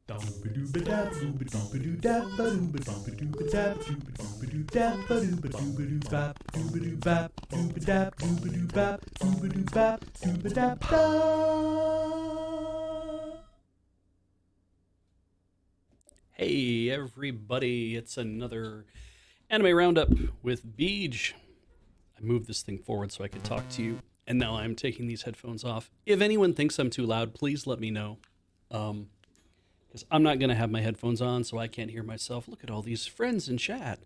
Hey everybody, it's another anime roundup with Beej. I moved this thing forward so I could talk to you, and now I'm taking these headphones off. If anyone thinks I'm too loud, please let me know. Because I'm not going to have my headphones on so I can't hear myself. Look at all these friends in chat.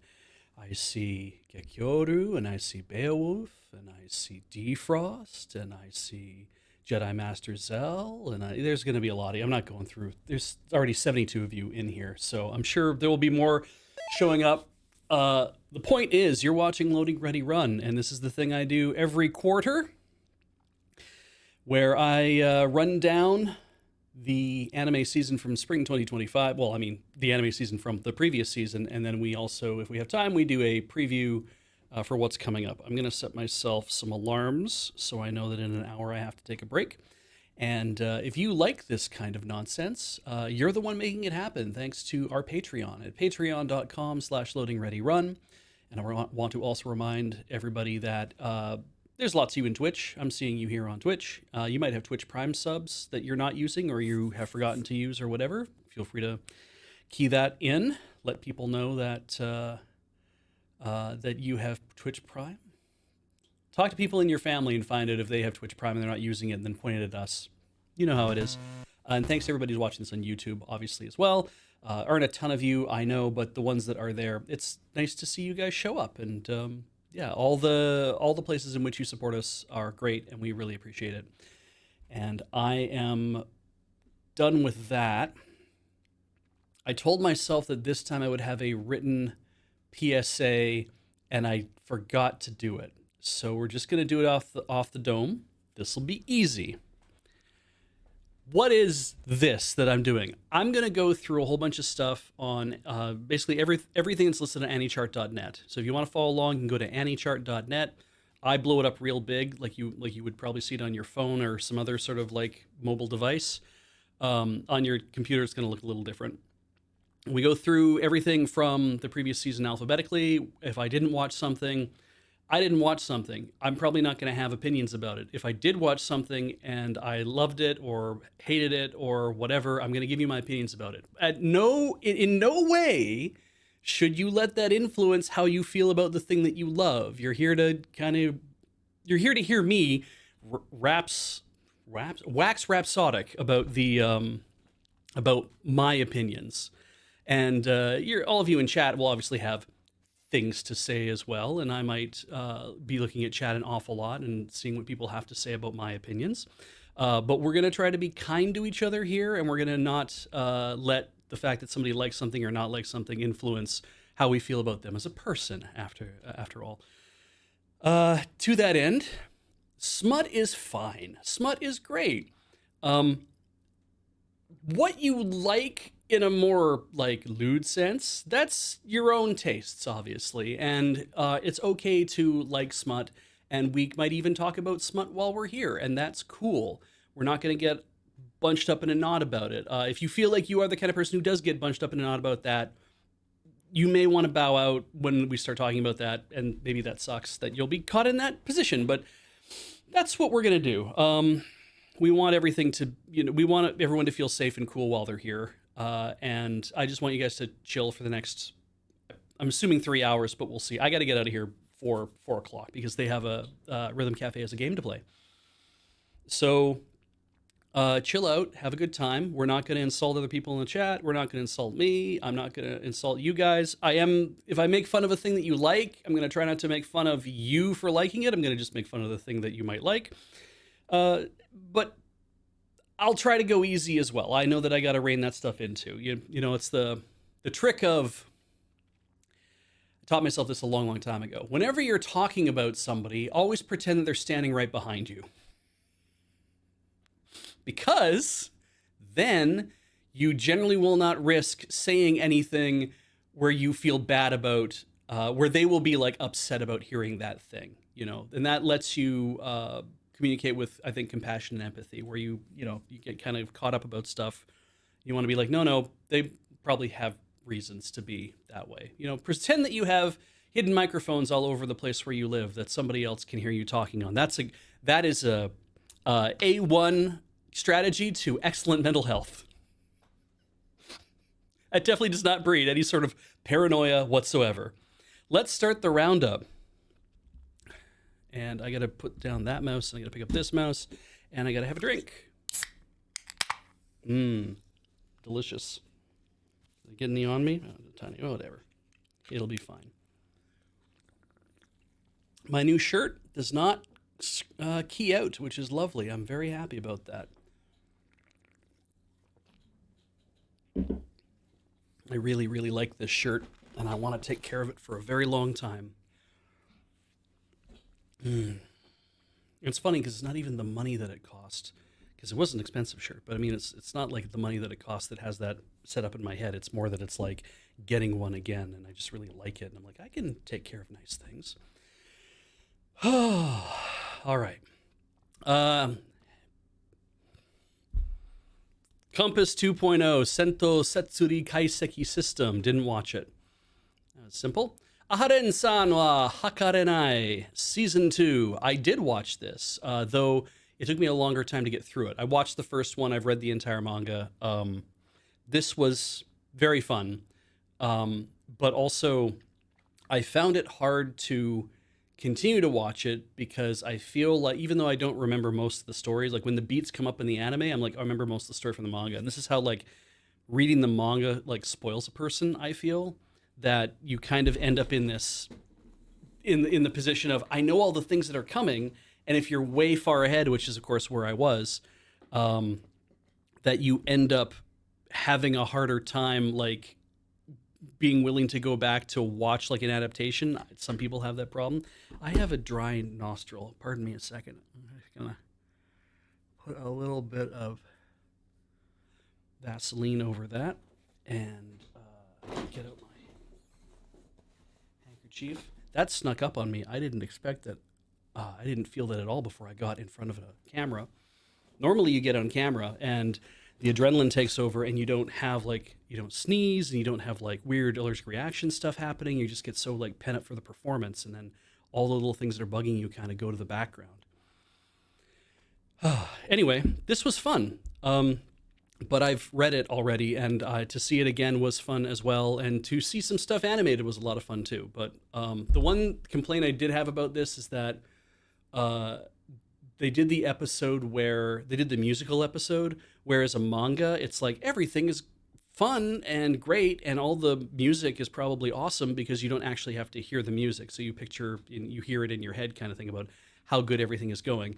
I see Gekyoru, and I see Beowulf, and I see Defrost, and I see Jedi Master Zell, and there's going to be a lot of you. I'm not going through. There's already 72 of you in here, so I'm sure there will be more showing up. The point is, you're watching Loading Ready Run, and this is the thing I do every quarter, where I run down the anime season from spring 2025. Well, I mean, the anime season from the previous season, and then we also, if we have time, we do a preview for what's coming up. I'm going to set myself some alarms so I know that in an hour I have to take a break. And if you like this kind of nonsense, you're the one making it happen thanks to our Patreon at patreon.com/loadingreadyrun. And I want to also remind everybody that there's lots of you in Twitch. I'm seeing you here on Twitch. You might have Twitch Prime subs that you're not using or you have forgotten to use or whatever. Feel free to key that in. Let people know that that you have Twitch Prime. Talk to people in your family and find out if they have Twitch Prime and they're not using it, and then point it at us. You know how it is. And thanks to everybody who's watching this on YouTube, obviously, as well. Aren't a ton of you, I know, but the ones that are there, it's nice to see you guys show up. And yeah, all the places in which you support us are great, and we really appreciate it. And I am done with that. I told myself that this time I would have a written PSA, and I forgot to do it. So we're just going to do it off the dome. This will be easy. What is this that I'm doing? I'm going to go through a whole bunch of stuff on basically everything that's listed on anychart.net. So if you want to follow along, you can go to anychart.net. I blow it up real big, like you would probably see it on your phone or some other sort of like mobile device. On your computer, it's going to look a little different. We go through everything from the previous season alphabetically. If I didn't watch something, I didn't watch something. I'm probably not going to have opinions about it. If I did watch something and I loved it or hated it or whatever, I'm going to give you my opinions about it. In no way should you let that influence how you feel about the thing that you love. You're here to hear me wax rhapsodic about about my opinions. And all of you in chat will obviously have things to say as well, and I might be looking at chat an awful lot and seeing what people have to say about my opinions. But we're going to try to be kind to each other here, and we're going to not let the fact that somebody likes something or not likes something influence how we feel about them as a person, after all. To that end, smut is fine. Smut is great. What you like in a more like lewd sense, that's your own tastes, obviously, and it's okay to like smut, and we might even talk about smut while we're here, and that's cool. We're not going to get bunched up in a knot about it. If you feel like you are the kind of person who does get bunched up in a knot about that, you may want to bow out when we start talking about that, and maybe that sucks that you'll be caught in that position, but that's what we're going to do. We want everything to, we want everyone to feel safe and cool while they're here. And I just want you guys to chill for the next, I'm assuming 3 hours, but we'll see. I got to get out of here for 4 o'clock because they have Rhythm Cafe has a game to play. So chill out, have a good time. We're not going to insult other people in the chat. We're not going to insult me. I'm not going to insult you guys. If I make fun of a thing that you like, I'm going to try not to make fun of you for liking it. I'm going to just make fun of the thing that you might like. But I'll try to go easy as well. I know that I got to rein that stuff into. You know, it's the trick of, I taught myself this a long, long time ago. Whenever you're talking about somebody, always pretend that they're standing right behind you. Because then you generally will not risk saying anything where you feel bad about, where they will be like upset about hearing that thing, and that lets you communicate with, I think, compassion and empathy, where you get kind of caught up about stuff You want to be like, no, no, they probably have reasons to be that way. You know, pretend that you have hidden microphones all over the place where you live that somebody else can hear you talking on. That is a A1 strategy to excellent mental health. It definitely does not breed any sort of paranoia whatsoever. Let's start the roundup. And I got to put down that mouse, and I got to pick up this mouse, and I got to have a drink. Mmm, delicious. Is it getting any on me? Oh, tiny, oh, whatever. It'll be fine. My new shirt does not key out, which is lovely. I'm very happy about that. I really, really like this shirt, and I want to take care of it for a very long time. It's funny because it's not even the money that it cost, because it was an expensive shirt. But I mean, it's not like the money that it cost that has that set up in my head. It's more that it's like getting one again, and I just really like it. And I'm like, I can take care of nice things. All right. Compass 2.0 Sento Setsuri Kaiseki System. Didn't watch it. Simple. Aharen-san wa Hakarenai Season 2. I did watch this, though it took me a longer time to get through it. I watched the first one. I've read the entire manga. This was very fun. But also, I found it hard to continue to watch it because I feel like, even though I don't remember most of the stories, like when the beats come up in the anime, I'm like, I remember most of the story from the manga. And this is how like reading the manga like spoils a person. I feel that you kind of end up in this, in the position of, I know all the things that are coming. And if you're way far ahead, which is of course where I was, that you end up having a harder time, like being willing to go back to watch like an adaptation. Some people have that problem. I have a dry nostril. Pardon me a second. I'm just gonna put a little bit of Vaseline over that and get out my handkerchief. That snuck up on me. I didn't expect that. I didn't feel that at all before I got in front of a camera. Normally you get on camera and the adrenaline takes over and you don't have like, you don't sneeze and you don't have like weird allergic reaction stuff happening. You just get so like pent up for the performance, and then all the little things that are bugging you kind of go to the background. Anyway, this was fun. But I've read it already, and to see it again was fun as well. And to see some stuff animated was a lot of fun too. But the one complaint I did have about this is that they did the episode where they did the musical episode, whereas a manga, it's like everything is fun and great, and all the music is probably awesome because you don't actually have to hear the music. So you you hear it in your head kind of thing about how good everything is going.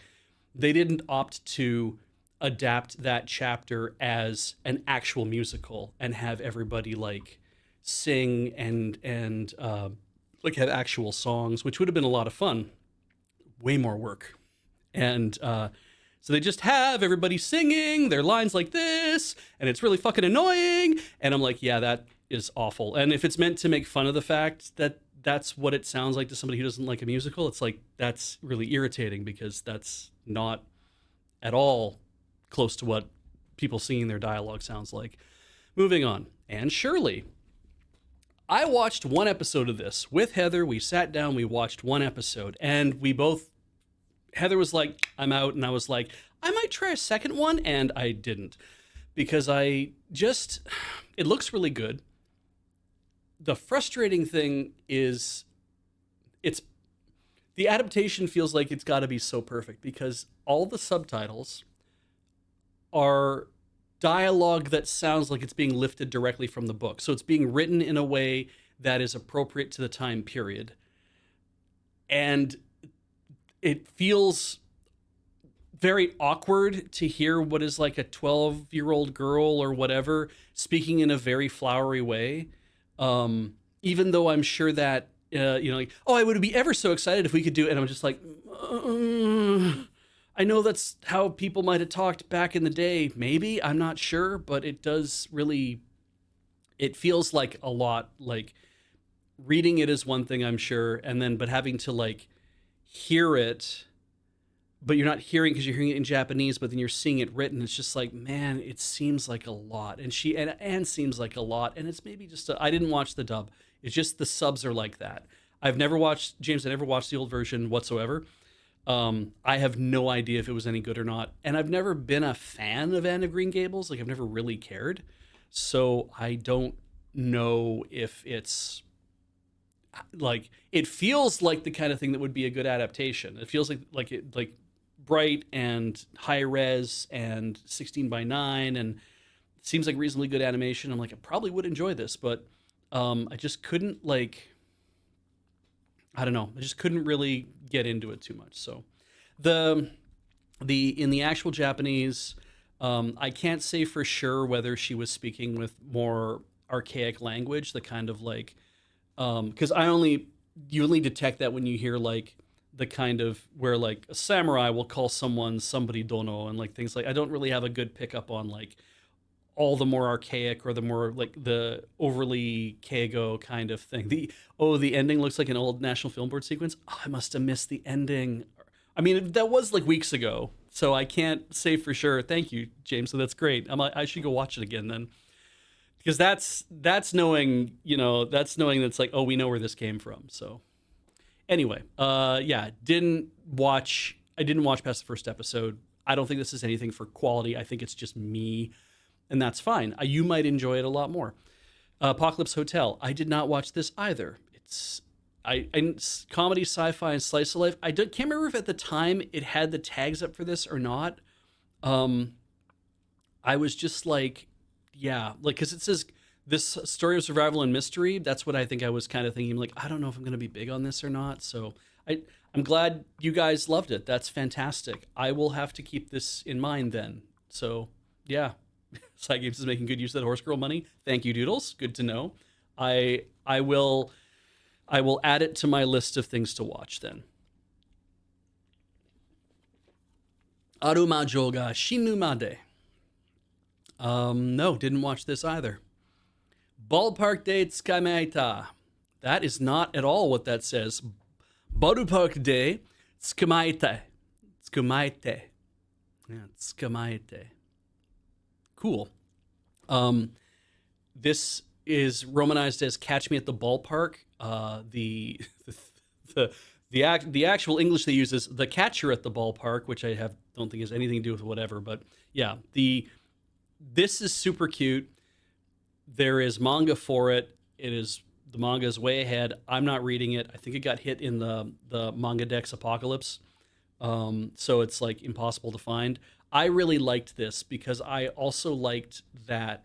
They didn't opt to adapt that chapter as an actual musical and have everybody like sing and like have actual songs, which would have been a lot of fun. Way more work. And so they just have everybody singing their lines like this, and it's really fucking annoying. And I'm like, yeah, that is awful. And if it's meant to make fun of the fact that that's what it sounds like to somebody who doesn't like a musical, it's like, that's really irritating because that's not at all close to what people singing their dialogue sounds like. Moving on. And Shirley. I watched one episode of this with Heather. We sat down, we watched one episode, and we both, Heather was like, I'm out. And I was like, I might try a second one. And I didn't, because it looks really good. The frustrating thing is the adaptation feels like it's got to be so perfect because all the subtitles are dialogue that sounds like it's being lifted directly from the book. So it's being written in a way that is appropriate to the time period. And it feels very awkward to hear what is like a 12-year-old girl or whatever speaking in a very flowery way. Even though I'm sure that, like, oh, I would be ever so excited if we could do it. And I'm just like, I know that's how people might have talked back in the day. Maybe, I'm not sure, but it does really, it feels like a lot, like reading it is one thing, I'm sure. And then, but having to like hear it but you're not hearing because you're hearing it in Japanese, but then you're seeing it written. It's just like, man, it seems like a lot, and and seems like a lot, and it's maybe just I didn't watch the dub. It's just the subs are like that. I've never watched James. I never watched the old version whatsoever. I have no idea if it was any good or not, and I've never been a fan of Anne of Green Gables. Like I've never really cared, so I don't know if it's like it feels like the kind of thing that would be a good adaptation. It feels like bright and high res and 16 by 9 and seems like reasonably good animation. I'm like I probably would enjoy this, but I just couldn't like I don't know. I just couldn't really get into it too much. So the in the actual Japanese, I can't say for sure whether she was speaking with more archaic language, the kind of like because I only you only detect that when you hear like the kind of where like a samurai will call someone somebody dono and like things like I don't really have a good pickup on like all the more archaic or the more like the overly keigo kind of thing. The ending looks like an old National Film Board sequence. Oh, I must have missed the ending. I mean, that was like weeks ago, so I can't say for sure. Thank you, James. So that's great. I should go watch it again then, because that's knowing that's knowing that's like oh we know where this came from. So anyway, yeah, didn't watch. I didn't watch past the first episode. I don't think this is anything for quality. I think it's just me and that's fine. You might enjoy it a lot more. Apocalypse Hotel. I did not watch this either. It's comedy, sci-fi, and slice of life. Can't remember if at the time it had the tags up for this or not. Um, I was just like, yeah, like because it says this story of survival and mystery. That's what I think I was kind of thinking. Like, I don't know if I'm going to be big on this or not. So I'm glad you guys loved it. That's fantastic. I will have to keep this in mind then. So yeah. Side Games is making good use of that horse girl money. Thank you, Doodles. Good to know. I will add it to my list of things to watch then. Aruma Joga Shinumade. No, didn't watch this either. Ballpark Day Tsukamaita. That is not at all what that says. Ballpark Day Tsukamaita. Tsukamaite. Yeah, Tsukamaite. Cool. This is romanized as "Catch Me at the Ballpark." The the actual English they use is "The Catcher at the Ballpark," which don't think has anything to do with whatever. But yeah, this is super cute. There is manga for it. The manga is way ahead. I'm not reading it. I think it got hit in the manga dex Apocalypse, so it's like impossible to find. I really liked this because I also liked that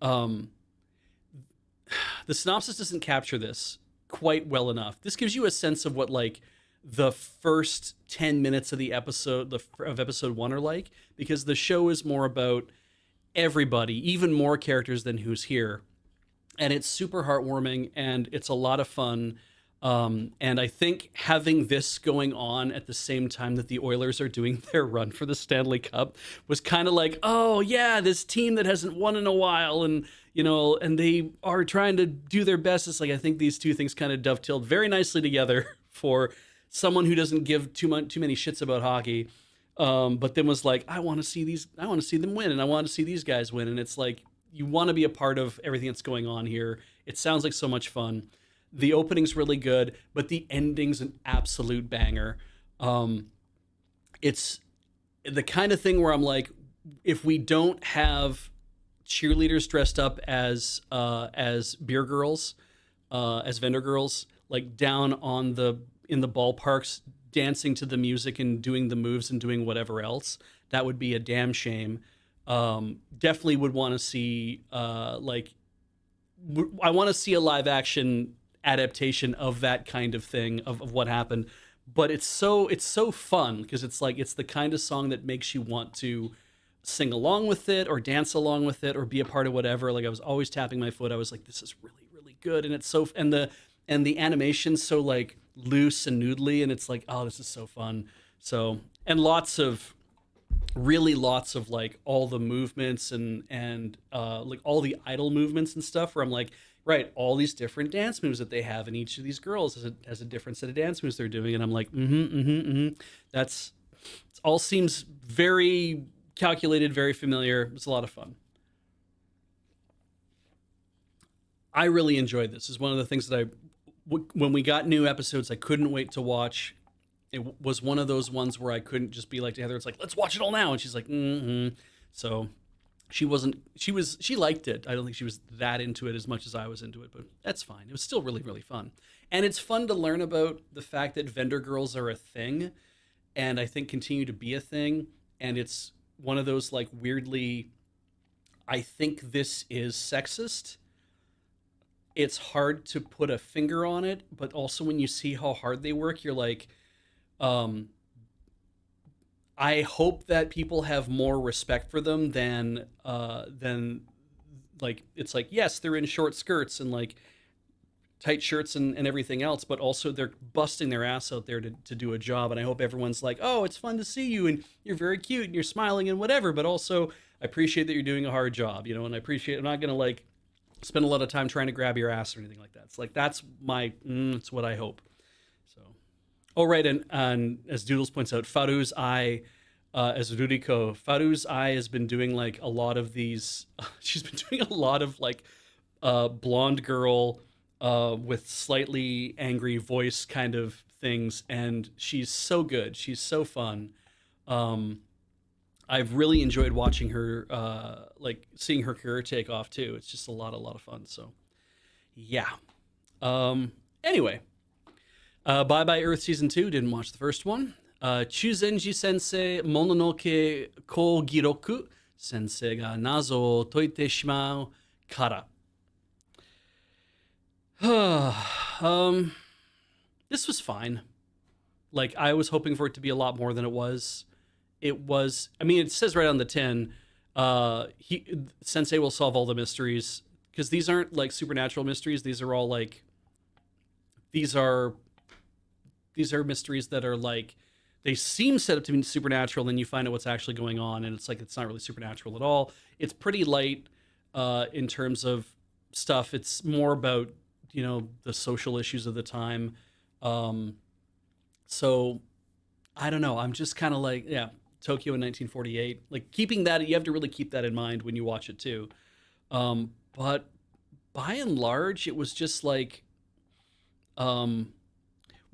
the synopsis doesn't capture this quite well enough. This gives you a sense of what like the first 10 minutes of the episode of episode 1 are like, because the show is more about everybody, even more characters than who's here. And it's super heartwarming and it's a lot of fun. And I think having this going on at the same time that the Oilers are doing their run for the Stanley Cup was kind of like, oh yeah, this team that hasn't won in a while, and and they are trying to do their best. It's like I think these two things kind of dovetailed very nicely together for someone who doesn't give too many shits about hockey, but then was like, I want to see them win, and I want to see these guys win, and it's like you want to be a part of everything that's going on here. It sounds like so much fun. The opening's really good, but the ending's an absolute banger. It's the kind of thing where I'm like, if we don't have cheerleaders dressed up as beer girls, as vendor girls, like down in the ballparks, dancing to the music and doing the moves and doing whatever else, that would be a damn shame. Definitely would want to see I want to see a live action adaptation of that kind of thing of what happened, but it's so fun because it's like it's the kind of song that makes you want to sing along with it or dance along with it or be a part of whatever. Like I was always tapping my foot. I was like, this is really really good, and it's so and the animation's so like loose and noodly, and it's like, oh, this is so fun. So, and lots of like all the movements and like all the idle movements and stuff where I'm like, right, all these different dance moves that they have, and each of these girls has a different set of dance moves they're doing, and I'm like, that's It all seems very calculated, very familiar. It's a lot of fun. I really enjoyed this. It's one of the things that when we got new episodes, I couldn't wait to watch. It was one of those ones where I couldn't just be like to Heather, it's like, let's watch it all now. And she's like, mm-hmm. So she liked it. I don't think she was that into it as much as I was into it, but that's fine. It was still really, really fun. And it's fun to learn about the fact that vendor girls are a thing and I think continue to be a thing. And it's one of those like weirdly, I think this is sexist. It's hard to put a finger on it, but also when you see how hard they work, you're like, um, I hope that people have more respect for them than like it's like yes they're in short skirts and like tight shirts and everything else, but also they're busting their ass out there to do a job. And I hope everyone's like, oh, it's fun to see you and you're very cute and you're smiling and whatever, but also I appreciate that you're doing a hard job, you know, and I appreciate I'm not gonna like spend a lot of time trying to grab your ass or anything like that. It's like that's my it's what I hope. So oh right, and as Doodles points out, Faru's eye as Ruriko, Faru's eye has been doing like a lot of these. She's been doing a lot of like blonde girl with slightly angry voice kind of things, and she's so good. She's so fun. Um, I've really enjoyed watching her, like seeing her career take off too. It's just a lot of fun. So, yeah. Anyway, Bye Bye Earth season 2. Didn't watch the first one. Chuzenji Sensei Mononoke Ko Giroku Sensei ga nazo o toite shimau kara. This was fine. Like I was hoping for it to be a lot more than it was. It was. I mean, it says right on the tin. Sensei will solve all the mysteries because these aren't like supernatural mysteries. These are all like. These are mysteries that are like. They seem set up to be supernatural, then you find out what's actually going on, and it's like it's not really supernatural at all. It's pretty light in terms of stuff. It's more about the social issues of the time. So I don't know. I'm just kind of like Tokyo in 1948. Like keeping that, you have to really keep that in mind when you watch it too. But by and large, it was just like.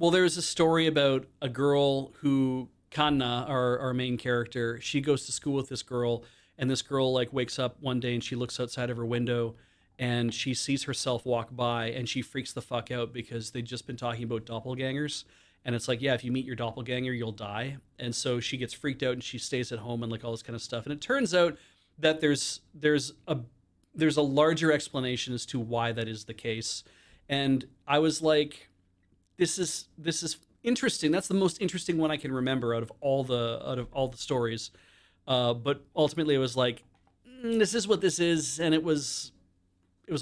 Well, there's a story about a girl who Kanna, our main character, she goes to school with this girl, and this girl like wakes up one day and she looks outside of her window, and she sees herself walk by, and she freaks the fuck out because they'd just been talking about doppelgangers, and it's like, yeah, if you meet your doppelganger, you'll die, and so she gets freaked out and she stays at home and like all this kind of stuff, and it turns out that there's a larger explanation as to why that is the case, and I was like. This is interesting. That's the most interesting one I can remember out of all the stories. But ultimately, it was like, this is what this is, and it was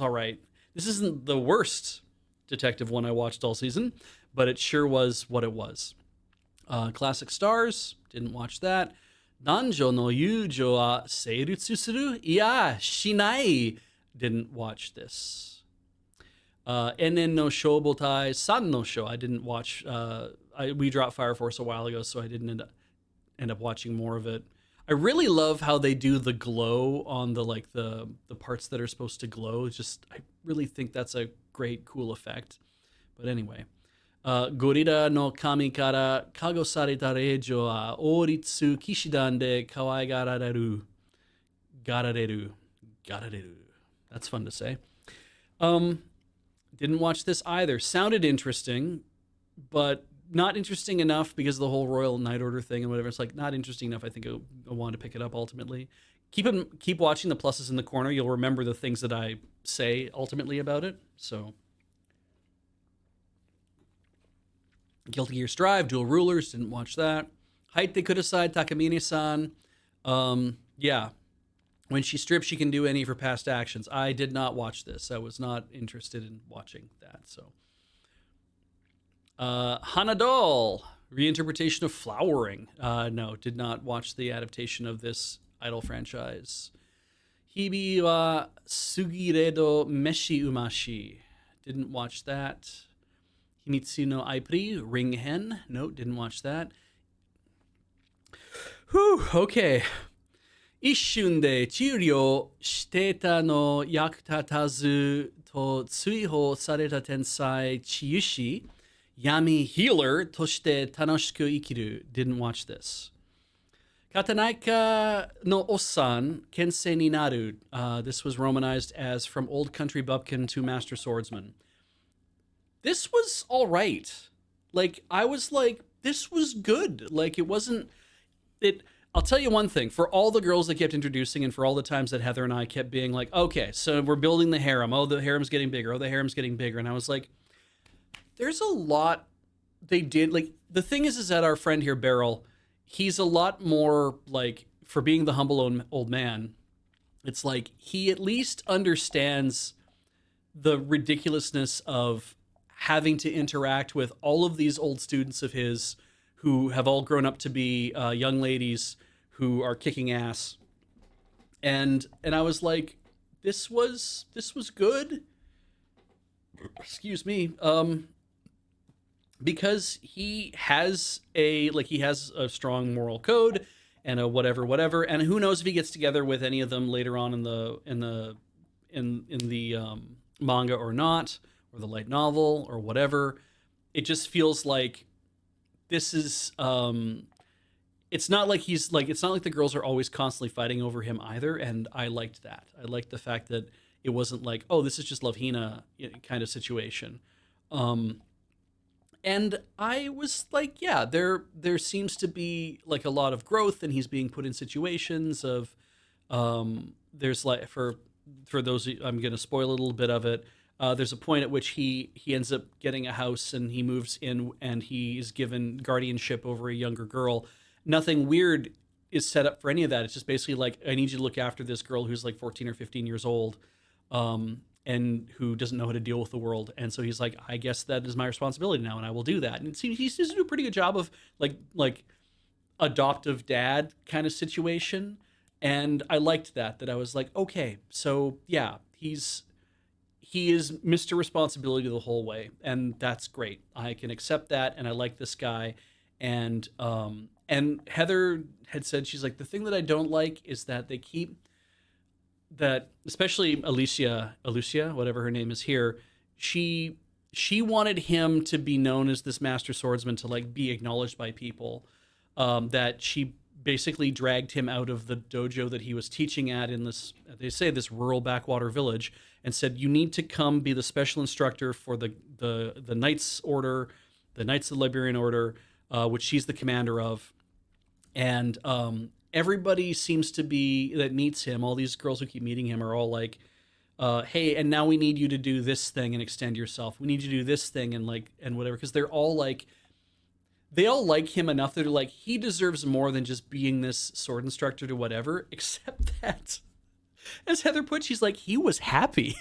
all right. This isn't the worst detective one I watched all season, but it sure was what it was. Classic Stars, didn't watch that. Nanjo no yujo wa seirutsu suru? Iya, shinai. Didn't watch this. Enen no Shobotai San no Sho. I didn't watch. We dropped Fire Force a while ago, so I didn't end up watching more of it. I really love how they do the glow on the parts that are supposed to glow. Just I really think that's a great, cool effect. But anyway, Gorira no Kami kara kagosareta reijo wa oritsu kishidan de kawai garareru. That's fun to say. Didn't watch this either. Sounded interesting, but not interesting enough because of the whole Royal Night Order thing and whatever. It's like not interesting enough. I think I want to pick it up ultimately. Keep watching the pluses in the corner. You'll remember the things that I say ultimately about it. So, Guilty Gear Strive, Dual Rulers. Didn't watch that. Haite Kudasai Takamine-san. Yeah. When she strips, she can do any of her past actions. I did not watch this. I was not interested in watching that. So, Hanadol, reinterpretation of Flowering. No, did not watch the adaptation of this Idol franchise. Hibi wa Sugiredo Meshi Umashi. Didn't watch that. Himitsu no Aipri, Ring Hen. No, didn't watch that. Whew, okay. 一瞬で治療してたの役立たずと追放された天才治癒士闇ヒーラーとして楽しく生きる didn't watch this. Katanaika no Osan Kensei ni naru. This was romanized as From Old Country Bumpkin to Master Swordsman. This was all right. Like, I was like, this was good. Like, it wasn't it. I'll tell you one thing: for all the girls they kept introducing, and for all the times that Heather and I kept being like, "Okay, so we're building the harem. Oh, the harem's getting bigger. Oh, the harem's getting bigger," and I was like, "There's a lot they did." Like the thing is that our friend here, Beryl, he's a lot more like for being the humble old man. It's like he at least understands the ridiculousness of having to interact with all of these old students of his who have all grown up to be young ladies who are kicking ass. And I was like, this was good. Excuse me. Because he has a strong moral code and a whatever, and who knows if he gets together with any of them later on in the manga or not, or the light novel or whatever. It just feels like this is it's not like the girls are always constantly fighting over him either, and I liked that. I liked the fact that it wasn't like, oh, this is just Love Hina kind of situation. Um and I was like, yeah, there seems to be like a lot of growth, and he's being put in situations of there's like for those I'm going to spoil a little bit of it. There's a point at which he ends up getting a house, and he moves in, and he's given guardianship over a younger girl. Nothing weird is set up for any of that. It's just basically like, I need you to look after this girl who's like 14 or 15 years old, and who doesn't know how to deal with the world. And so he's like, I guess that is my responsibility now, and I will do that. And it seems he seems to do a pretty good job of like adoptive dad kind of situation. And I liked that I was like, okay, so yeah, he is Mr. Responsibility the whole way, and that's great. I can accept that, and I like this guy. And Heather had said, she's like, the thing that I don't like is that they keep that, especially Alicia, whatever her name is here. She wanted him to be known as this master swordsman, to like be acknowledged by people. That she basically dragged him out of the dojo that he was teaching at in this, they say, this rural backwater village, and said, you need to come be the special instructor for the Knights Order, the Knights of the Liberian Order, which she's the commander of. And everybody seems to be, that meets him, all these girls who keep meeting him are all like, hey, and now we need you to do this thing and extend yourself. We need you to do this thing and like, and whatever. Because they're all like, they all like him enough that they're like, he deserves more than just being this sword instructor to whatever, except that, as Heather put, she's like, he was happy.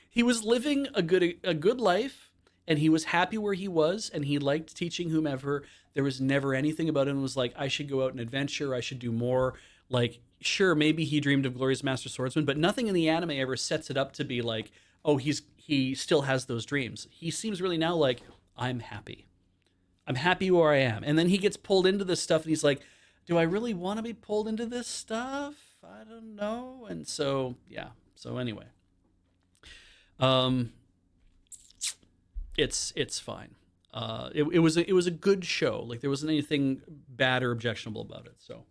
He was living a good life, and he was happy where he was, and he liked teaching whomever. There was never anything about him that was like, I should go out and adventure, I should do more. Like, sure, maybe he dreamed of Glorious Master Swordsman, but nothing in the anime ever sets it up to be like, oh, he still has those dreams. He seems really now like, I'm happy. I'm happy where I am. And then he gets pulled into this stuff, and he's like, do I really want to be pulled into this stuff? I don't know. And so, yeah. So anyway, um, it's fine. It was a good show. Like, there wasn't anything bad or objectionable about it. So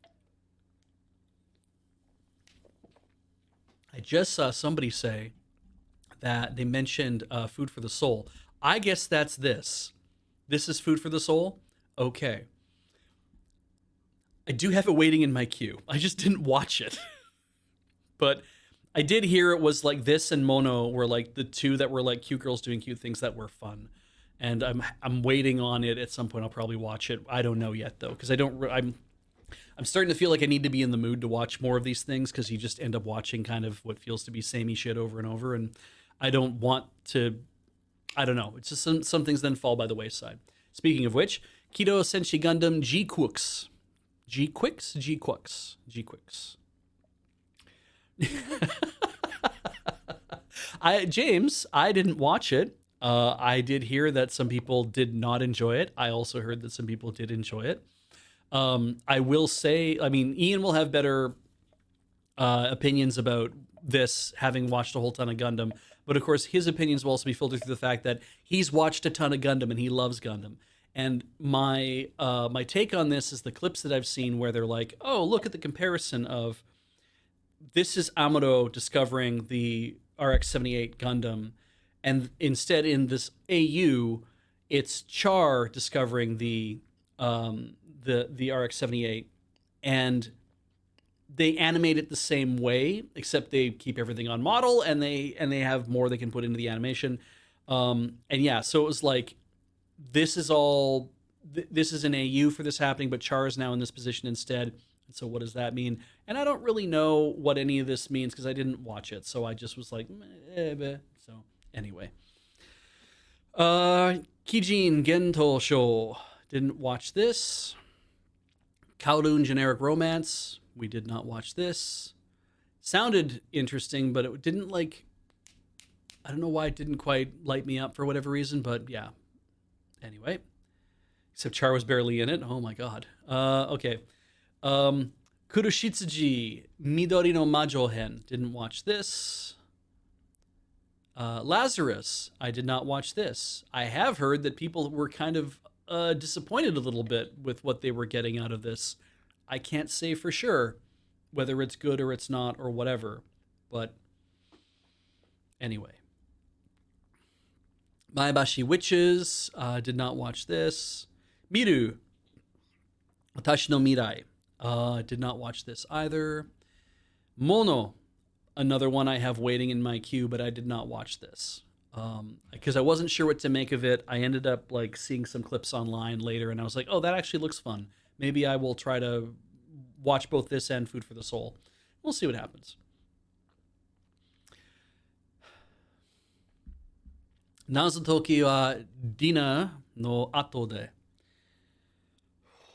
I just saw somebody say that they mentioned Food for the Soul. I guess that's this. This is Food for the Soul. Okay. I do have it waiting in my queue. I just didn't watch it. But I did hear it was like this and Mono were like the two that were like cute girls doing cute things that were fun. And I'm waiting on it at some point. I'll probably watch it. I don't know yet though, because I'm starting to feel like I need to be in the mood to watch more of these things, because you just end up watching kind of what feels to be samey shit over and over, and I don't want to. I don't know. It's just some things then fall by the wayside. Speaking of which, Kido Senshi Gundam G-Quicks. G-Quicks? G-Quicks. G-Quicks. James, I didn't watch it. I did hear that some people did not enjoy it. I also heard that some people did enjoy it. I will say, I mean, Ian will have better opinions about this, having watched a whole ton of Gundam. But of course, his opinions will also be filtered through the fact that he's watched a ton of Gundam and he loves Gundam. And my take on this is the clips that I've seen where they're like, "Oh, look at the comparison of this is Amuro discovering the RX-78 Gundam, and instead in this AU, it's Char discovering the RX-78, and they animate it the same way, except they keep everything on model, and they have more they can put into the animation. And yeah, so it was like this is all this is an AU for this happening, but Char is now in this position instead. And so what does that mean? And I don't really know what any of this means because I didn't watch it, so I just was like, so anyway. Kijin Gento Show, didn't watch this. Kowloon Generic Romance, we did not watch this. Sounded interesting, but it didn't like, I don't know why it didn't quite light me up for whatever reason, but yeah. Anyway, except Char was barely in it. Oh my god. Okay. Kurushitsuji Midori no Majohen, didn't watch this. Lazarus, I did not watch this. I have heard that people were kind of disappointed a little bit with what they were getting out of this. I can't say for sure whether it's good or it's not or whatever. But anyway. Maebashi Witches, did not watch this. Miru, Watashi no Mirai, did not watch this either. Mono, another one I have waiting in my queue, but I did not watch this because I wasn't sure what to make of it. I ended up like seeing some clips online later, and I was like, "Oh, that actually looks fun. Maybe I will try to watch both this and Food for the Soul. We'll see what happens." Nazutoki wa Dina no ato de.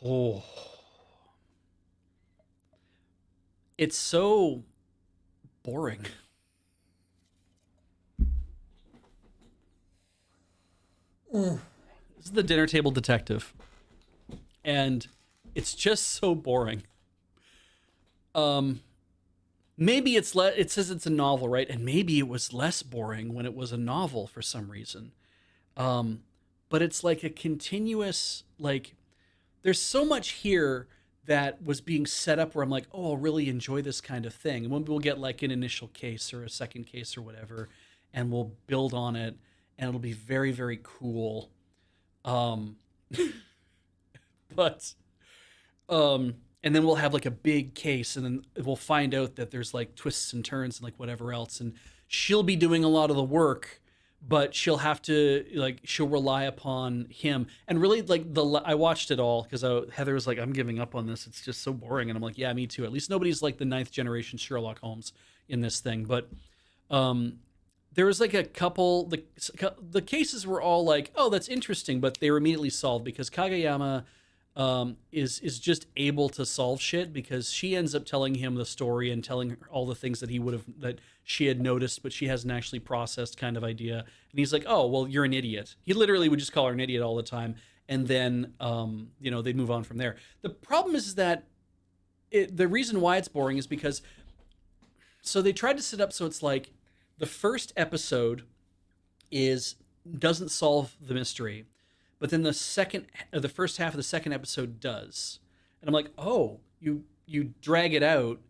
Oh, it's so boring. This is the dinner table detective, and it's just so boring. Maybe it's it says it's a novel, right? And maybe it was less boring when it was a novel for some reason. But it's like a continuous like. There's so much here that was being set up where I'm like, oh, I'll really enjoy this kind of thing. And when we'll get like an initial case or a second case or whatever, and we'll build on it, and it'll be very, very cool. Um, but and then we'll have like a big case, and then we'll find out that there's like twists and turns and like whatever else, and she'll be doing a lot of the work, but she'll have to like she'll rely upon him. And really, like I watched it all because Heather was like, "I'm giving up on this. It's just so boring," and I'm like, "Yeah, me too." At least nobody's like the ninth generation Sherlock Holmes in this thing, but there was like a couple the cases were all like, oh, that's interesting, but they were immediately solved because Kageyama is just able to solve shit because she ends up telling him the story and telling her all the things that he would have that she had noticed but she hasn't actually processed kind of idea, and he's like, oh well, you're an idiot. He literally would just call her an idiot all the time, and then they'd move on from there. The problem is that the reason why it's boring is because so they tried to set up so it's like the first episode is doesn't solve the mystery, but then the first half of the second episode does, and I'm like, oh, you drag it out,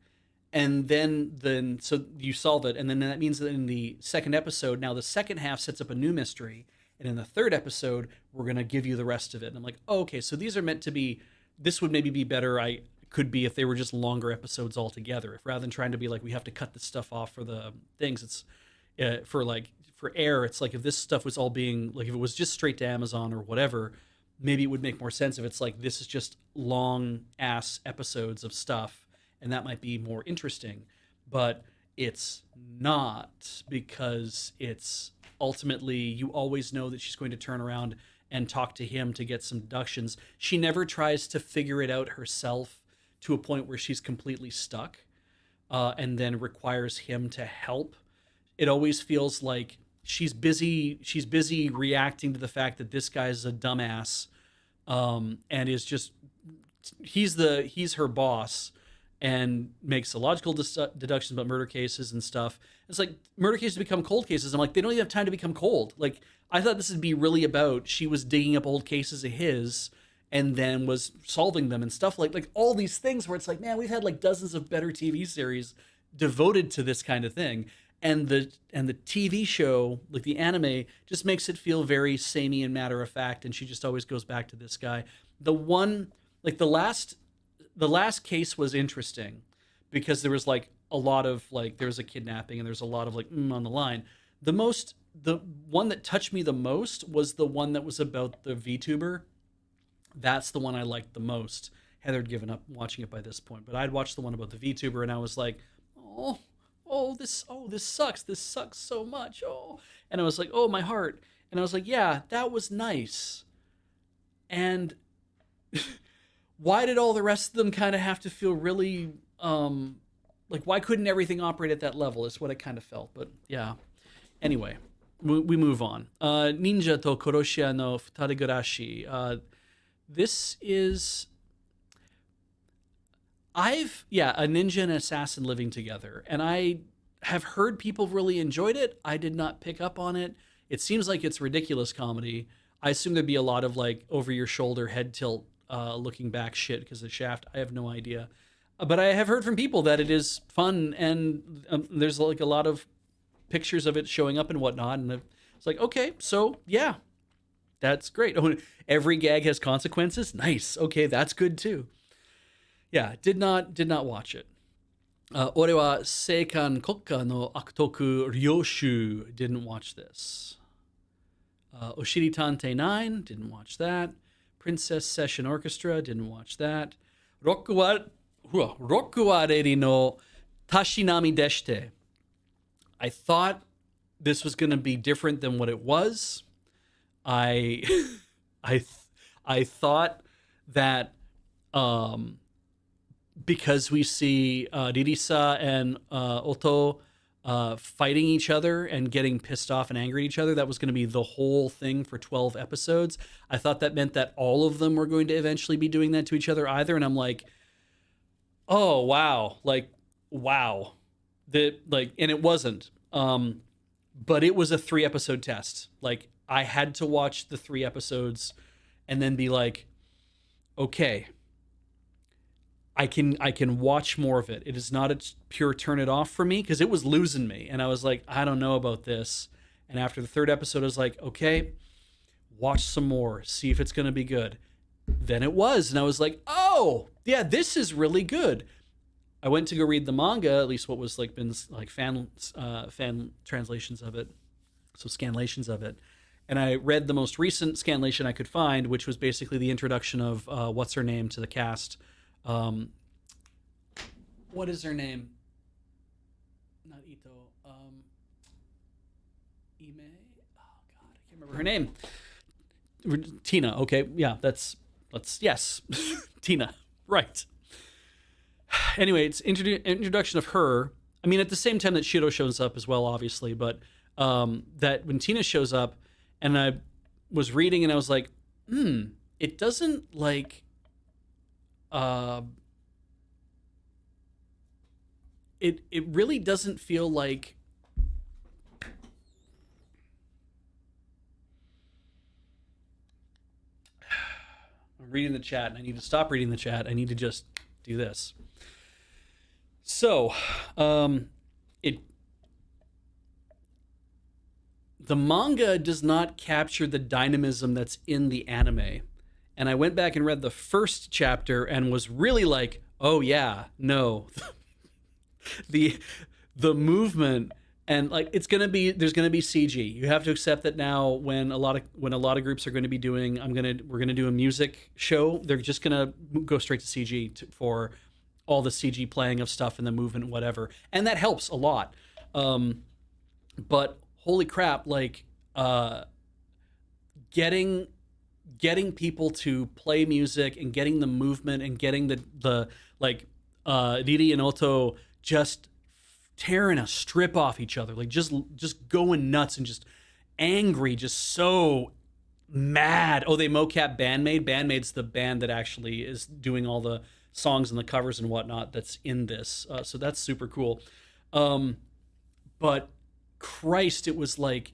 and then so you solve it, and then that means that in the second episode, now the second half sets up a new mystery, and in the third episode, we're gonna give you the rest of it. And I'm like, oh, okay, so these are meant to be. This would maybe be better. I could be if they were just longer episodes altogether. If rather than trying to be like we have to cut this stuff off for the things, it's for air. It's like if this stuff was all being like if it was just straight to Amazon or whatever, maybe it would make more sense if it's like this is just long ass episodes of stuff, and that might be more interesting. But it's not because it's ultimately you always know that she's going to turn around and talk to him to get some deductions. She never tries to figure it out herself to a point where she's completely stuck and then requires him to help. It always feels like she's busy reacting to the fact that this guy's a dumbass and is just he's her boss and makes illogical deductions about murder cases and stuff. It's like murder cases become cold cases. I'm like, they don't even have time to become cold. Like, I thought this would be really about she was digging up old cases of his and then was solving them and stuff like all these things where it's like, man, we've had like dozens of better TV series devoted to this kind of thing. And the TV show, like the anime, just makes it feel very samey and matter of fact. And she just always goes back to this guy. The one, like the last case was interesting because there was like a lot of like there was a kidnapping and there's a lot of like on the line. The one that touched me the most was the one that was about the VTuber. That's the one I liked the most. Heather had given up watching it by this point, but I'd watched the one about the VTuber and I was like, this sucks. This sucks so much. Oh, and I was like, oh, my heart. And I was like, yeah, that was nice. And why did all the rest of them kind of have to feel really like why couldn't everything operate at that level is what I kind of felt. But yeah, anyway, we move on. Ninja to Koroshia no Futarigurashi. This is a ninja and assassin living together, and I have heard people really enjoyed it. I did not pick up on it. It seems like it's ridiculous comedy. I assume there'd be a lot of like over your shoulder head tilt looking back shit because of Shaft. I have no idea. But I have heard from people that it is fun and there's like a lot of pictures of it showing up and whatnot. And it's like, okay, so yeah, that's great. Oh, every gag has consequences. Nice. Okay, that's good too. Yeah, did not watch it. Ore wa Seikan Kokka no Akutoku Ryoshu. Didn't watch this. Oshiri Tante 9. Didn't watch that. Princess Session Orchestra. Didn't watch that. Rokuwareri no Tashinami Deshite. I thought this was going to be different than what it was. I thought that because we see Ririsa and Oto fighting each other and getting pissed off and angry at each other, that was going to be the whole thing for 12 episodes. I thought that meant that all of them were going to eventually be doing that to each other either. And I'm like, oh, wow. Like, wow. And it wasn't. But it was a 3-episode test. Like, I had to watch the 3 episodes and then be like, okay, I can watch more of it. It is not a pure turn it off for me because it was losing me. And I was like, I don't know about this. And after the 3rd episode, I was like, okay, watch some more, see if it's going to be good. Then it was. And I was like, oh, yeah, this is really good. I went to go read the manga, at least what was like been like fan translations of it. So scanlations of it. And I read the most recent scanlation I could find, which was basically the introduction of what's her name to the cast. What is her name? Not Ito. Ime? Oh God, I can't remember her name. Tina. Okay, yeah, yes, Tina. Right. Anyway, it's introduction of her. I mean, at the same time that Shiro shows up as well, obviously, but that when Tina shows up, and I was reading, and I was like, it doesn't like. It really doesn't feel like I'm reading the chat and I need to stop reading the chat. I need to just do this. So, the manga does not capture the dynamism that's in the anime. And I went back and read the first chapter and was really like, oh yeah, no. the movement and like there's gonna be CG. You have to accept that now when a lot of groups are going to be doing we're gonna do a music show, they're just gonna go straight to CG for all the CG playing of stuff and the movement and whatever. And that helps a lot. But holy crap, like getting people to play music and getting the movement and getting the Riri and Oto just tearing a strip off each other, like just going nuts and just angry, just so mad. Oh, they mocap Bandmade. Bandmade's the band that actually is doing all the songs and the covers and whatnot that's in this. So that's super cool. Um, but Christ, it was like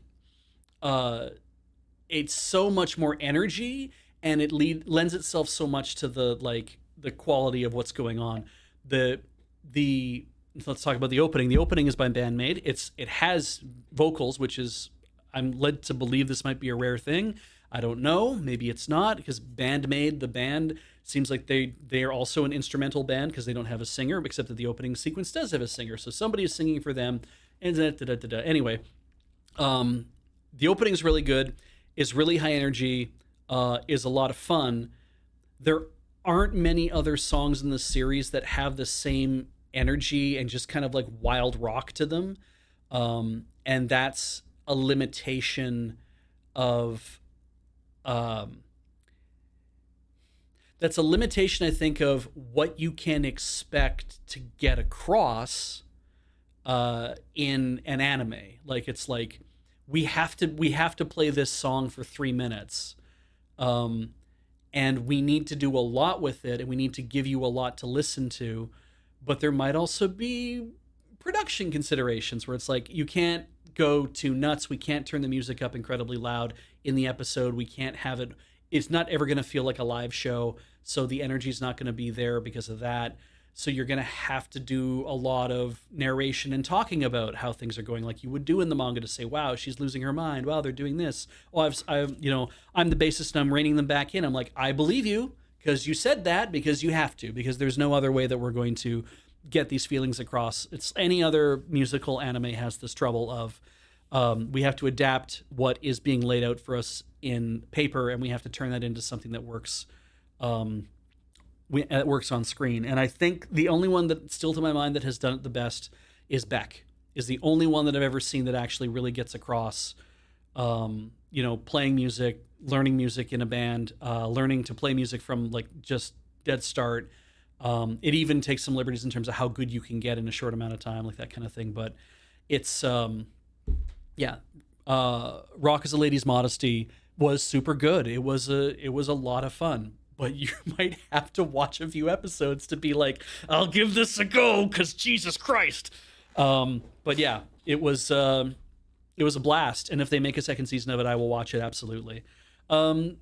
uh, it's so much more energy, and it lends itself so much to the like the quality of what's going on. The let's talk about the opening. The opening is by Bandmade. It has vocals, which is I'm led to believe this might be a rare thing. I don't know. Maybe it's not because Bandmade, the band, seems like they are also an instrumental band because they don't have a singer, except that the opening sequence does have a singer. So somebody is singing for them. And da, da, da, da, da. Anyway, um, the opening is really good. Is really high energy. Is a lot of fun. There aren't many other songs in the series that have the same energy and just kind of like wild rock to them. And that's a limitation of um, that's a limitation, I think, of what you can expect to get across in an anime. Like it's like we have to play this song for 3 minutes, um, and we need to do a lot with it, and we need to give you a lot to listen to. But there might also be production considerations where it's like you can't go too nuts. We can't turn the music up incredibly loud in the episode. We can't have it. It's not ever going to feel like a live show, so the energy's not going to be there because of that. So you're going to have to do a lot of narration and talking about how things are going, like you would do in the manga, to say, "Wow, she's losing her mind. Wow, they're doing this. Oh, I'm the bassist and I'm reining them back in." I'm like, I believe you because you said that because you have to, because there's no other way that we're going to get these feelings across. It's any other musical anime has this trouble of we have to adapt what is being laid out for us in paper, and we have to turn that into something that works. It works on screen, and I think the only one that still to my mind that has done it the best is Beck. Is the only one that I've ever seen that actually really gets across. Playing music, learning music in a band, learning to play music from like just dead start. It even takes some liberties in terms of how good you can get in a short amount of time, like that kind of thing. But it's yeah, Rock as a Lady's Modesty was super good. It was a lot of fun. But you might have to watch a few episodes to be like, I'll give this a go, because Jesus Christ. But yeah, it was a blast. And if they make a second season of it, I will watch it absolutely. And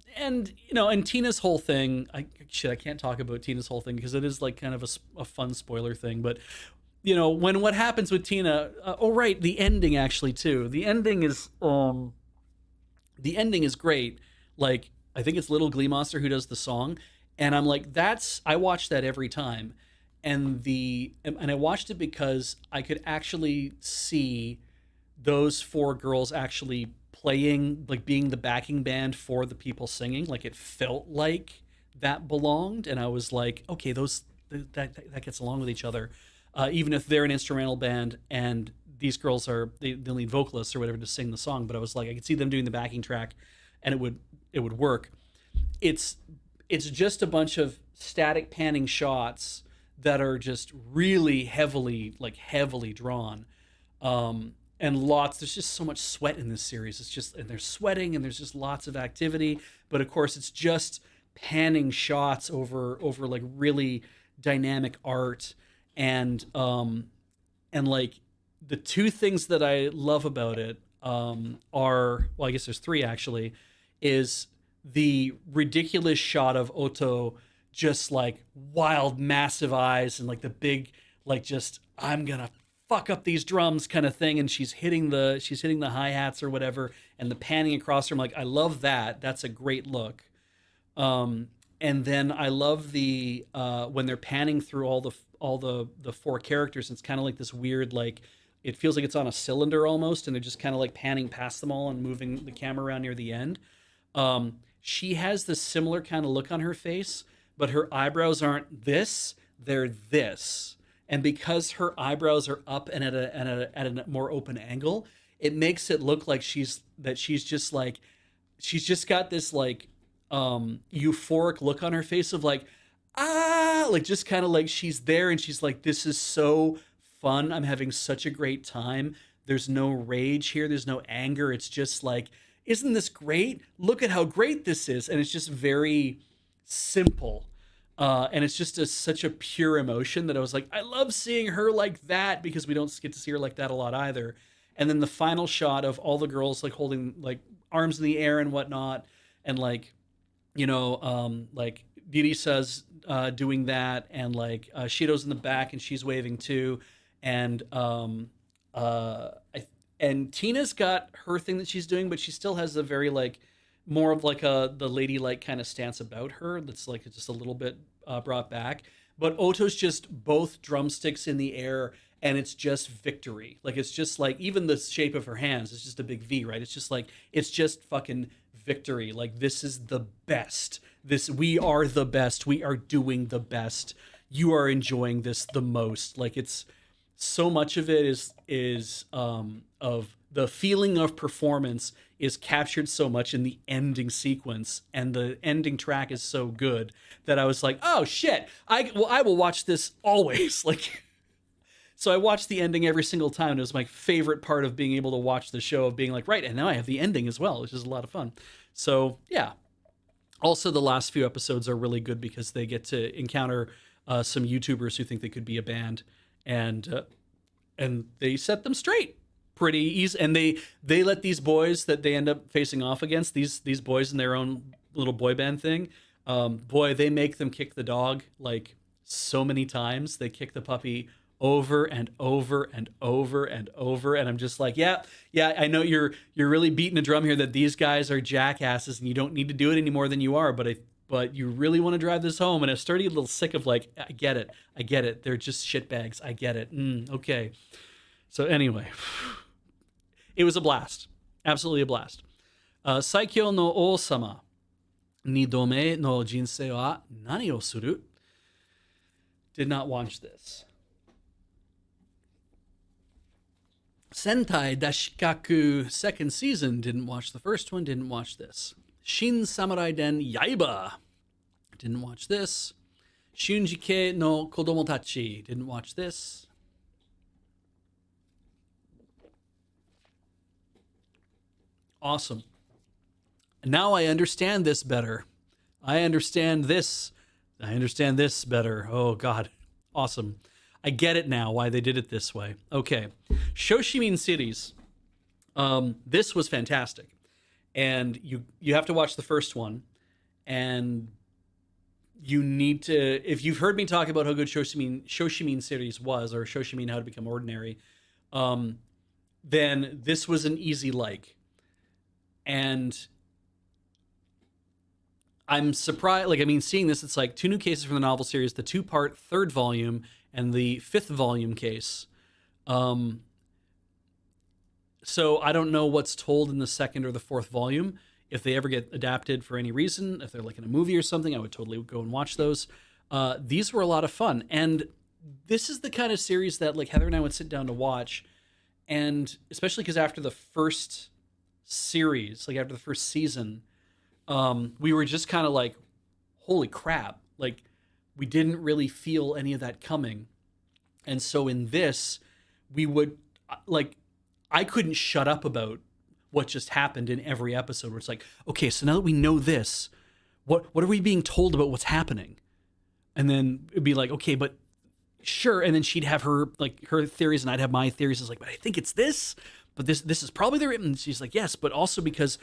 Tina's whole thing, I can't talk about Tina's whole thing because it is like kind of a fun spoiler thing. But when what happens with Tina, oh right, the ending actually too. The ending is great. Like I think it's Little Glee Monster who does the song, and I'm like, I watch that every time, and I watched it because I could actually see those four girls actually playing, like being the backing band for the people singing. Like it felt like that belonged, and I was like, okay, that gets along with each other, even if they're an instrumental band and these girls are the lead vocalists or whatever to sing the song. But I was like, I could see them doing the backing track, and it would work. It's just a bunch of static panning shots that are just really heavily drawn, and there's just so much sweat in this series. It's just, and they're sweating and there's just lots of activity, but of course it's just panning shots over like really dynamic art. And like the two things that I love about it are, well, I guess there's three actually, is the ridiculous shot of Otto just like wild massive eyes and like the big, like, just I'm gonna fuck up these drums kind of thing, and she's hitting the hi-hats or whatever, and the panning across her. I'm like, I love that. That's a great look. And then I love the when they're panning through all the four characters. It's kind of like this weird, like, it feels like it's on a cylinder almost, and they're just kind of like panning past them all and moving the camera around near the end. She has this similar kind of look on her face, but her eyebrows aren't this; they're this. And because her eyebrows are up and at a more open angle, it makes it look like she's just like, she's just got this like euphoric look on her face of like, like just kind of like she's there and she's like, this is so fun. I'm having such a great time. There's no rage here. There's no anger. It's just like, isn't this great? Look at how great this is. And it's just very simple. And it's just such a pure emotion that I was like, I love seeing her like that, because we don't get to see her like that a lot either. And then the final shot of all the girls like holding like arms in the air and whatnot, and like, like Birisa's doing that, and like Shido's in the back and she's waving too, and I, and Tina's got her thing that she's doing, but she still has a very like more of like the ladylike kind of stance about her that's like just a little bit brought back. But Oto's just both drumsticks in the air, and it's just victory. Like it's just like even the shape of her hands is just a big V, right? It's just like it's just fucking victory. Like this is the best. This we are the best. We are doing the best. You are enjoying this the most. Like it's so much of it is of the feeling of performance is captured so much in the ending sequence, and the ending track is so good that I was like, oh shit, I will watch this always. Like, so I watched the ending every single time. And it was my favorite part of being able to watch the show, of being like, right, and now I have the ending as well, which is a lot of fun. So yeah. Also, the last few episodes are really good because they get to encounter some YouTubers who think they could be a band, and they set them straight pretty easy. And they let these boys that they end up facing off against, these boys in their own little boy band thing. Boy, they make them kick the dog like so many times. They kick the puppy over and over and over and over, and I'm just like, yeah, I know you're really beating a drum here that these guys are jackasses and you don't need to do it any more than you are, but you really want to drive this home. And I started a little sick of like, I get it, they're just shitbags, I get it. Okay. So anyway, it was a blast, absolutely a blast. Saikyo no Osama ni dome no jinsei wa nani o suru. Did not watch this. Sentai Dashikaku second season, didn't watch the first one, didn't watch this. Shin Samurai Den Yaiba, didn't watch this. Shunjike no Kodomotachi, didn't watch this. Awesome. Now I understand this better. I understand this better. Oh God, awesome. I get it now why they did it this way. Okay, Shoshimin Cities. This was fantastic, and you have to watch the first one, and you need to, if you've heard me talk about how good Shoshimin Cities was, or Shoshimin How to Become Ordinary, then this was an easy like, and I'm surprised. Like, I mean, seeing this, it's like 2 new cases from the novel series, the 2-part third volume and the 5th volume case. So I don't know what's told in the 2nd or the 4th volume. If they ever get adapted for any reason, if they're like in a movie or something, I would totally go and watch those. These were a lot of fun. And this is the kind of series that like Heather and I would sit down to watch. And especially because after the first series, like after the first season, we were just kind of like, holy crap. Like, we didn't really feel any of that coming. And so in this, we would, like, I couldn't shut up about what just happened in every episode, where it's like, okay, so now that we know this, what are we being told about what's happening? And then it'd be like, okay, but sure. And then she'd have her theories and I'd have my theories. It's like, but I think it's this, but this is probably the written. And she's like, yes, but also because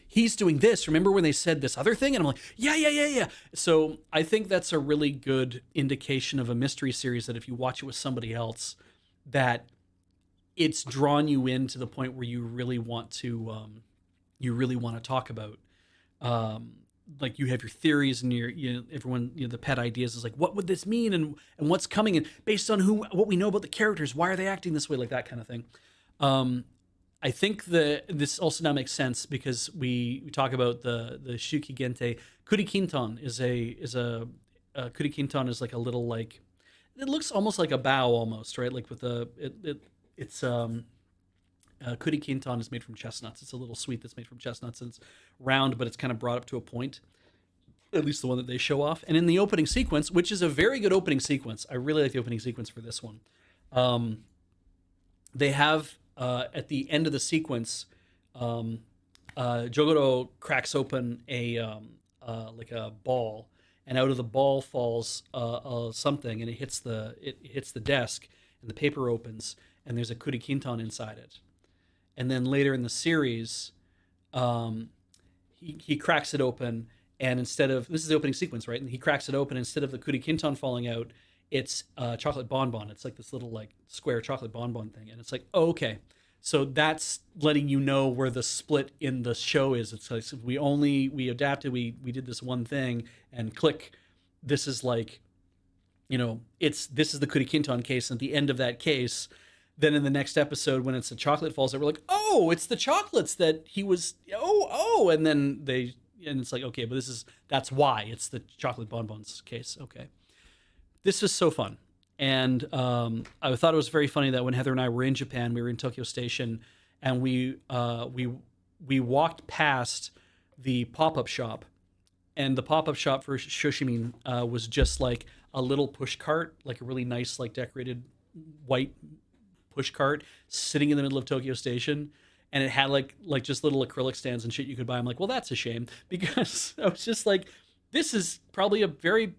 he's doing this. Remember when they said this other thing? And I'm like, yeah. So I think that's a really good indication of a mystery series, that if you watch it with somebody else, that it's drawn you in to the point where you really want to talk about, like, you have your theories and everyone, the pet ideas is like, what would this mean? And what's coming, and based on what we know about the characters, why are they acting this way? Like that kind of thing. I think this also now makes sense because we talk about the Shuki Gente. Kurikinton is a Kurikinton is like a little, like, it looks almost like a bow almost, right? Like with Kurikinton is made from chestnuts. It's a little sweet that's made from chestnuts, and it's round, but it's kind of brought up to a point. At least the one that they show off. And in the opening sequence, which is a very good opening sequence, I really like the opening sequence for this one. They have at the end of the sequence, Jogoro cracks open a like a ball, and out of the ball falls something, and it hits the desk, and the paper opens, and there's a kurikintan inside it. And then later in the series, um, he cracks it open, and instead of, this is the opening sequence, right? And he cracks it open, instead of the kurikintan falling out, it's a chocolate bonbon. It's like this little like square chocolate bonbon thing, and it's like, oh, okay. So that's letting you know where the split in the show is. It's like, so we adapted, we did this one thing, and click, this is like, this is the Kurikintan case. And at the end of that case, then in the next episode, when it's a chocolate falls out, we're like, oh, it's the chocolates that he was, and then and it's like, okay, but that's why it's the chocolate bonbons case. Okay. This was so fun. And I thought it was very funny that when Heather and I were in Japan, we were in Tokyo Station, and we walked past the pop-up shop, and the pop-up shop for Shoshimin was just like a little push cart, like a really nice, like decorated white push cart sitting in the middle of Tokyo Station, and it had like just little acrylic stands and shit you could buy. I'm like, well, that's a shame, because I was just like, this is probably a very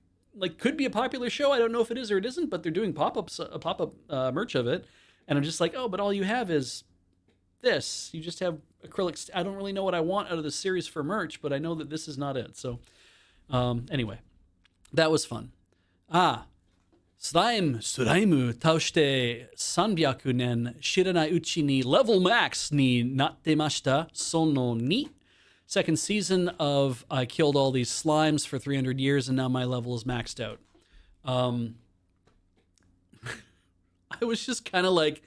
could be a popular show. I don't know if it is or it isn't, but they're doing pop-up merch of it, and I'm just like, oh, but all you have is this. You just have acrylics. I don't really know what I want out of the series for merch, but I know that this is not it. So anyway, that was fun. Suraimu taushite 300 nen shiranai uchi ni level max ni nattemashita sono ni. Second season of I killed all these slimes for 300 years and now my level is maxed out. I was just kind of like,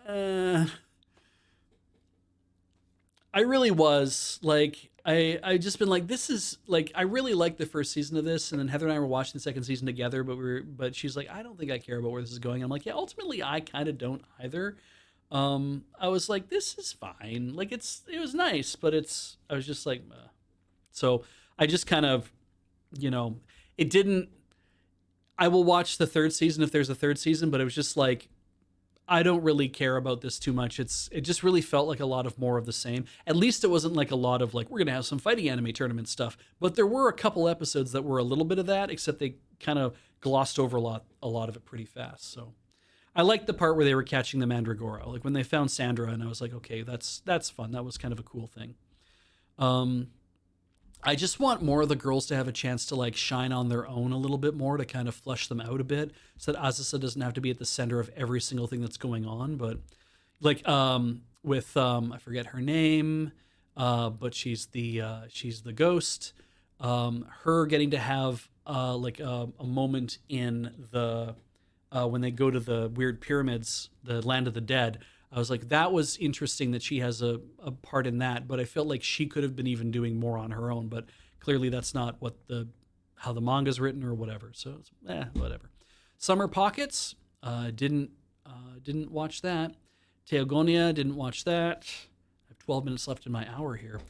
I really was like, I just been like, this is like, I really liked the first season of this, and then Heather and I were watching the second season together, but she's like, I don't think I care about where this is going. I'm like, yeah, ultimately I kind of don't either. I was like, this is fine. Like it was nice, but I was just like, so I just kind of, it didn't, I will watch the third season if there's a third season, but it was just like, I don't really care about this too much. It just really felt like a lot of more of the same. At least it wasn't like a lot of like, we're going to have some fighting anime tournament stuff, but there were a couple episodes that were a little bit of that, except they kind of glossed over a lot of it pretty fast. So I liked the part where they were catching the Mandragora, like when they found Sandra, and I was like, okay, that's fun. That was kind of a cool thing. I just want more of the girls to have a chance to like shine on their own a little bit more, to kind of flush them out a bit, so that Azusa doesn't have to be at the center of every single thing that's going on. But like with I forget her name, but she's the ghost. Her getting to have like a moment in the when they go to the weird pyramids, the land of the dead. I was like, that was interesting that she has a part in that, but I felt like she could have been even doing more on her own, but clearly that's not how the manga's written or whatever. So whatever. Summer Pockets, didn't watch that. Teogonia, didn't watch that. I have 12 minutes left in my hour here.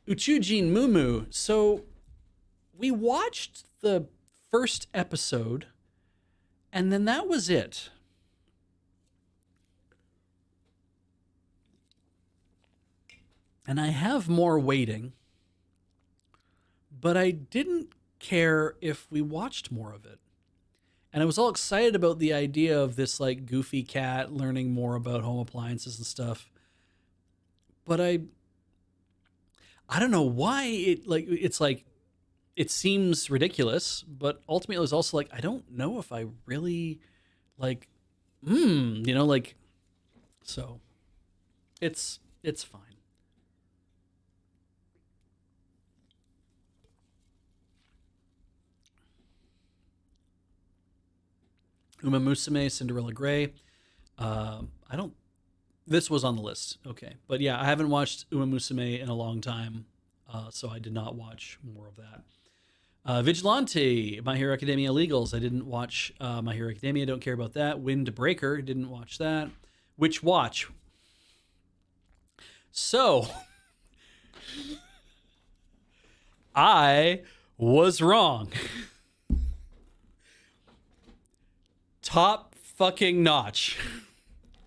Uchujin Mumu. So we watched the first episode, and then that was it. And I have more waiting, but I didn't care if we watched more of it. And I was all excited about the idea of this like goofy cat learning more about home appliances and stuff. But I don't know why it seems ridiculous, but ultimately it was also like, I don't know if I really like, so it's fine. Uma Musume, Cinderella Grey. This was on the list. Okay. But yeah, I haven't watched Uma Musume in a long time, so I did not watch more of that. Vigilante, My Hero Academia Illegals. I didn't watch My Hero Academia. Don't care about that. Windbreaker, didn't watch that. Which watch? So, I was wrong. Top fucking notch.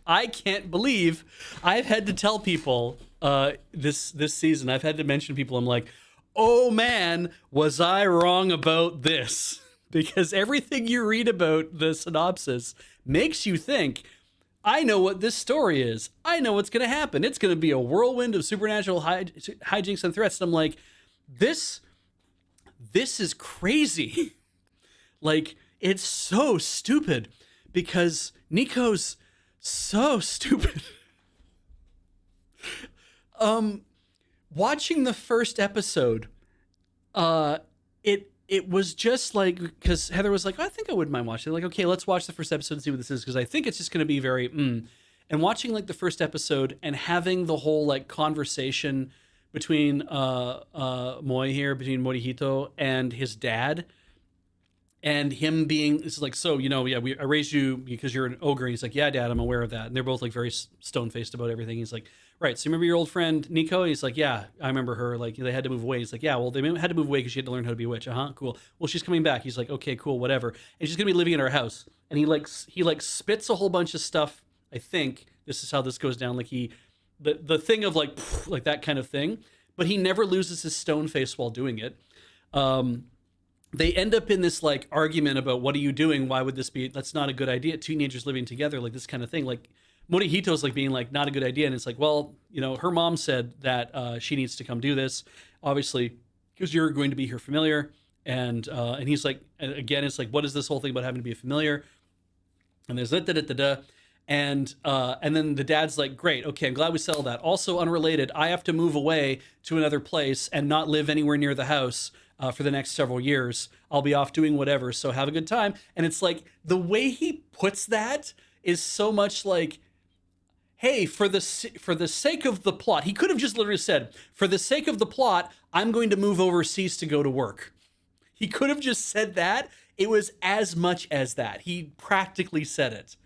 I can't believe I've had to tell people This season, I've had to mention people. I'm like, oh man, was I wrong about this? Because everything you read about the synopsis makes you think, I know what this story is. I know what's going to happen. It's going to be a whirlwind of supernatural hijinks and threats. And I'm like, this this is crazy. Like, it's so stupid because Nico's so stupid. um Watching the first episode, it was just like, because Heather was like, "Oh, I think I wouldn't mind watching it." Like, okay, let's watch the first episode and see what this is, because I think it's just going to be very and watching like the first episode and having the whole like conversation between Moy here, between Morihito and his dad, and him being, it's like, so, yeah, I raised you because you're an ogre. And he's like, yeah, Dad, I'm aware of that. And they're both like very stone faced about everything. He's like, right, so you remember your old friend Nico? And he's like, yeah, I remember her. Like, they had to move away. He's like, yeah, well, they had to move away because she had to learn how to be a witch. Cool. Well, she's coming back. He's like, okay, cool, whatever. And she's gonna be living in our house. And he spits a whole bunch of stuff. I think this is how this goes down. Like, the thing of like like that kind of thing. But he never loses his stone face while doing it. They end up in this like argument about, what are you doing? Why would this be? That's not a good idea. Teenagers living together, like this kind of thing. Like, Morihito's like being like, not a good idea. And it's like, well, her mom said that she needs to come do this, obviously, because you're going to be her familiar. And he's like, again, it's like, what is this whole thing about having to be a familiar? And there's da. And then the dad's like, great, okay, I'm glad we settled that. Also, unrelated, I have to move away to another place and not live anywhere near the house for the next several years. I'll be off doing whatever, so have a good time. And it's like, the way he puts that is so much like, hey, for the sake of the plot, he could have just literally said, for the sake of the plot, I'm going to move overseas to go to work. He could have just said that. It was as much as that. He practically said it.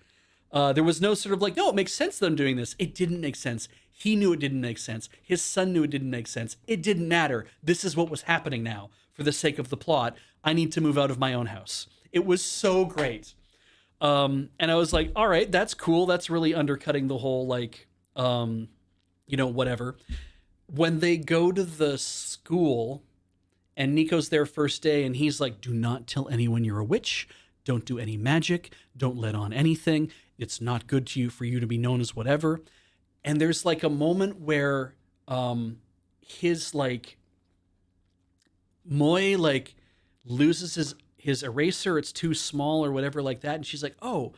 There was no sort of like, no, it makes sense that I'm doing this. It didn't make sense. He knew it didn't make sense. His son knew it didn't make sense. It didn't matter. This is what was happening now. For the sake of the plot, I need to move out of my own house. It was so great. And I was like, all right, that's cool. That's really undercutting the whole, like, whatever. When they go to the school and Nico's there first day and he's like, do not tell anyone you're a witch. Don't do any magic. Don't let on anything. It's not good to you for you to be known as whatever. And there's like a moment where his like Moy like loses his eraser. It's too small or whatever like that. And she's like, oh,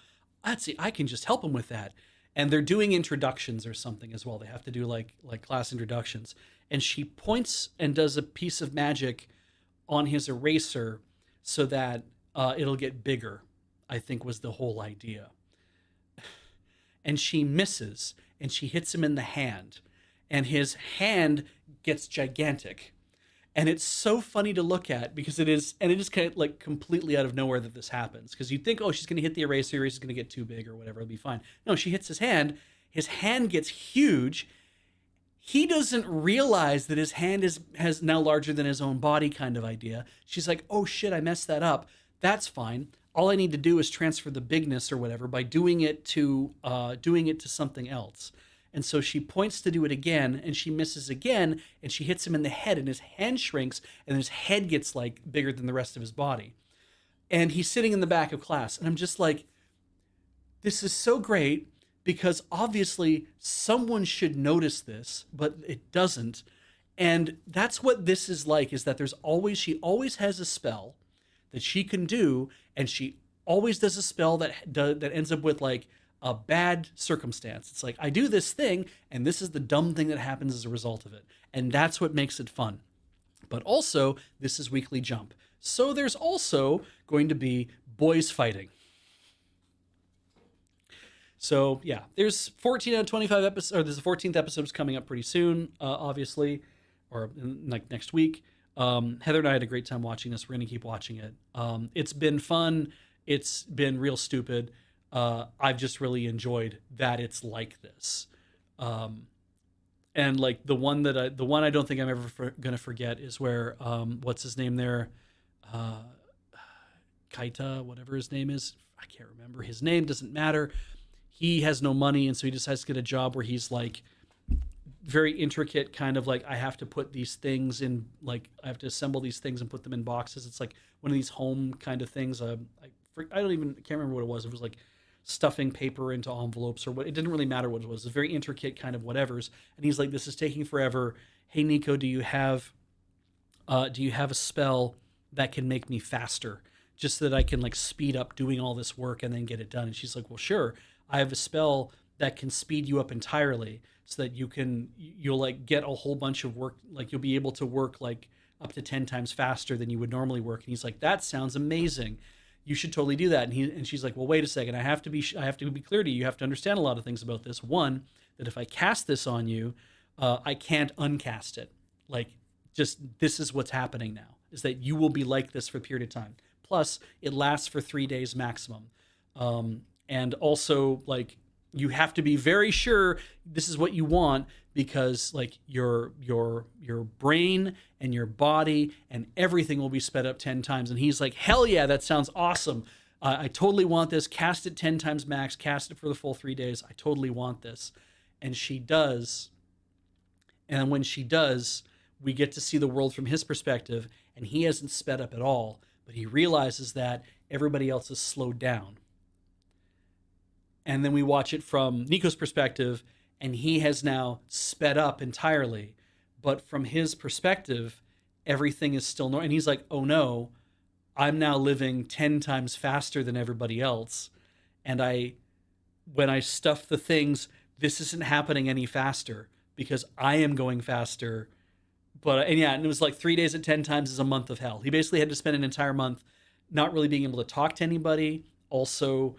that's it. I can just help him with that. And they're doing introductions or something as well. They have to do like class introductions. And she points and does a piece of magic on his eraser so that it'll get bigger, I think was the whole idea. And she misses, and she hits him in the hand, and his hand gets gigantic. And it's so funny to look at because it is kind of like completely out of nowhere that this happens. Because you'd think, oh, she's going to hit the eraser is going to get too big or whatever, it'll be fine. No, she hits his hand gets huge. He doesn't realize that his hand has now larger than his own body kind of idea. She's like, oh shit, I messed that up. That's fine. All I need to do is transfer the bigness or whatever by doing it to something else. And so she points to do it again, and she misses again, and she hits him in the head, and his hand shrinks, and his head gets like bigger than the rest of his body. And he's sitting in the back of class, and I'm just like, this is so great because obviously someone should notice this, but it doesn't. And that's what this is like, is that she always has a spell that she can do, and she always does a spell that ends up with like a bad circumstance. It's like, I do this thing, and this is the dumb thing that happens as a result of it. And that's what makes it fun. But also, this is Weekly Jump. So there's also going to be boys fighting. So yeah, there's 14 out of 25 episodes, or there's the 14th episode's coming up pretty soon, obviously, or like next week. Heather and I had a great time watching this. We're going to keep watching it. It's been fun. It's been real stupid. I've just really enjoyed that it's like this. And like the one I don't think I'm ever going to forget is where, what's his name there? Kaita, whatever his name is. I can't remember his name. Doesn't matter. He has no money. And so he decides to get a job where he's like very intricate kind of like I have to put these things in, like I have to assemble these things and put them in boxes. It's like one of these home kind of things. I don't even can't remember what it was. It was like stuffing paper into envelopes or what. It didn't really matter what it was. It was very intricate kind of whatevers. And he's like, "This is taking forever. Hey Nico, do you have a spell that can make me faster, just so that I can like speed up doing all this work and then get it done?" And she's like, "Well, sure. I have a spell that can speed you up entirely, so that you'll like get a whole bunch of work, like you'll be able to work like up to 10 times faster than you would normally work." And he's like, "That sounds amazing. You should totally do that." And she's like, "Well, wait a second. I have to be clear to you. You have to understand a lot of things about this. One, that if I cast this on you, I can't uncast it. Like, just this is what's happening now, is that you will be like this for a period of time. Plus, it lasts for 3 days maximum. And also, like, you have to be very sure this is what you want, because like your brain and your body and everything will be sped up 10 times." And he's like, "Hell yeah, that sounds awesome. I totally want this. Cast it 10 times max. Cast it for the full 3 days. I totally want this." And she does. And when she does, we get to see the world from his perspective, and he hasn't sped up at all, but he realizes that everybody else has slowed down. And then we watch it from Nico's perspective, and he has now sped up entirely. But from his perspective, everything is still normal. And he's like, "Oh no, I'm now living 10 times faster than everybody else. And when I stuff the things, this isn't happening any faster because I am going faster." And yeah, and it was like 3 days at 10 times is a month of hell. He basically had to spend an entire month not really being able to talk to anybody. Also,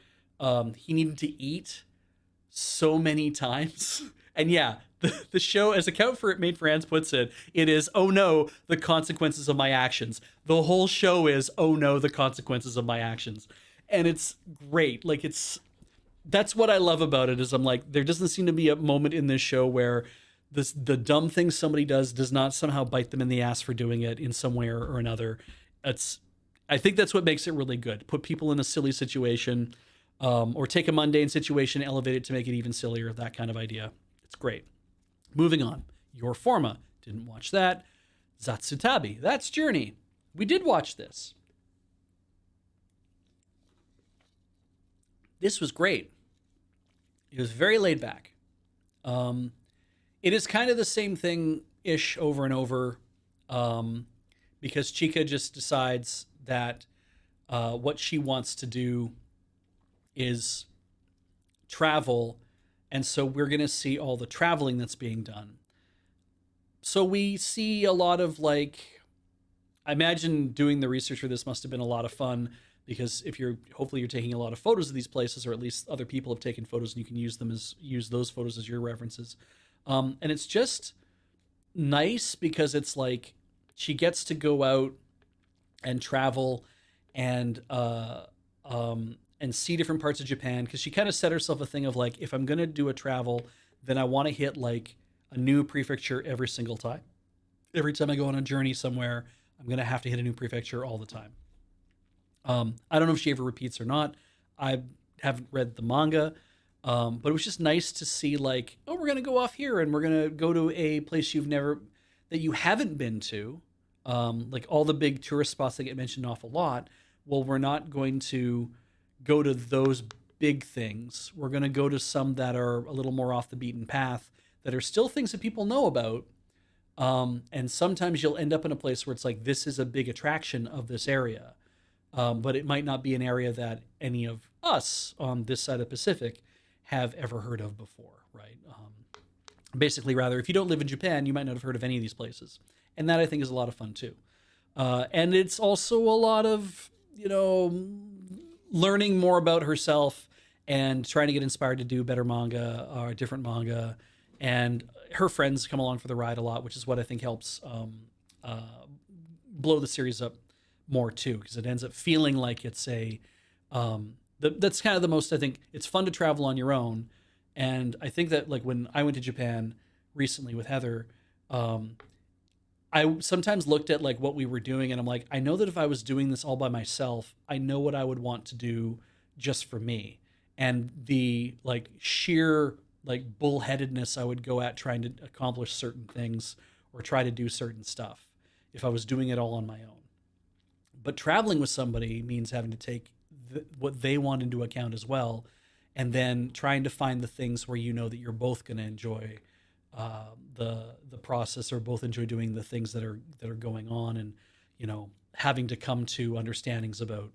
he needed to eat so many times. And yeah, the show, as Account for It Made for Ants puts it, it is, "Oh no, the consequences of my actions." The whole show is, "Oh no, the consequences of my actions." And it's great. Like, that's what I love about it, is I'm like, there doesn't seem to be a moment in this show where the dumb thing somebody does not somehow bite them in the ass for doing it in some way or another. I think that's what makes it really good. Put people in a silly situation, or take a mundane situation, elevate it to make it even sillier. That kind of idea. It's great. Moving on. Your Forma. Didn't watch that. Zatsutabi. That's Journey. We did watch this. This was great. It was very laid back. It is kind of the same thing-ish over and over, because Chica just decides that what she wants to do is travel, and so we're going to see all the traveling that's being done. So we see a lot of, like, I imagine doing the research for this must have been a lot of fun, because hopefully you're taking a lot of photos of these places, or at least other people have taken photos and you can use those photos as your references. And it's just nice because it's like she gets to go out and travel and see different parts of Japan, because she kind of set herself a thing of like, if I'm going to do a travel, then I want to hit like a new prefecture every single time. Every time I go on a journey somewhere, I'm going to have to hit a new prefecture all the time. I don't know if she ever repeats or not. I haven't read the manga, but it was just nice to see like, oh, we're going to go off here and we're going to go to a place that you haven't been to. Like all the big tourist spots that get mentioned an awful lot. Well, we're not going to go to those big things. We're going to go to some that are a little more off the beaten path, that are still things that people know about. And sometimes you'll end up in a place where it's like, this is a big attraction of this area. But it might not be an area that any of us on this side of the Pacific have ever heard of before, right? Basically, rather, if you don't live in Japan, you might not have heard of any of these places. And that, I think, is a lot of fun, too. And it's also a lot of, learning more about herself and trying to get inspired to do better manga or different manga. And her friends come along for the ride a lot, which is what I think helps blow the series up more too, because it ends up feeling like it's that's kind of the most, I think it's fun to travel on your own. And I think that like when I went to Japan recently with Heather, I sometimes looked at like what we were doing and I'm like, I know that if I was doing this all by myself, I know what I would want to do just for me. And the like sheer like bullheadedness I would go at trying to accomplish certain things or try to do certain stuff if I was doing it all on my own. But traveling with somebody means having to take what they want into account as well, and then trying to find the things where you know that you're both going to enjoy the process, or both enjoy doing the things that are going on, and having to come to understandings about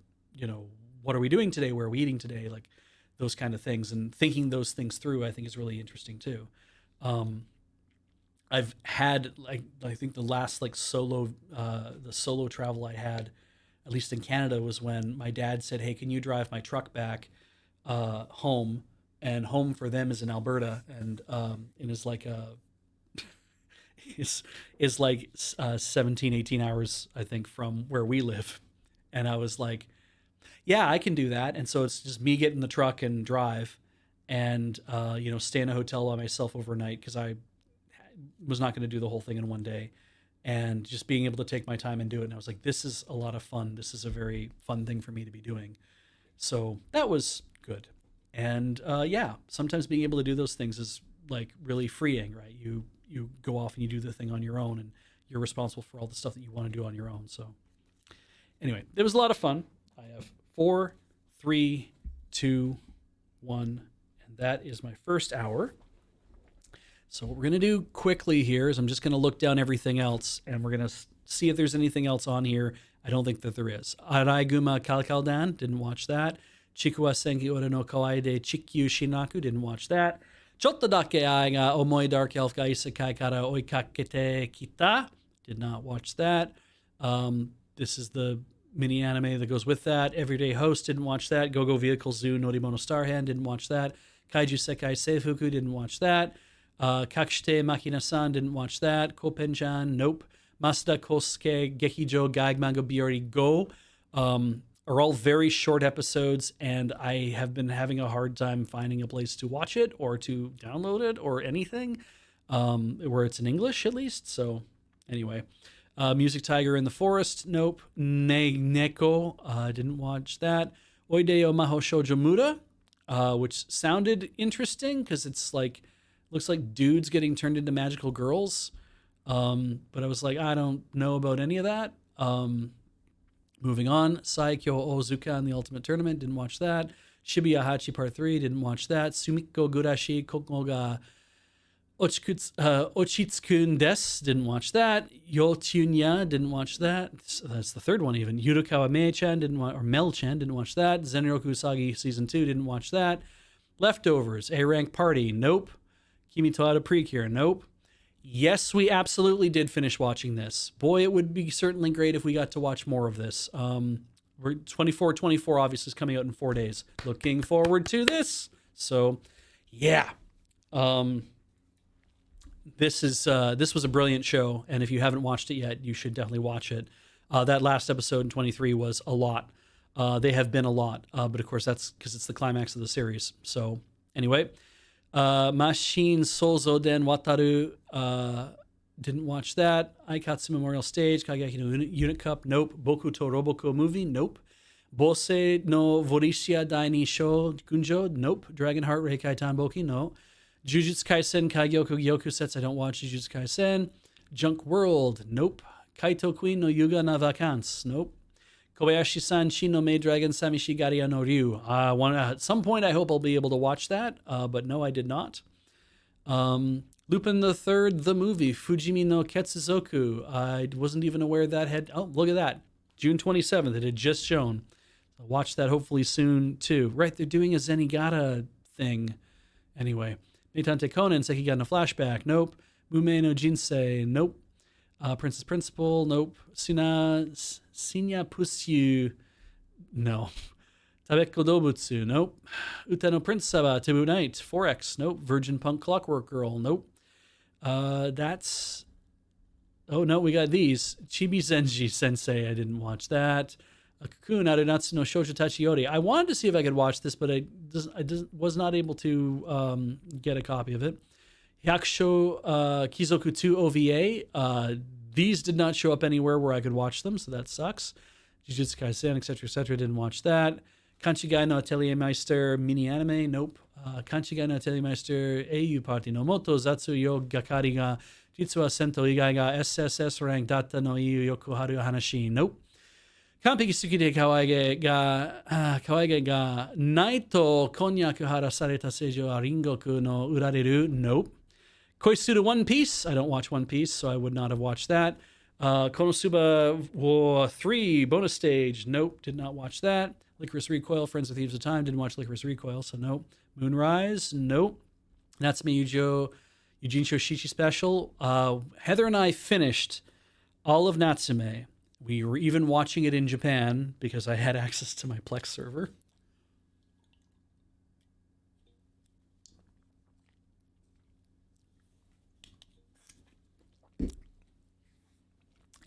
what are we doing today, where are we eating today, like those kind of things, and thinking those things through, I think is really interesting too. Um, I've had, like, I think the last like the solo travel I had, at least in Canada, was when my dad said, "Hey, can you drive my truck back home?" And home for them is in Alberta, and is like is like 17, 18 hours, I think, from where we live. And I was like, "Yeah, I can do that." And so it's just me getting the truck and drive, and stay in a hotel by myself overnight because I was not going to do the whole thing in one day, and just being able to take my time and do it. And I was like, this is a lot of fun. This is a very fun thing for me to be doing. So that was good. And yeah, sometimes being able to do those things is like really freeing, right? You go off and you do the thing on your own, and you're responsible for all the stuff that you want to do on your own. So anyway, it was a lot of fun. I have 4, 3, 2, 1, and that is my first hour. So what we're going to do quickly here is I'm just going to look down everything else, and we're going to see if there's anything else on here. I don't think that there is. Araiguma Kalkaldan, didn't watch that. Chikuwa Senki Ora no Kawaii de Chikyu Shinaku, didn't watch that. Chotto dake ai ga omoi dark elf ga isekai kara oikakete kita, did not watch that. This is the mini anime that goes with that. Everyday Host, didn't watch that. Go-Go Vehicle Zoo Norimono Starhand, didn't watch that. Kaiju Sekai Seifuku, didn't watch that. Kakshite Makina-san, didn't watch that. Kopen-chan, nope. Masada Kosuke Gekijo Gaig Manga Biori Go are all very short episodes, and I have been having a hard time finding a place to watch it or to download it or anything, where it's in English at least. So anyway, Music Tiger in the Forest, nope. Neko, didn't watch that. Oideo Maho Shoujo Mura, which sounded interesting because it's like, looks like dudes getting turned into magical girls. But I was like, I don't know about any of that. Moving on. Saikyo Ozuka in the Ultimate Tournament, didn't watch that. Shibuya Hachi Part 3, didn't watch that. Sumiko Gurashi Koko ga Ochitsukun Des, didn't watch that. Yotunya, didn't watch that. That's the third one even. Yurukawa Mei-chan, didn't watch, or Mel-chan, didn't watch that. Zenroku Usagi Season 2, didn't watch that. Leftovers, A-Rank Party, nope. Kimi to Ada Precure, nope. Yes, we absolutely did finish watching this. Boy, it would be certainly great if we got to watch more of this. We're 24/24 obviously is coming out in 4 days. Looking forward to this. So, yeah. This was a brilliant show, and if you haven't watched it yet, you should definitely watch it. That last episode in 23 was a lot. They have been a lot, but of course that's because it's the climax of the series. So, anyway. Machine Souzo Den Wataru, didn't watch that. Aikatsu Memorial Stage, Kageki no Unit Cup, nope. Boku to Roboko Movie, nope. Bose no Vorishiya Daini Sho Gunjo, nope. Dragon Heart Reikai Tanboki, no. Jujutsu Kaisen Kaigyoku Gyoku Sets, I don't watch Jujutsu Kaisen. Junk World, nope. Kaito Queen no Yuga na Vacance, nope. Kobayashi-san Shin no Maid Dragon Samishi Garia no Ryu. At some point, I hope I'll be able to watch that, but no, I did not. Lupin the Third, the movie, Fujimi no Ketsuzoku. I wasn't even aware that had... Oh, look at that. June 27th, it had just shown. I'll watch that hopefully soon, too. Right, they're doing a Zenigata thing. Anyway. Meitante Conan, Sekiga no Flashback, nope. Mume no Jinsei, nope. Princess Principal, nope. Sinya Pusyu, no. Tabeko Dobutsu, nope. Uta no Prince Saba, Taboo Night, 4X, nope. Virgin Punk Clockwork Girl, nope. That's... Oh, no, we got these. Chibi Zenji Sensei, I didn't watch that. Cocoon, Arenatsu no Shoujo Tachiori. I wanted to see if I could watch this, but I was not able to get a copy of it. Hyakusho Kizoku 2 OVA. These did not show up anywhere where I could watch them, so that sucks. Jujutsu Kaisen, etc., etc. Didn't watch that. Kanchigai no Atelier mini anime, nope. Kanchigai no Atelier Eiyu Party no Moto Zatsu yo Gakari ga Jitsu wa Sento igai ga SSS rank data no iu yokuharu hanashi, nope. Kanpeki Tsukide Kawaii ga Naito Konyaku hara sareta seijo wa Ringoku no urareru, nope. Koisuda One Piece, I don't watch One Piece, so I would not have watched that. Konosuba War 3 bonus stage, nope, did not watch that. Licorice Recoil, Friends with Thieves of Time, didn't watch Licorice Recoil, so nope. Moonrise, nope. Natsume Yujin Shoshichi special. Heather and I finished all of Natsume. We were even watching it in Japan because I had access to my Plex server.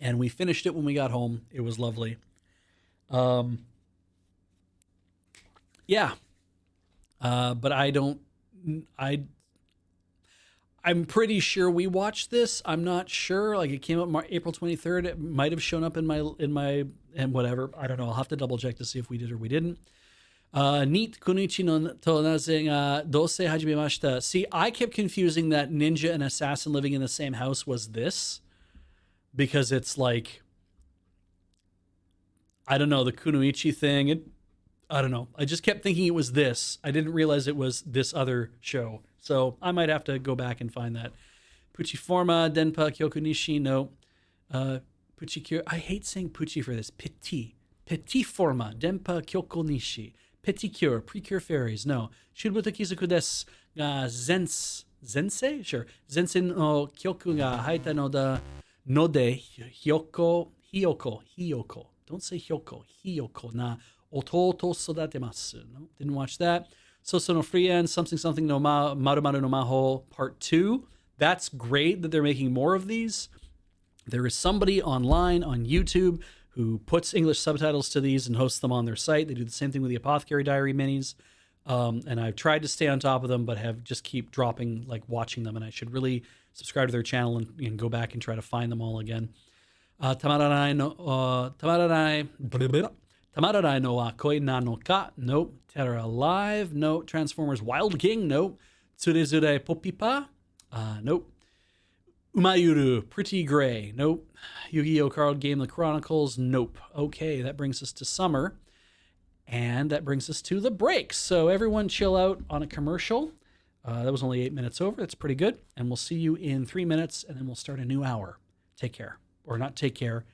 And we finished it when we got home. It was lovely. Yeah. But I'm pretty sure we watched this. I'm not sure. Like, it came out April 23rd. It might have shown up in my and whatever. I don't know. I'll have to double check to see if we did or we didn't. Neat Kunichi no to naze ga dosei hajimemashita. See, I kept confusing that ninja and assassin living in the same house was this, because it's like, I don't know, the Kunoichi thing. I don't know. I just kept thinking it was this. I didn't realize it was this other show. So I might have to go back and find that. Puchiforma, Denpa, Kyokunishi, no. Puchikure, I hate saying Puchi for this. Petit. Petit forma, Denpa, Kyokunishi. Petit cure, precure fairies, no. Shurbuto Kizuku desu ga zensei? Sure. Zensen no kyoku ga haita no da node hiyoko. Don't say hyoko, hiyoko na ototo sodatemasu. No, didn't watch that. Soso no Frien, something no Maru no Maho Part 2. That's great that they're making more of these. There is somebody online on YouTube who puts English subtitles to these and hosts them on their site. They do the same thing with the Apothecary Diary minis. And I've tried to stay on top of them, but have just keep dropping, like, watching them. And I should really subscribe to their channel and go back and try to find them all again. Tamaranai no wa koi nano ka, nope. Terra Alive, nope. Transformers Wild King, nope. Tsurezure Popipa, nope. Umayuru, Pretty Gray, nope. Yu-Gi-Oh! Card Game The Chronicles, nope. Okay, that brings us to summer. And that brings us to the breaks. So everyone chill out on a commercial. That was only 8 minutes over. That's pretty good. And we'll see you in 3 minutes, and then we'll start a new hour. Take care. Or not take care.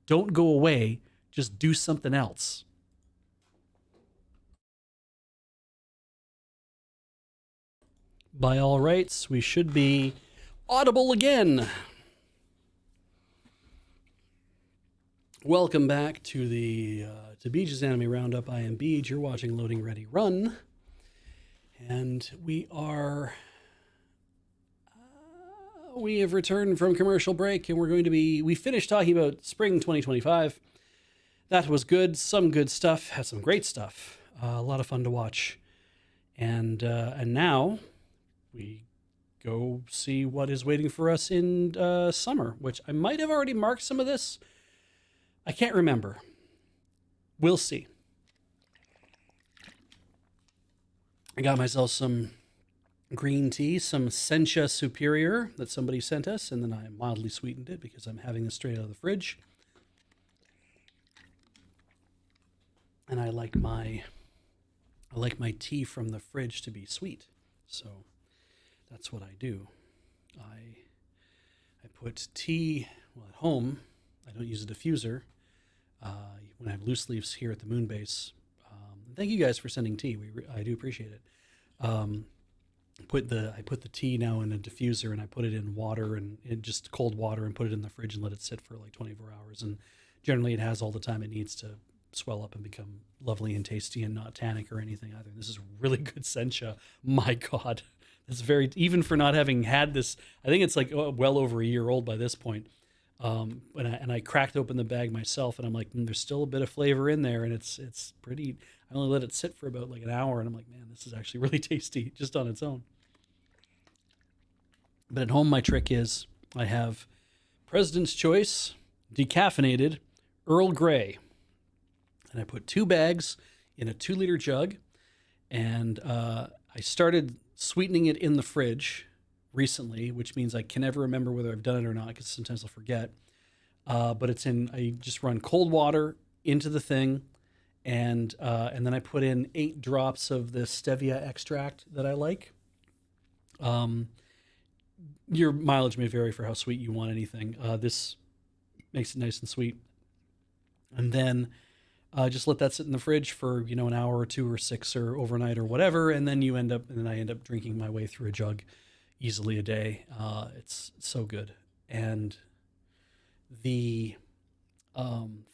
Don't go away. Just do something else. By all rights, we should be audible again. Welcome back to the to Beej's Anime Roundup. I am Beej. You're watching Loading Ready Run, and we have returned from commercial break, and we finished talking about spring 2025. That was good. Some good stuff. Had some great stuff. A lot of fun to watch, and now we go see what is waiting for us in summer, which I might have already marked some of this. I can't remember. We'll see. I got myself some green tea, some Sencha Superior that somebody sent us, and then I mildly sweetened it because I'm having this straight out of the fridge. And I like my tea from the fridge to be sweet. So that's what I do. I put tea, well, at home, I don't use a diffuser. When I have loose leaves here at the moon base, thank you guys for sending tea. I do appreciate it. I put the tea now in a diffuser, and I put it in water, and just cold water, and put it in the fridge and let it sit for like 24 hours. And generally it has all the time it needs to swell up and become lovely and tasty and not tannic or anything either. This is really good sencha. My God, it's even for not having had this, I think it's like well over a year old by this point. And I cracked open the bag myself, and I'm like, there's still a bit of flavor in there, and it's pretty. I only let it sit for about like an hour, and I'm like, man, this is actually really tasty just on its own. But at home, my trick is I have President's Choice decaffeinated Earl Grey, and I put 2 bags in a 2-liter jug. And I started sweetening it in the fridge recently, which means I can never remember whether I've done it or not because sometimes I'll forget. But I just run cold water into the thing, and then I put in 8 drops of the stevia extract that I like. Um, your mileage may vary for how sweet you want anything. This makes it nice and sweet. And then just let that sit in the fridge for an hour or 2 or 6 or overnight or whatever, and then I end up drinking my way through a jug easily a day. It's so good. And the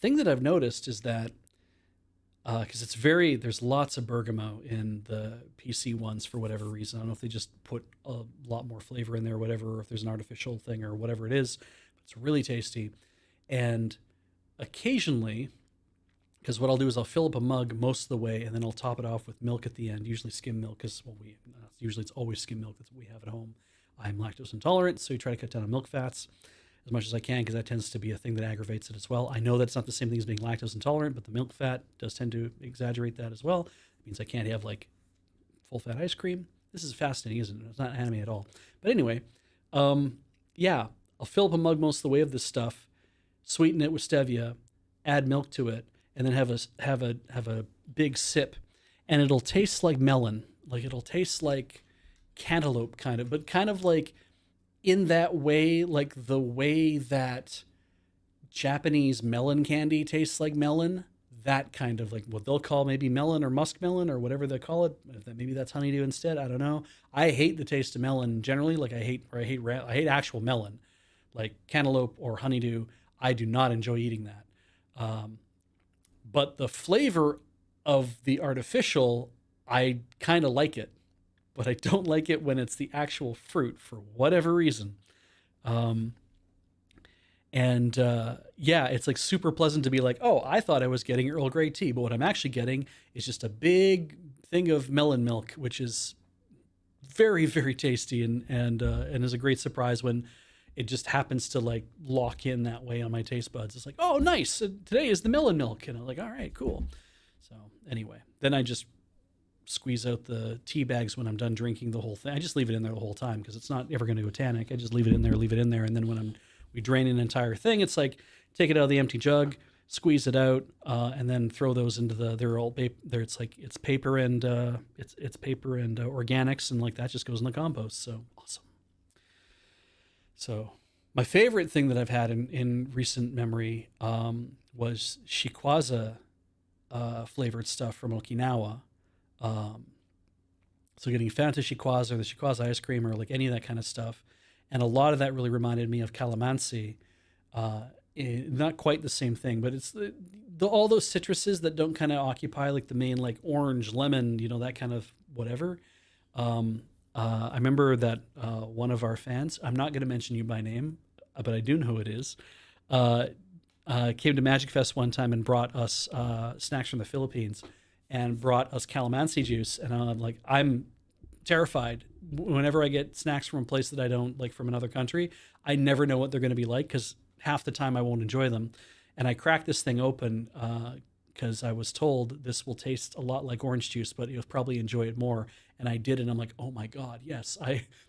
thing that I've noticed is that because there's lots of bergamot in the PC ones for whatever reason. I don't know if they just put a lot more flavor in there or whatever, or if there's an artificial thing or whatever it is. But it's really tasty. And occasionally, because what I'll do is I'll fill up a mug most of the way, and then I'll top it off with milk at the end, usually skim milk, because usually it's always skim milk. That's what we have at home. I'm lactose intolerant, so you try to cut down on milk fats as much as I can, because that tends to be a thing that aggravates it as well. I know that's not the same thing as being lactose intolerant, but the milk fat does tend to exaggerate that as well. It means I can't have like full fat ice cream. This is fascinating, isn't it? It's not anime at all. But anyway, yeah, I'll fill up a mug most of the way of this stuff, sweeten it with stevia, add milk to it, and then have a big sip, and it'll taste like melon. Like it'll taste like cantaloupe kind of, but kind of like in that way, like the way that Japanese melon candy tastes like melon. That kind of like what they'll call maybe melon or muskmelon or whatever they call it. Maybe that's honeydew instead. I don't know. I hate the taste of melon generally. Like I hate actual melon, like cantaloupe or honeydew. I do not enjoy eating that. But the flavor of the artificial, I kind of like it, but I don't like it when it's the actual fruit for whatever reason. Yeah, it's like super pleasant to be like, oh, I thought I was getting Earl Grey tea, but what I'm actually getting is just a big thing of melon milk, which is very, very tasty and is a great surprise when it just happens to like lock in that way on my taste buds. It's like, oh, nice. Today is the melon milk. And I'm like, all right, cool. So anyway, then I just squeeze out the tea bags when I'm done drinking the whole thing. I just leave it in there the whole time because it's not ever going to go tannic. I just leave it in there. And then when we drain an entire thing, it's like take it out of the empty jug, squeeze it out, and then throw those into it's paper and organics, and like that just goes in the compost. So awesome. So my favorite thing that I've had in recent memory was shikwaza flavored stuff from Okinawa. So getting Fanta shikwaza or the shikwaza ice cream or like any of that kind of stuff. And a lot of that really reminded me of calamansi. Not quite the same thing, but it's all those citruses that don't kind of occupy like the main like orange, lemon, that kind of whatever. I remember that one of our fans, I'm not going to mention you by name, but I do know who it is, came to Magic Fest one time and brought us snacks from the Philippines and brought us calamansi juice. And I'm terrified whenever I get snacks from a place that I don't like from another country. I never know what they're going to be like because half the time I won't enjoy them. And I cracked this thing open because I was told this will taste a lot like orange juice, but you'll probably enjoy it more. And I did, and I'm like, oh my God, yes,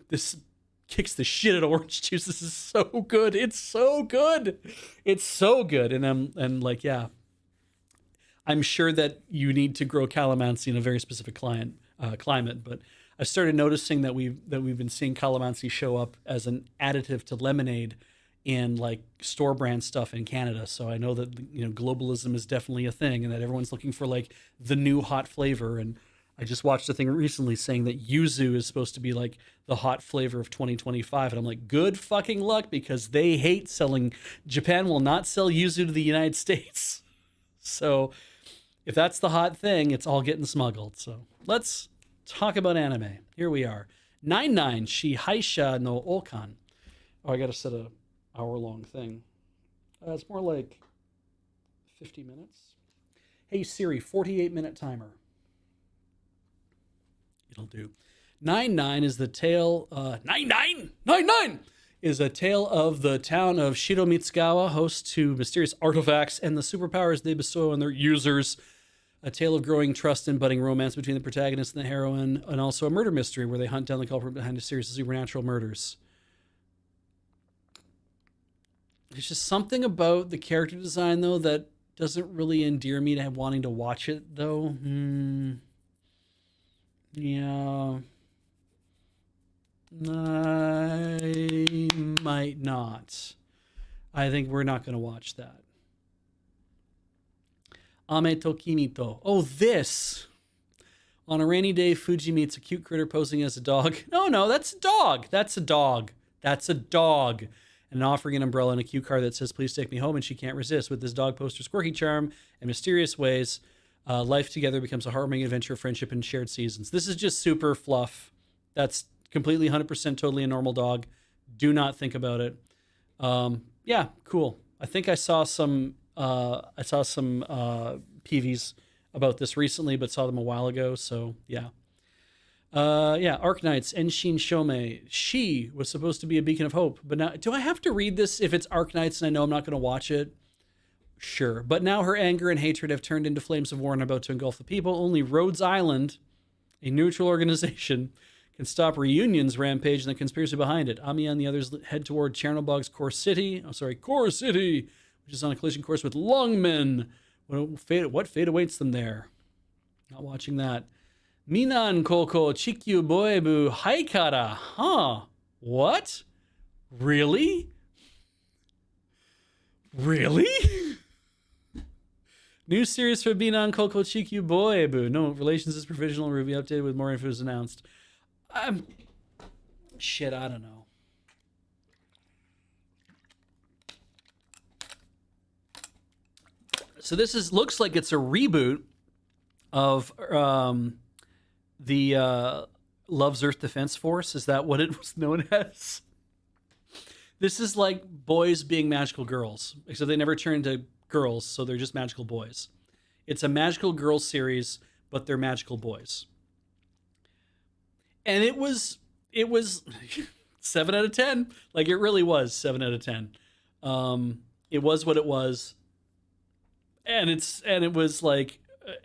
this kicks the shit out of orange juice. This is so good. It's so good. It's so good. And I'm like, yeah, I'm sure that you need to grow calamansi in a very specific climate, but I started noticing that we've been seeing calamansi show up as an additive to lemonade in like store brand stuff in Canada. So I know that globalism is definitely a thing, and that everyone's looking for like the new hot flavor. And I just watched a thing recently saying that yuzu is supposed to be like the hot flavor of 2025, and I'm like, good fucking luck, because they hate selling. Japan will not sell yuzu to the United States. So if that's the hot thing, it's all getting smuggled. So let's talk about anime. Here we are. 99 Shihaisha no Okan. Oh, I got to set a hour-long thing. It's more like 50 minutes. Hey Siri, 48-minute timer. It'll do. 99 is the tale. 99 is a tale of the town of Shiromitsugawa, host to mysterious artifacts and the superpowers they bestow on their users. A tale of growing trust and budding romance between the protagonist and the heroine, and also a murder mystery where they hunt down the culprit behind a series of supernatural murders. There's just something about the character design, though, that doesn't really endear me to wanting to watch it, though. Yeah. I might not. I think we're not going to watch that. Ame to Kimito. Oh, this. On a rainy day, Fuji meets a cute critter posing as a dog. No, that's a dog. That's a dog. That's a dog. And offering an umbrella and a cue card that says, please take me home, and she can't resist. With this dog poster's quirky charm and mysterious ways, life together becomes a heartwarming adventure of friendship and shared seasons. This is just super fluff. That's completely 100% totally a normal dog. Do not think about it. Yeah, cool. I think I saw some PVs about this recently, but saw them a while ago. So yeah. Arknights, Enshin Shomei. She was supposed to be a beacon of hope, but now, do I have to read this if it's Arknights and I know I'm not going to watch it? Sure. But now her anger and hatred have turned into flames of war and are about to engulf the people. Only Rhodes Island, a neutral organization, can stop Reunion's rampage and the conspiracy behind it. Ami and the others head toward Chernobog's Core City, which is on a collision course with Lungmen. What fate awaits them there? Not watching that. Minan Koko Chikyu Boebu Haikara. Huh? What? Really? Really? New series for Minan Koko Chikyu Boebu. No, relations is provisional. Will be updated with more info is announced. I don't know. So this looks like it's a reboot of the Love's Earth Defense Force. Is that what it was known as? This is like boys being magical girls, except they never turn into girls, so they're just magical boys. It's a magical girls series, but they're magical boys. And it was 7 out of 10. Like, it really was 7 out of 10. It was what it was. And it was like,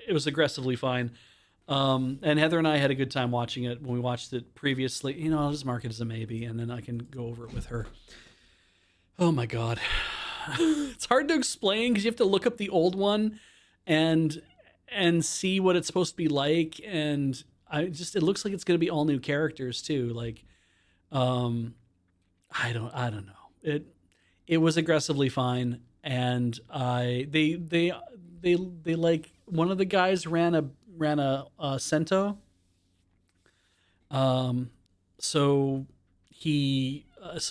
it was aggressively fine. And Heather and I had a good time watching it when we watched it previously. You know, I'll just mark it as a maybe, and then I can go over it with her. Oh my God. It's hard to explain because you have to look up the old one and see what it's supposed to be like. And it looks like it's going to be all new characters too. Like, I don't know. It was aggressively fine. And they like, one of the guys ran a Cento. So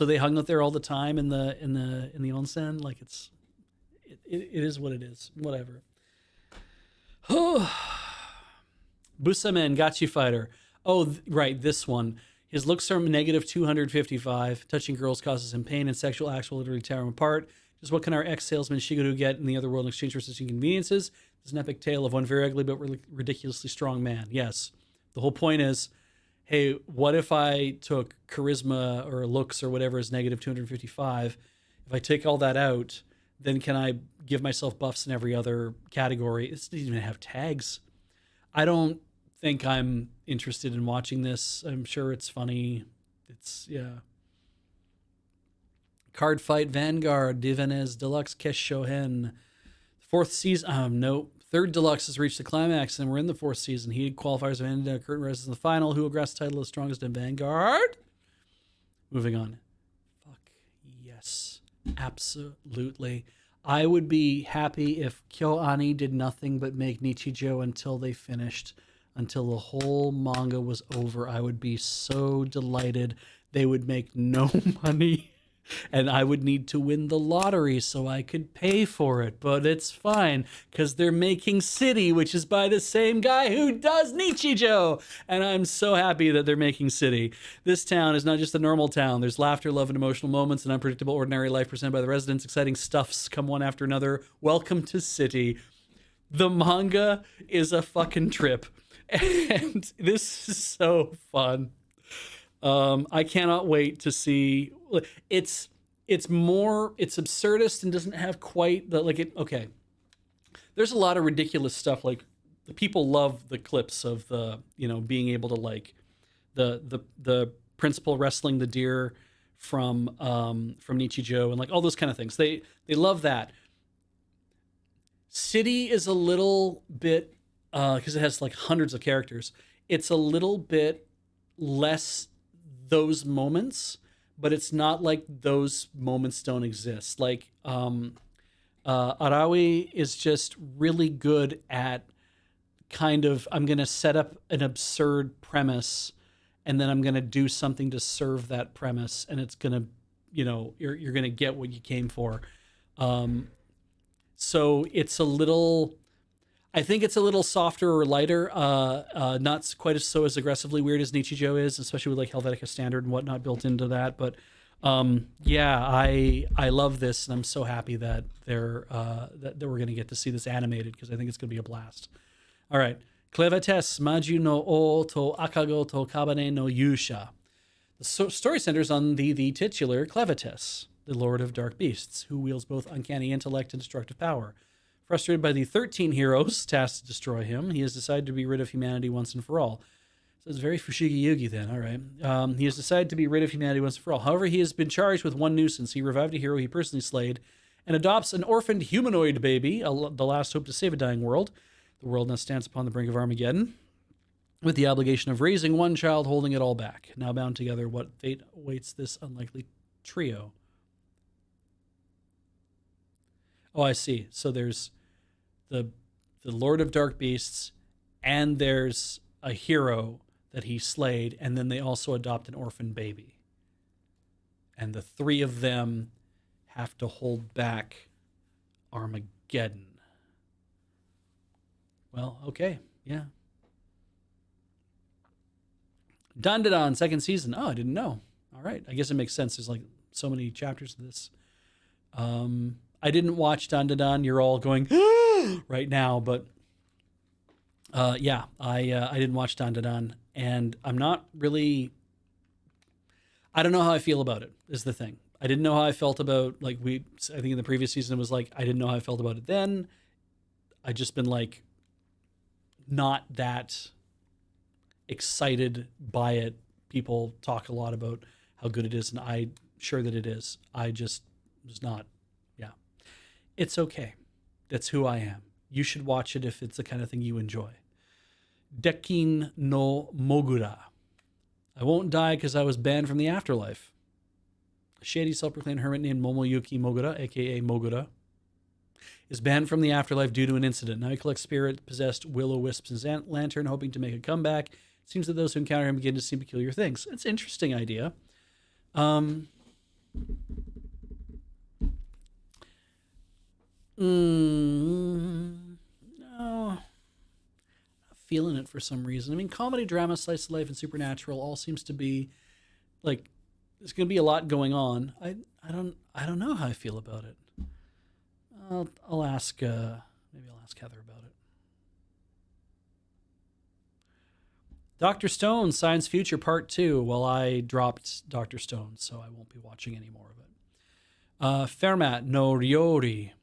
they hung out there all the time in the onsen. Like, it is what it is. Whatever. Busamen Gachi Fighter. Oh, right, this one. His looks are negative 255. Touching girls causes him pain, and sexual acts will literally tear him apart. Just what can our ex-salesman Shigeru get in the other world in exchange for such inconveniences? This is an epic tale of one very ugly but ridiculously strong man. Yes. The whole point is, hey, what if I took charisma or looks or whatever as negative 255? If I take all that out, then can I give myself buffs in every other category? It doesn't even have tags. I don't think I'm interested in watching this. I'm sure it's funny. Yeah. Card Fight Vanguard, Divanez Deluxe Keshohen. Fourth season, no. Third Deluxe has reached the climax, and we're in the fourth season. Heated qualifiers have ended. Curtain rises in the final. Who will grasp the title of strongest in Vanguard? Moving on. Fuck yes. Absolutely. I would be happy if KyoAni did nothing but make Nichijou until they finished, until the whole manga was over. I would be so delighted. They would make no money. And I would need to win the lottery so I could pay for it. But it's fine, because they're making City, which is by the same guy who does Nichijou. And I'm so happy that they're making City. This town is not just a normal town. There's laughter, love, and emotional moments, and unpredictable ordinary life presented by the residents. Exciting stuffs come one after another. Welcome to City. The manga is a fucking trip. And this is so fun. I cannot wait to see. It's absurdist and doesn't have quite the, okay. There's a lot of ridiculous stuff, like the people love the clips of the, being able to like the principal wrestling the deer from Nichijou and like all those kind of things. They love that. City is a little bit because it has like hundreds of characters. It's a little bit less those moments, but it's not like those moments don't exist. Like Arawi is just really good at kind of, I'm going to set up an absurd premise and then I'm going to do something to serve that premise, and it's going to, you're going to get what you came for. So it's a little, I think it's a little softer or lighter, not quite as aggressively weird as Nichijou is, especially with like Helvetica Standard and whatnot built into that. But yeah, I love this, and I'm so happy that that we're going to get to see this animated, because I think it's going to be a blast. All right. Clevates Maju no O to Akago to Kabane no Yusha. The story centers on the titular Clevates, the Lord of Dark Beasts, who wields both uncanny intellect and destructive power. Frustrated by the 13 heroes tasked to destroy him, he has decided to be rid of humanity once and for all. So it's very Fushigi Yugi then, all right. He has decided to be rid of humanity once and for all. However, he has been charged with one nuisance. He revived a hero he personally slayed and adopts an orphaned humanoid baby, the last hope to save a dying world. The world now stands upon the brink of Armageddon, with the obligation of raising one child, holding it all back. Now bound together, what fate awaits this unlikely trio? Oh, I see. So there's the Lord of Dark Beasts, and there's a hero that he slayed, and then they also adopt an orphan baby. And the three of them have to hold back Armageddon. Well, okay, yeah. Dandadan, second season. Oh, I didn't know. All right, I guess it makes sense. There's like so many chapters of this. I didn't watch Dandadan. You're all going right now, but yeah, I didn't watch Dandadan, and I'm not really. I don't know how I feel about it. Is the thing. I didn't know how I felt about I think in the previous season it was like I didn't know how I felt about it then. I just been like not that excited by it. People talk a lot about how good it is, and I'm sure that it is. I just was not. Yeah, it's okay. That's who I am. You should watch it if it's the kind of thing you enjoy. Dekin no Mogura. I won't die because I was banned from the afterlife. A shady self-proclaimed hermit named Momoyuki Mogura, aka Mogura, is banned from the afterlife due to an incident. Now he collects spirit-possessed will-o-wisps and lantern, hoping to make a comeback. It seems that those who encounter him begin to see peculiar things. It's an interesting idea. No, not feeling it for some reason. I mean, comedy, drama, slice of life, and supernatural all seems to be like there's going to be a lot going on. I don't know how I feel about it. I'll ask maybe I'll ask Heather about it. Dr. Stone, Science Future Part 2. Well, I dropped Dr. Stone, so I won't be watching any more of it. Fermat no Ryori.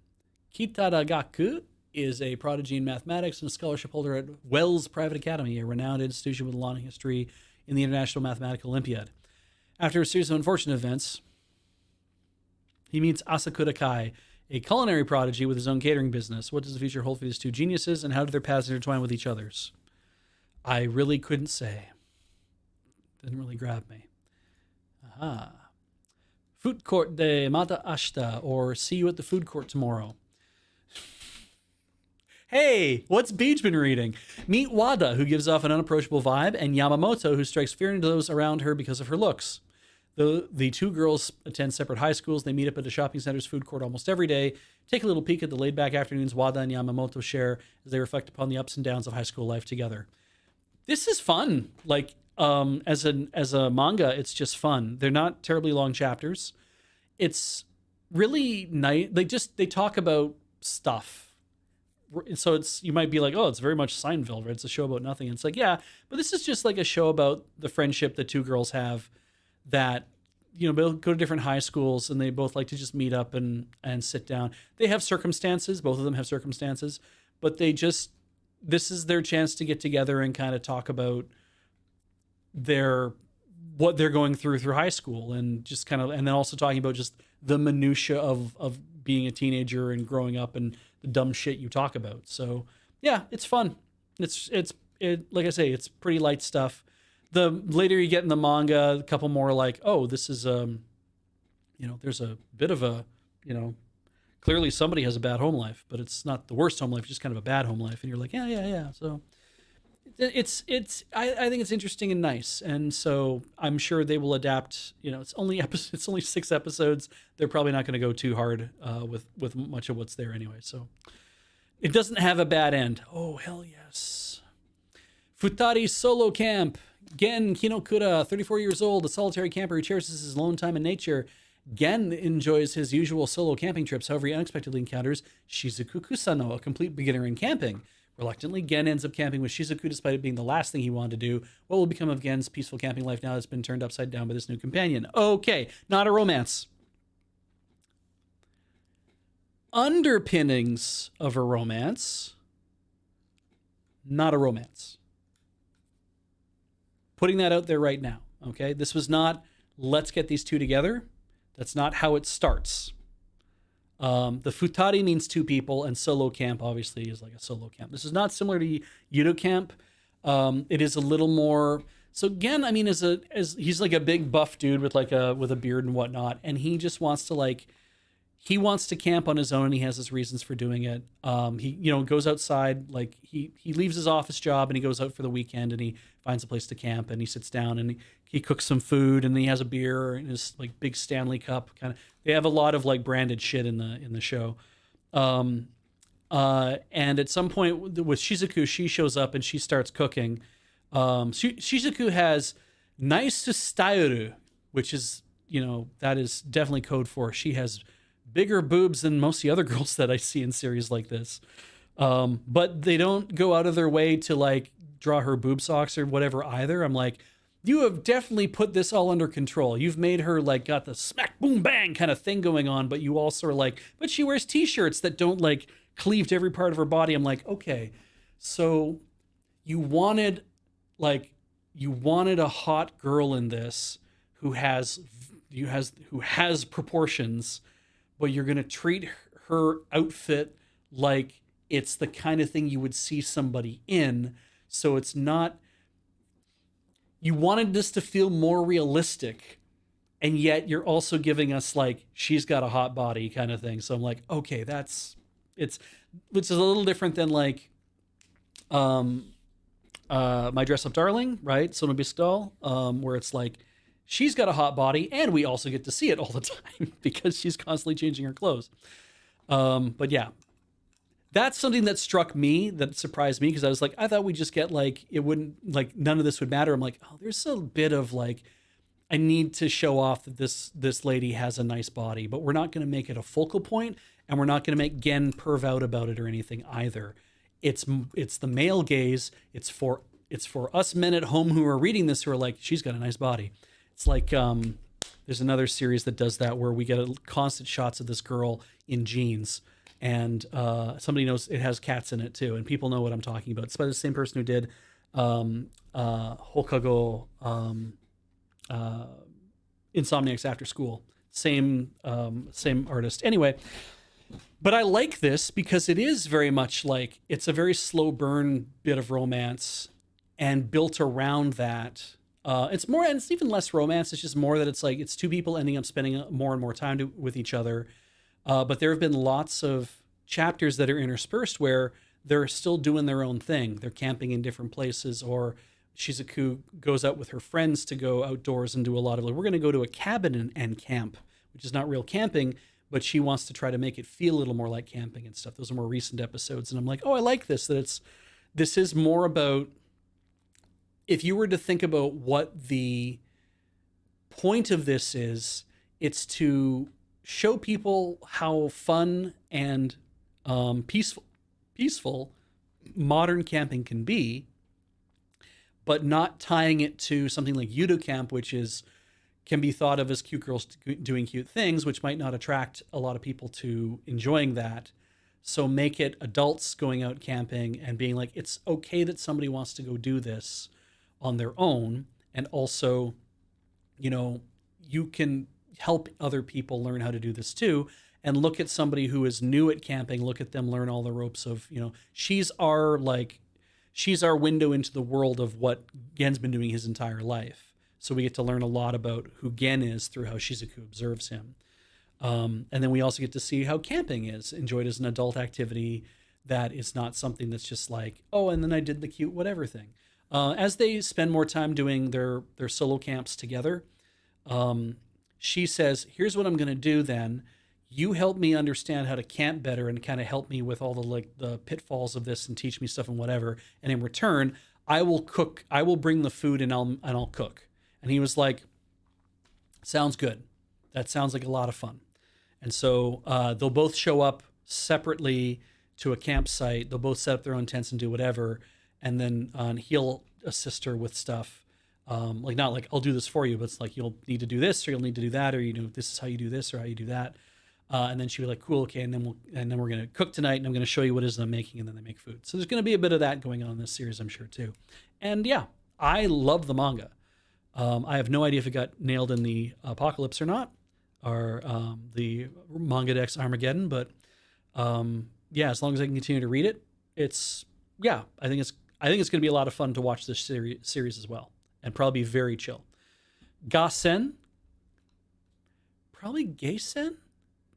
Kitaragaku is a prodigy in mathematics and a scholarship holder at Wells Private Academy, a renowned institution with a long history in the International Mathematical Olympiad. After a series of unfortunate events, he meets Asakura Kai, a culinary prodigy with his own catering business. What does the future hold for these two geniuses, and how do their paths intertwine with each other's? I really couldn't say. Didn't really grab me. Aha. Food court de mata ashita, or see you at the food court tomorrow. Hey, what's Beej been reading? Meet Wada, who gives off an unapproachable vibe, and Yamamoto, who strikes fear into those around her because of her looks. The two girls attend separate high schools. They meet up at the shopping center's food court almost every day, take a little peek at the laid-back afternoons Wada and Yamamoto share as they reflect upon the ups and downs of high school life together. This is fun. Like, as a manga, it's just fun. They're not terribly long chapters. It's really nice. They talk about stuff. So you might be like, oh, it's very much Seinfeld, right? It's a show about nothing. And it's like, yeah, but this is just like a show about the friendship that two girls have that, both go to different high schools, and they both like to just meet up and sit down. They have circumstances. Both of them have circumstances, but they just this is their chance to get together and kind of talk about their what they're going through high school, and just kind of, and then also talking about just the minutia of being a teenager and growing up and the dumb shit you talk about. So yeah, it's fun. It like I say, it's pretty light stuff. The later you get in the manga, a couple more like, oh, this is there's a bit of a, clearly somebody has a bad home life, but it's not the worst home life, just kind of a bad home life, and you're like, yeah. So I think it's interesting and nice, and so I'm sure they will adapt. It's only it's only 6 episodes. They're probably not going to go too hard with much of what's there anyway. So it doesn't have a bad end. Oh hell yes! Futari Solo Camp. Gen Kinokura, 34 years old, a solitary camper who cherishes his alone time in nature. Gen enjoys his usual solo camping trips. However, he unexpectedly encounters Shizuku Kusano, a complete beginner in camping. Reluctantly, Gen ends up camping with Shizuku despite it being the last thing he wanted to do. What will become of Gen's peaceful camping life now that's been turned upside down by this new companion? Okay, not a romance. Underpinnings of a romance. Not a romance. Putting that out there right now, okay? This was not, let's get these two together. That's not how it starts. The futari means 2 people, and solo camp obviously is like a solo camp. This is not similar to Yudo camp. It is a little more. So Gen, I mean, as he's like a big buff dude with a beard and whatnot, and he just wants to he wants to camp on his own, and he has his reasons for doing it. He goes outside, like he leaves his office job and he goes out for the weekend, and he finds a place to camp, and he sits down and he cooks some food, and he has a beer in his like big Stanley cup. Kind of, they have a lot of like branded shit in the show. And at some point with Shizuku, she shows up and she starts cooking. Shizuku has nice style, which is that is definitely code for she has bigger boobs than most of the other girls that I see in series like this. But they don't go out of their way to like draw her boob socks or whatever either. I'm like, you have definitely put this all under control. You've made her like got the smack boom bang kind of thing going on, but you also are like, but she wears t-shirts that don't like cleave to every part of her body. I'm like, okay, so you wanted a hot girl in this who has proportions, but you're going to treat her outfit like it's the kind of thing you would see somebody in. So it's not, you wanted this to feel more realistic, and yet you're also giving us like, she's got a hot body kind of thing. So I'm like, okay, which is a little different than like, My Dress Up Darling, right? Sono Bistal, where it's like, she's got a hot body, and we also get to see it all the time because she's constantly changing her clothes. But yeah, that's something that struck me, that surprised me, because I was like, I thought we'd just get like, it wouldn't, like, none of this would matter. I'm like, oh, there's a bit of like, I need to show off that this lady has a nice body, but we're not going to make it a focal point, and we're not going to make Gen perv out about it or anything either. It's the male gaze. It's for us men at home who are reading this who are like, she's got a nice body. It's like there's another series that does that where we get constant shots of this girl in jeans, and somebody knows it has cats in it too, and people know what I'm talking about. It's by the same person who did Hokago, Insomniacs After School. Same artist. Anyway, but I like this because it is very much like, it's a very slow burn bit of romance, and built around that. It's more, and it's even less romance. It's just more that it's like, it's 2 people ending up spending more and more time with each other. But there have been lots of chapters that are interspersed where they're still doing their own thing. They're camping in different places, or Shizuku goes out with her friends to go outdoors and do a lot of, like, we're going to go to a cabin and camp, which is not real camping, but she wants to try to make it feel a little more like camping and stuff. Those are more recent episodes. And I'm like, oh, I like this, that this is more about, if you were to think about what the point of this is, it's to show people how fun and peaceful modern camping can be, but not tying it to something like Yudo camp, which can be thought of as cute girls doing cute things, which might not attract a lot of people to enjoying that. So make it adults going out camping and being like, it's okay that somebody wants to go do this on their own. And also, you know, you can help other people learn how to do this too. And look at somebody who is new at camping, look at them learn all the ropes of, you know, she's our window into the world of what Gen's been doing his entire life. So we get to learn a lot about who Gen is through how Shizuku observes him. And then we also get to see how camping is enjoyed as an adult activity that is not something that's just like, oh, and then I did the cute whatever thing. As they spend more time doing their solo camps together, she says, here's what I'm going to do then. You help me understand how to camp better and kind of help me with all the like the pitfalls of this and teach me stuff and whatever. And in return, I will cook. I will bring the food and I'll cook. And he was like, sounds good. That sounds like a lot of fun. And so they'll both show up separately to a campsite. They'll both set up their own tents and do whatever. And then he'll assist her with stuff. Like not like I'll do this for you, but it's like you'll need to do this or you'll need to do that, or you know this is how you do this or how you do that. And then she'll be like, cool, okay, and then we're gonna cook tonight, and I'm gonna show you what it is I'm making, and then they make food. So there's gonna be a bit of that going on in this series, I'm sure too. And yeah, I love the manga. I have no idea if it got nailed in the apocalypse or not, or the manga Dex Armageddon, but yeah, as long as I can continue to read it, I think it's gonna be a lot of fun to watch this series as well, and probably be very chill. Gassen, probably Gassen.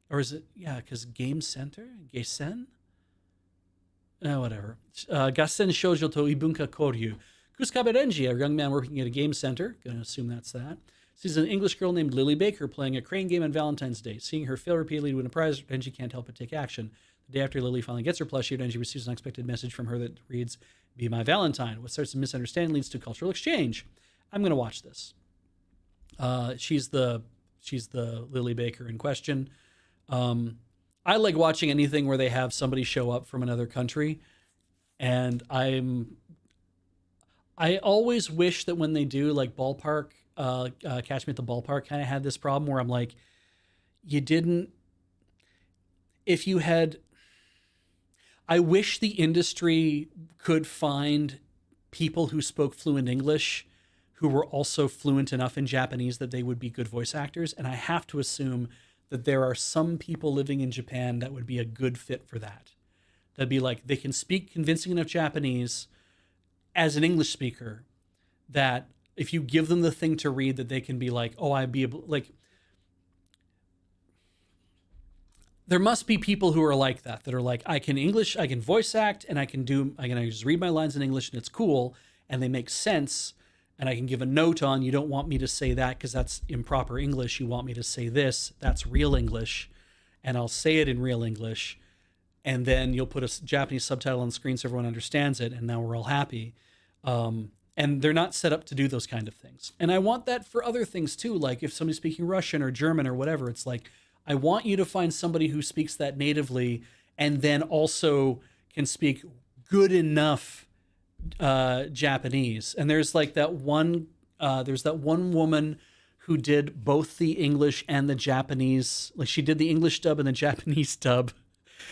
Or is it, yeah, because Game Center? Gassen? Whatever. Gassen Shoujo to Ibunka Koryu. Kuskaberenji, a young man working at a game center. Gonna assume that's that. Sees an English girl named Lily Baker playing a crane game on Valentine's Day. Seeing her fail repeatedly to win a prize, Renji can't help but take action. The day after Lily finally gets her plushie, Renji receives an unexpected message from her that reads, "Be my Valentine." What starts a misunderstanding leads to cultural exchange. I'm gonna watch this. She's the Lily Baker in question. I like watching anything where they have somebody show up from another country, and I always wish that when they do like ballpark, Catch Me at the Ballpark kind of had this problem where I'm like, if you had, I wish the industry could find people who spoke fluent English who were also fluent enough in Japanese that they would be good voice actors, and I have to assume that there are some people living in Japan that would be a good fit for that. That'd be like, they can speak convincing enough Japanese as an English speaker that if you give them the thing to read, that they can be like, oh, I'd be able, like, there must be people who are like that are like, I can English, I can voice act, and I can just read my lines in English and it's cool, and they make sense. And I can give a note on, you don't want me to say that because that's improper English. You want me to say this, that's real English. And I'll say it in real English. And then you'll put a Japanese subtitle on the screen so everyone understands it. And now we're all happy. And they're not set up to do those kind of things. And I want that for other things too. Like if somebody's speaking Russian or German or whatever, it's like, I want you to find somebody who speaks that natively and then also can speak good enough Japanese. And there's like that one woman who did both the English and the Japanese. Like she did the English dub and the Japanese dub,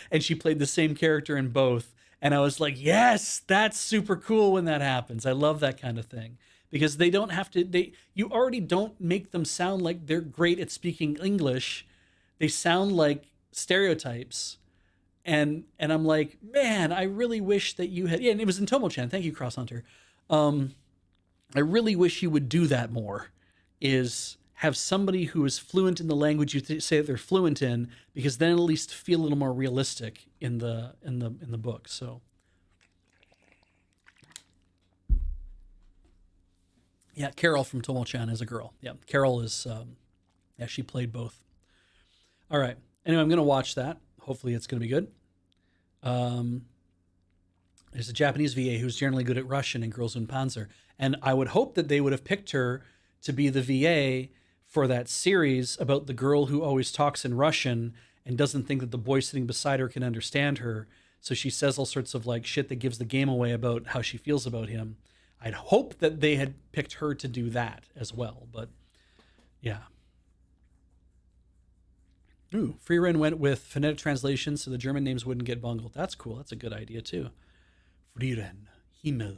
and she played the same character in both. And I was like, yes, that's super cool when that happens. I love that kind of thing because they don't have to, you already don't make them sound like they're great at speaking English. They sound like stereotypes. And I'm like, man, I really wish that you had, yeah, and it was in Tomo-chan. Thank you, Cross Hunter. I really wish you would do that more, is have somebody who is fluent in the language you say that they're fluent in, because then at least feel a little more realistic in the book. So yeah, Carol from Tomo-chan is a girl. Yeah, Carol is, yeah, she played both. All right. Anyway, I'm going to watch that. Hopefully it's going to be good. There's a Japanese VA who's generally good at Russian in Girls in Panzer. And I would hope that they would have picked her to be the VA for that series about the girl who always talks in Russian and doesn't think that the boy sitting beside her can understand her. So she says all sorts of like shit that gives the game away about how she feels about him. I'd hope that they had picked her to do that as well. But yeah. Ooh, Freeran went with phonetic translation so the German names wouldn't get bungled. That's cool. That's a good idea too. Freeran, Himmel.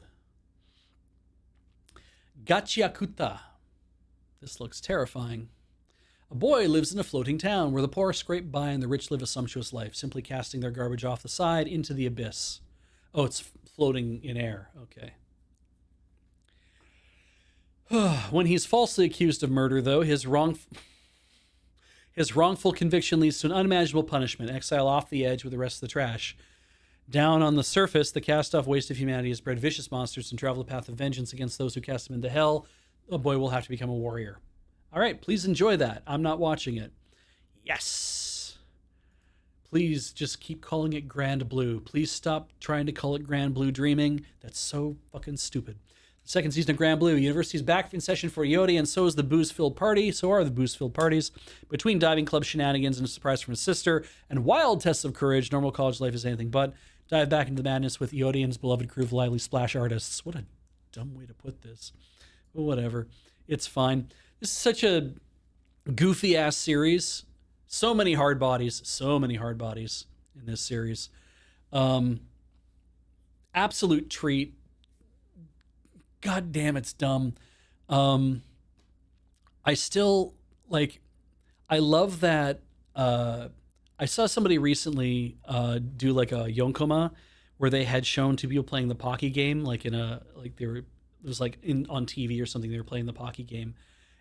Gachiakuta. This looks terrifying. A boy lives in a floating town where the poor scrape by and the rich live a sumptuous life, simply casting their garbage off the side into the abyss. Oh, it's floating in air. Okay. When he's falsely accused of murder, though, his wrongful conviction leads to an unimaginable punishment, exile off the edge with the rest of the trash. Down on the surface, the cast-off waste of humanity has bred vicious monsters and travel the path of vengeance against those who cast him into hell. A boy will have to become a warrior. All right, please enjoy that. I'm not watching it. Yes. Please just keep calling it Grand Blue. Please stop trying to call it Grand Blue Dreaming. That's so fucking stupid. The second season of Grand Blue. University's back in session for Yodi, and so is the booze-filled party. So are the booze-filled parties. Between diving club shenanigans and a surprise from his sister and wild tests of courage, normal college life is anything but. Dive back into the madness with Yodi and his beloved crew of lively splash artists. What a dumb way to put this. But whatever. It's fine. This is such a goofy-ass series. So many hard bodies. So many hard bodies in this series. Absolute treat. God damn, it's dumb. I still, like, I love that... I saw somebody recently do like a Yonkoma where they had shown two people playing the Pocky game, like in a it was like on TV or something. They were playing the Pocky game,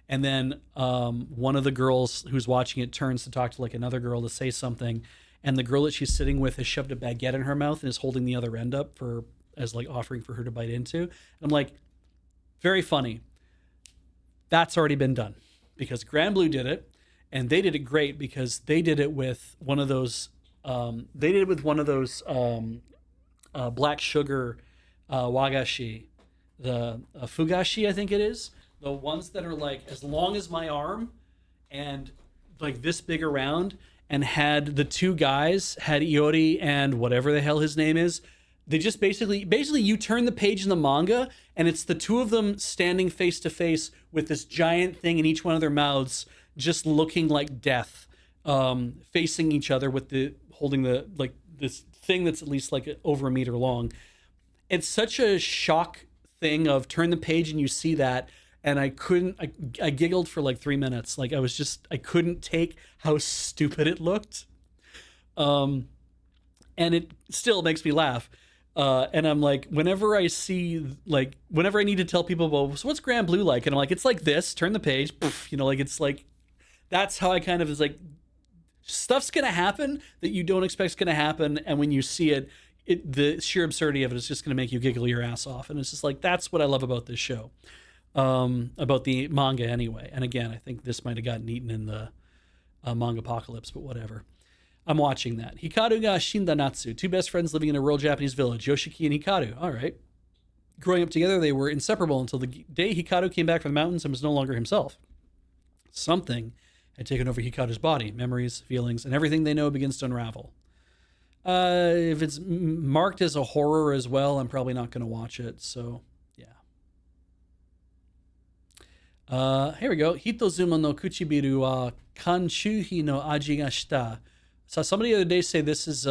and then one of the girls who's watching it turns to talk to like another girl to say something, and the girl that she's sitting with has shoved a baguette in her mouth and is holding the other end up as like offering for her to bite into. And I'm like, very funny. That's already been done because Grand Blue did it. And they did it great because they did it with one of those. Black sugar wagashi, the fugashi, I think it is. The ones that are like as long as my arm, and like this big around. And had the two guys had Iori and whatever the hell his name is. They just basically you turn the page in the manga and it's the two of them standing face to face with this giant thing in each one of their mouths, just looking like death, facing each other with holding this thing that's at least like over a meter long. It's such a shock thing of turn the page and you see that. And I giggled for like 3 minutes. Like I couldn't take how stupid it looked. And it still makes me laugh. And I'm like, whenever I need to tell people, well, so what's Grand Blue like? And I'm like, it's like this, turn the page, poof, like it's like, that's how I kind of is like, stuff's going to happen that you don't expect is going to happen. And when you see it, the sheer absurdity of it is just going to make you giggle your ass off. And it's just like, that's what I love about this show, about the manga anyway. And again, I think this might've gotten eaten in the manga apocalypse, but whatever. I'm watching that. Hikaru ga Shindanatsu, two best friends living in a rural Japanese village, Yoshiki and Hikaru. All right. Growing up together, they were inseparable until the day Hikaru came back from the mountains and was no longer himself. Something had taken over Hikaru's body, memories, feelings, and everything they know begins to unravel. If it's marked as a horror as well, I'm probably not going to watch it, so yeah. Here we go. Hitozuma no kuchibiru wa kanshuhi no aji ga shita. Saw somebody the other day say this is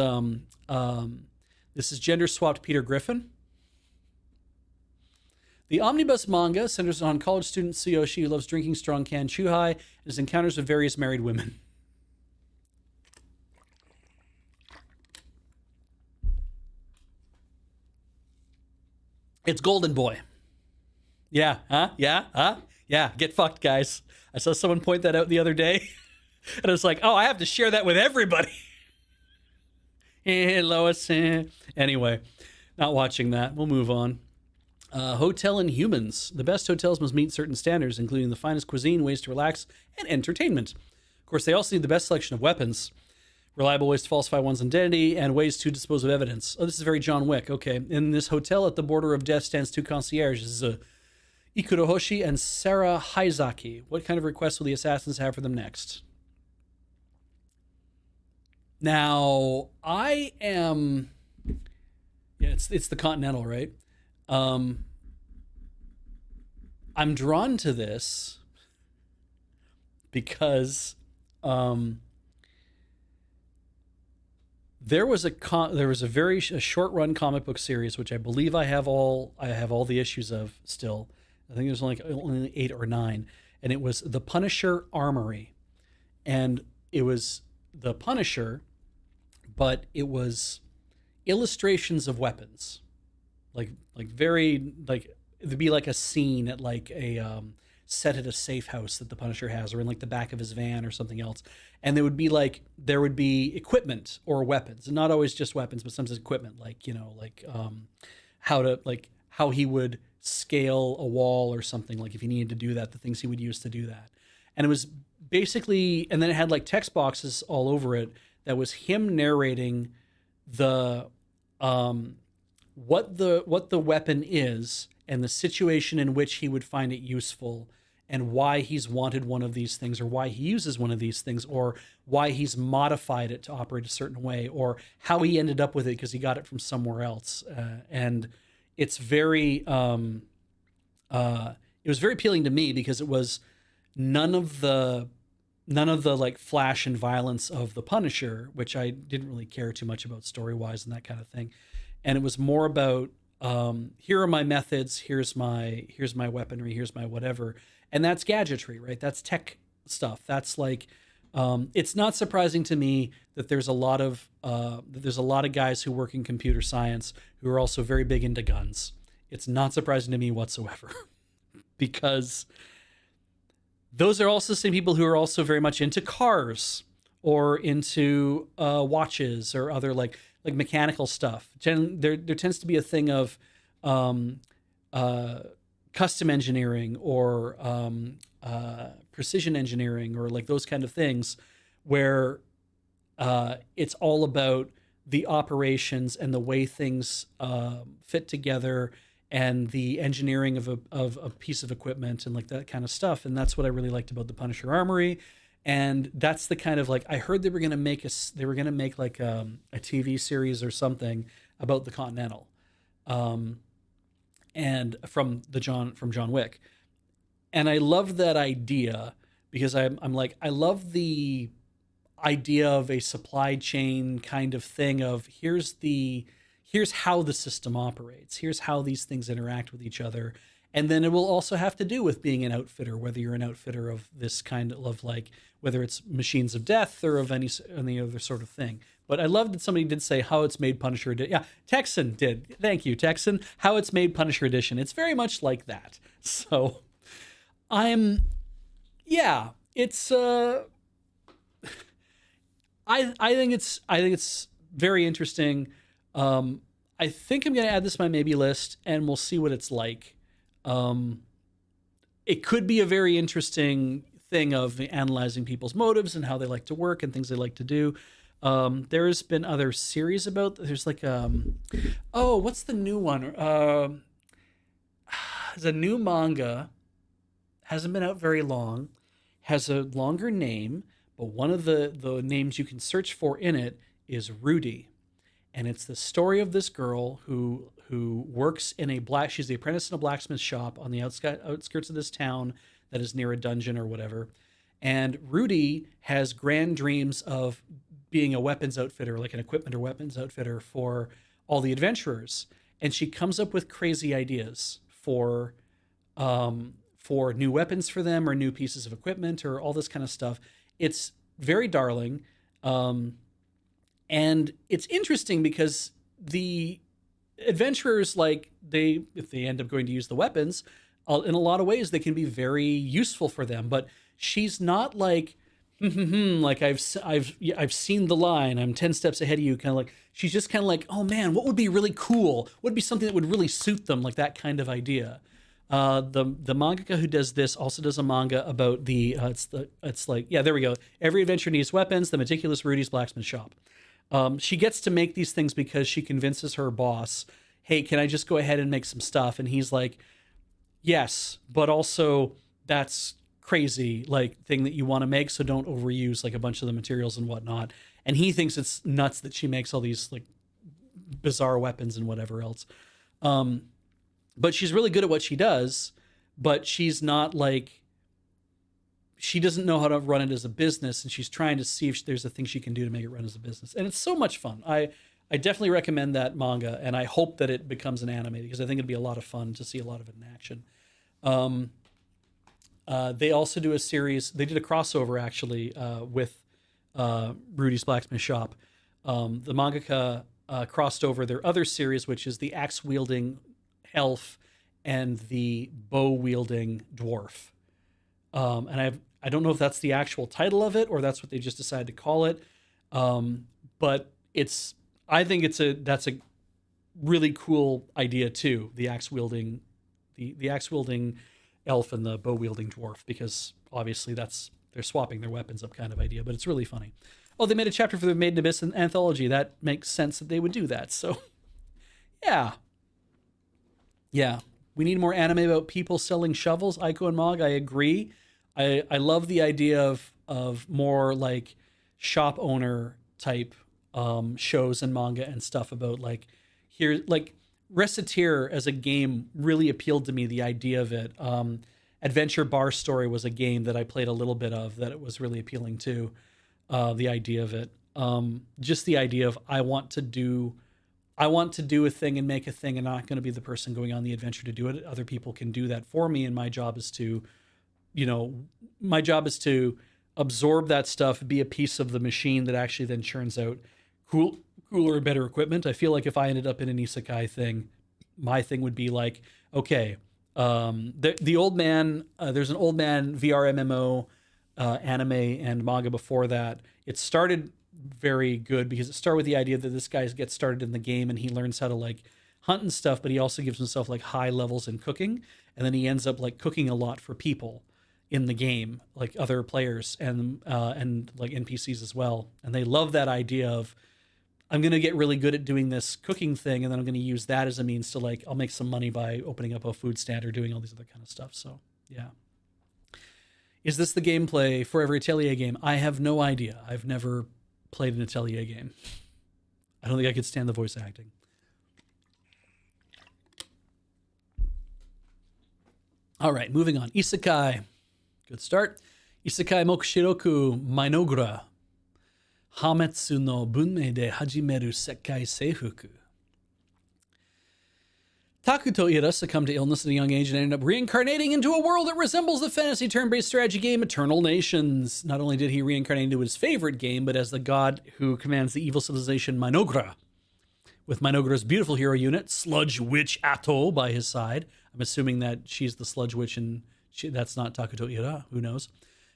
gender swapped Peter Griffin. The omnibus manga centers on college student Tsuyoshi who loves drinking strong canned chuhai and his encounters with various married women. It's Golden Boy. Yeah, huh? Yeah, huh? Yeah, get fucked, guys. I saw someone point that out the other day. And I was like, oh, I have to share that with everybody. Lois. Anyway, not watching that. We'll move on. Hotel and Humans. The best hotels must meet certain standards, including the finest cuisine, ways to relax, and entertainment. Of course, they also need the best selection of weapons, reliable ways to falsify one's identity, and ways to dispose of evidence. Oh, this is very John Wick. Okay. In this hotel at the border of death stands two concierges, Ikurohoshi and Sarah Haizaki. What kind of requests will the assassins have for them next? Now, I am... Yeah, it's the Continental, right? I'm drawn to this because there was a short run comic book series which I believe I have all the issues of still. I think there's only 8 or 9, and it was the Punisher Armory, and it was the Punisher, but it was illustrations of weapons, like very like it'd be like a scene at like a set at a safe house that the Punisher has, or in like the back of his van or something else. And there would be equipment or weapons, and not always just weapons, but sometimes equipment, like how he would scale a wall or something, like if he needed to do that, the things he would use to do that. And it was basically, and then it had like text boxes all over it that was him narrating the what the weapon is and the situation in which he would find it useful, and why he's wanted one of these things, or why he uses one of these things, or why he's modified it to operate a certain way, or how he ended up with it because he got it from somewhere else. And it's very it was very appealing to me because it was none of the like flash and violence of the Punisher, which I didn't really care too much about story wise and that kind of thing. And it was more about here are my methods, here's my weaponry, here's my whatever. And that's gadgetry, right? That's tech stuff. That's like it's not surprising to me that there's a lot of guys who work in computer science who are also very big into guns. It's not surprising to me whatsoever because those are also the same people who are also very much into cars or into watches or other like mechanical stuff. There tends to be a thing of custom engineering or precision engineering or like those kind of things where it's all about the operations and the way things fit together and the engineering of a piece of equipment and like that kind of stuff. And that's what I really liked about the Punisher Armory. And that's the kind of like, I heard they were going to make like a TV series or something about the Continental. And from John Wick. And I love that idea because I'm like, I love the idea of a supply chain kind of thing of here's how the system operates. Here's how these things interact with each other. And then it will also have to do with being an outfitter, whether you're an outfitter of this kind of like, whether it's Machines of Death or of any other sort of thing. But I love that somebody did say how it's made Punisher Edition. Yeah, Texan did. Thank you, Texan. How it's made Punisher Edition. It's very much like that. So it's I think it's very interesting. I think I'm going to add this to my maybe list, and we'll see what it's like. It could be a very interesting thing of analyzing people's motives and how they like to work and things they like to do. There's been other series about. There's like what's the new one? There's a new manga. Hasn't been out very long. Has a longer name, but one of the names you can search for in it is Rudy. And it's the story of this girl who works in she's the apprentice in a blacksmith shop on the outskirts of this town that is near a dungeon or whatever. And Rudy has grand dreams of being a weapons outfitter, like an equipment or weapons outfitter for all the adventurers. And she comes up with crazy ideas for new weapons for them or new pieces of equipment or all this kind of stuff. It's very darling. And it's interesting because the adventurers, like if they end up going to use the weapons, in a lot of ways they can be very useful for them. But she's not like, like I've seen the line, I'm 10 steps ahead of you, kind of like. She's just kind of like, oh man, what would be really cool? What would be something that would really suit them? Like that kind of idea. The mangaka who does this also does a manga about it's like, yeah, there we go. Every adventure needs weapons. The meticulous Rudy's blacksmith shop. She gets to make these things because she convinces her boss, hey, can I just go ahead and make some stuff? And he's like, yes, but also that's crazy, like thing that you want to make. So don't overuse like a bunch of the materials and whatnot. And he thinks it's nuts that she makes all these like bizarre weapons and whatever else. But she's really good at what she does, but she's not like she doesn't know how to run it as a business, and she's trying to see if there's a thing she can do to make it run as a business. And it's so much fun. I definitely recommend that manga, and I hope that it becomes an anime because I think it'd be a lot of fun to see a lot of it in action. Um, they also do a series. They did a crossover actually with Rudy's Blacksmith Shop. The mangaka crossed over their other series, which is the axe wielding elf and the bow wielding dwarf. And I don't know if that's the actual title of it or that's what they just decided to call it. But I think that's a really cool idea too. The axe wielding, the axe wielding elf and the bow wielding dwarf, because obviously they're swapping their weapons up kind of idea, but it's really funny. Oh, they made a chapter for the Made in Abyss anthology. That makes sense that they would do that. So yeah. We need more anime about people selling shovels. Aiko and Mog, I agree. I love the idea of more like shop owner type shows and manga and stuff about like here, like Reciteer as a game really appealed to me. The idea of it. Adventure Bar Story was a game that I played a little bit of that it was really appealing to. The idea of it. Just the idea of I want to do a thing and make a thing, and I'm not going to be the person going on the adventure to do it. Other people can do that for me, and my job is to absorb that stuff, be a piece of the machine that actually then churns out cooler, better equipment. I feel like if I ended up in an isekai thing, my thing would be like, okay, the old man, there's an old man VR MMO, anime and manga before that. It started very good because it started with the idea that this guy gets started in the game and he learns how to like hunt and stuff, but he also gives himself like high levels in cooking, and then he ends up like cooking a lot for people in the game, like other players and like NPCs as well. And they love that idea of I'm going to get really good at doing this cooking thing, and then I'm going to use that as a means to like I'll make some money by opening up a food stand or doing all these other kind of stuff. So yeah. Is this the gameplay for every Atelier game? I have no idea. I've never played an Atelier game. I don't think I could stand the voice acting. All right, moving on. Isekai. Good start. Isekai Mokushiroku Mainogura. Hametsu no bunmei de hajimeru sekkai seifuku. Takuto Ira succumbed to illness at a young age and ended up reincarnating into a world that resembles the fantasy turn-based strategy game Eternal Nations. Not only did he reincarnate into his favorite game, but as the god who commands the evil civilization Minogra. With Minogura's beautiful hero unit, Sludge Witch Atto, by his side. I'm assuming that she's the Sludge Witch and that's not Takuto Ira. Who knows?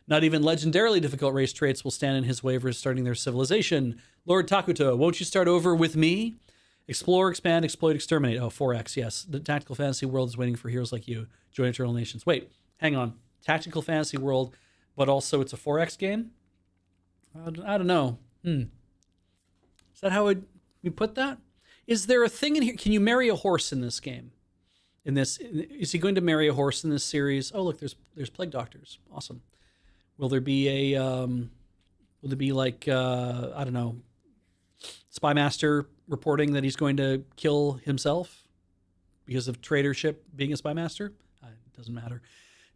Not even legendarily difficult race traits will stand in his way for starting their civilization. Lord Takuto, won't you start over with me? Explore, expand, exploit, exterminate. Oh, 4X, yes. The tactical fantasy world is waiting for heroes like you. Join Eternal Nations. Wait, hang on. Tactical fantasy world, but also it's a 4X game? I don't know. Is that how we put that? Is there a thing in here? Can you marry a horse in this game? Is he going to marry a horse in this series? Oh, look, there's plague doctors. Awesome. Will there be like, I don't know, Spy Master reporting that he's going to kill himself because of traitorship being a Spy Master? It doesn't matter.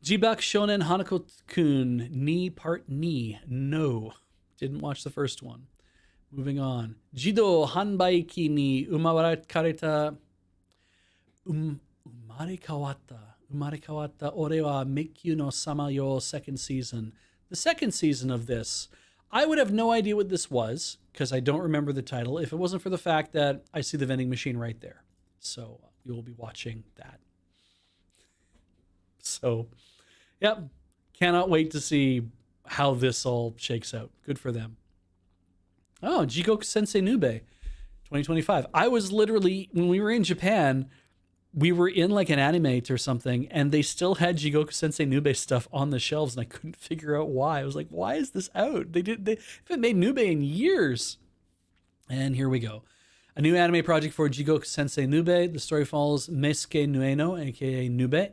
Jibak Shonen Hanako-kun ni part ni. No. Didn't watch the first one. Moving on. Jido Hanbaiki ni umarekareta Umarekawata ore wa Mikyu no Sama yo second season. The second season of this, I would have no idea what this was because I don't remember the title if it wasn't for the fact that I see the vending machine right there. So we will be watching that. So, yep. Cannot wait to see how this all shakes out. Good for them. Oh, Jigoku Sensei Nube 2025. I was literally, when we were in Japan, we were in like an animate or something, and they still had Jigoku Sensei Nube stuff on the shelves, and I couldn't figure out why. I was like, why is this out? They haven't made Nube in years. And here we go. A new anime project for Jigoku Sensei Nube. The story follows Meisuke Nueno, aka Nube,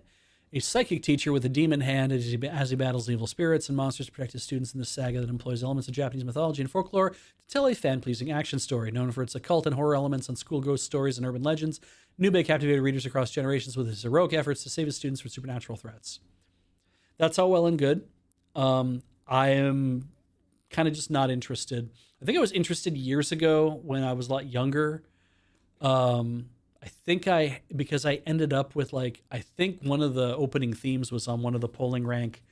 a psychic teacher with a demon hand as he battles evil spirits and monsters to protect his students in this saga that employs elements of Japanese mythology and folklore to tell a fan-pleasing action story. Known for its occult and horror elements on school ghost stories and urban legends, Nube captivated readers across generations with his heroic efforts to save his students from supernatural threats. That's all well and good. I am kind of just not interested. I think I was interested years ago when I was a lot younger. I think because I ended up with like, I think one of the opening themes was on one of the polling rank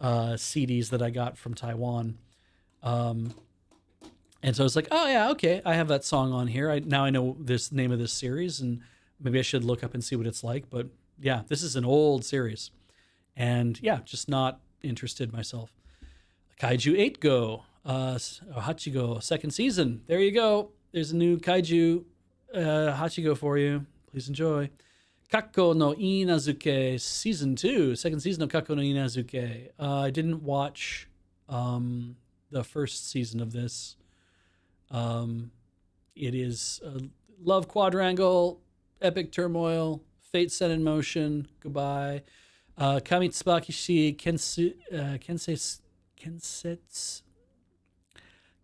CDs that I got from Taiwan. Um, and so I was like, oh yeah, okay, I have that song on here. Now I know this name of this series, and maybe I should look up and see what it's like. But yeah, this is an old series, and yeah, just not interested myself. Kaiju 8 Go, Hachigo, second season. There you go. There's a new Kaiju Hachigo for you. Please enjoy. Kako no Inazuke season 2, second season of Kako no Inazuke. I didn't watch the first season of this. It is a love quadrangle, epic turmoil, fate set in motion. Goodbye. Kamitsubaki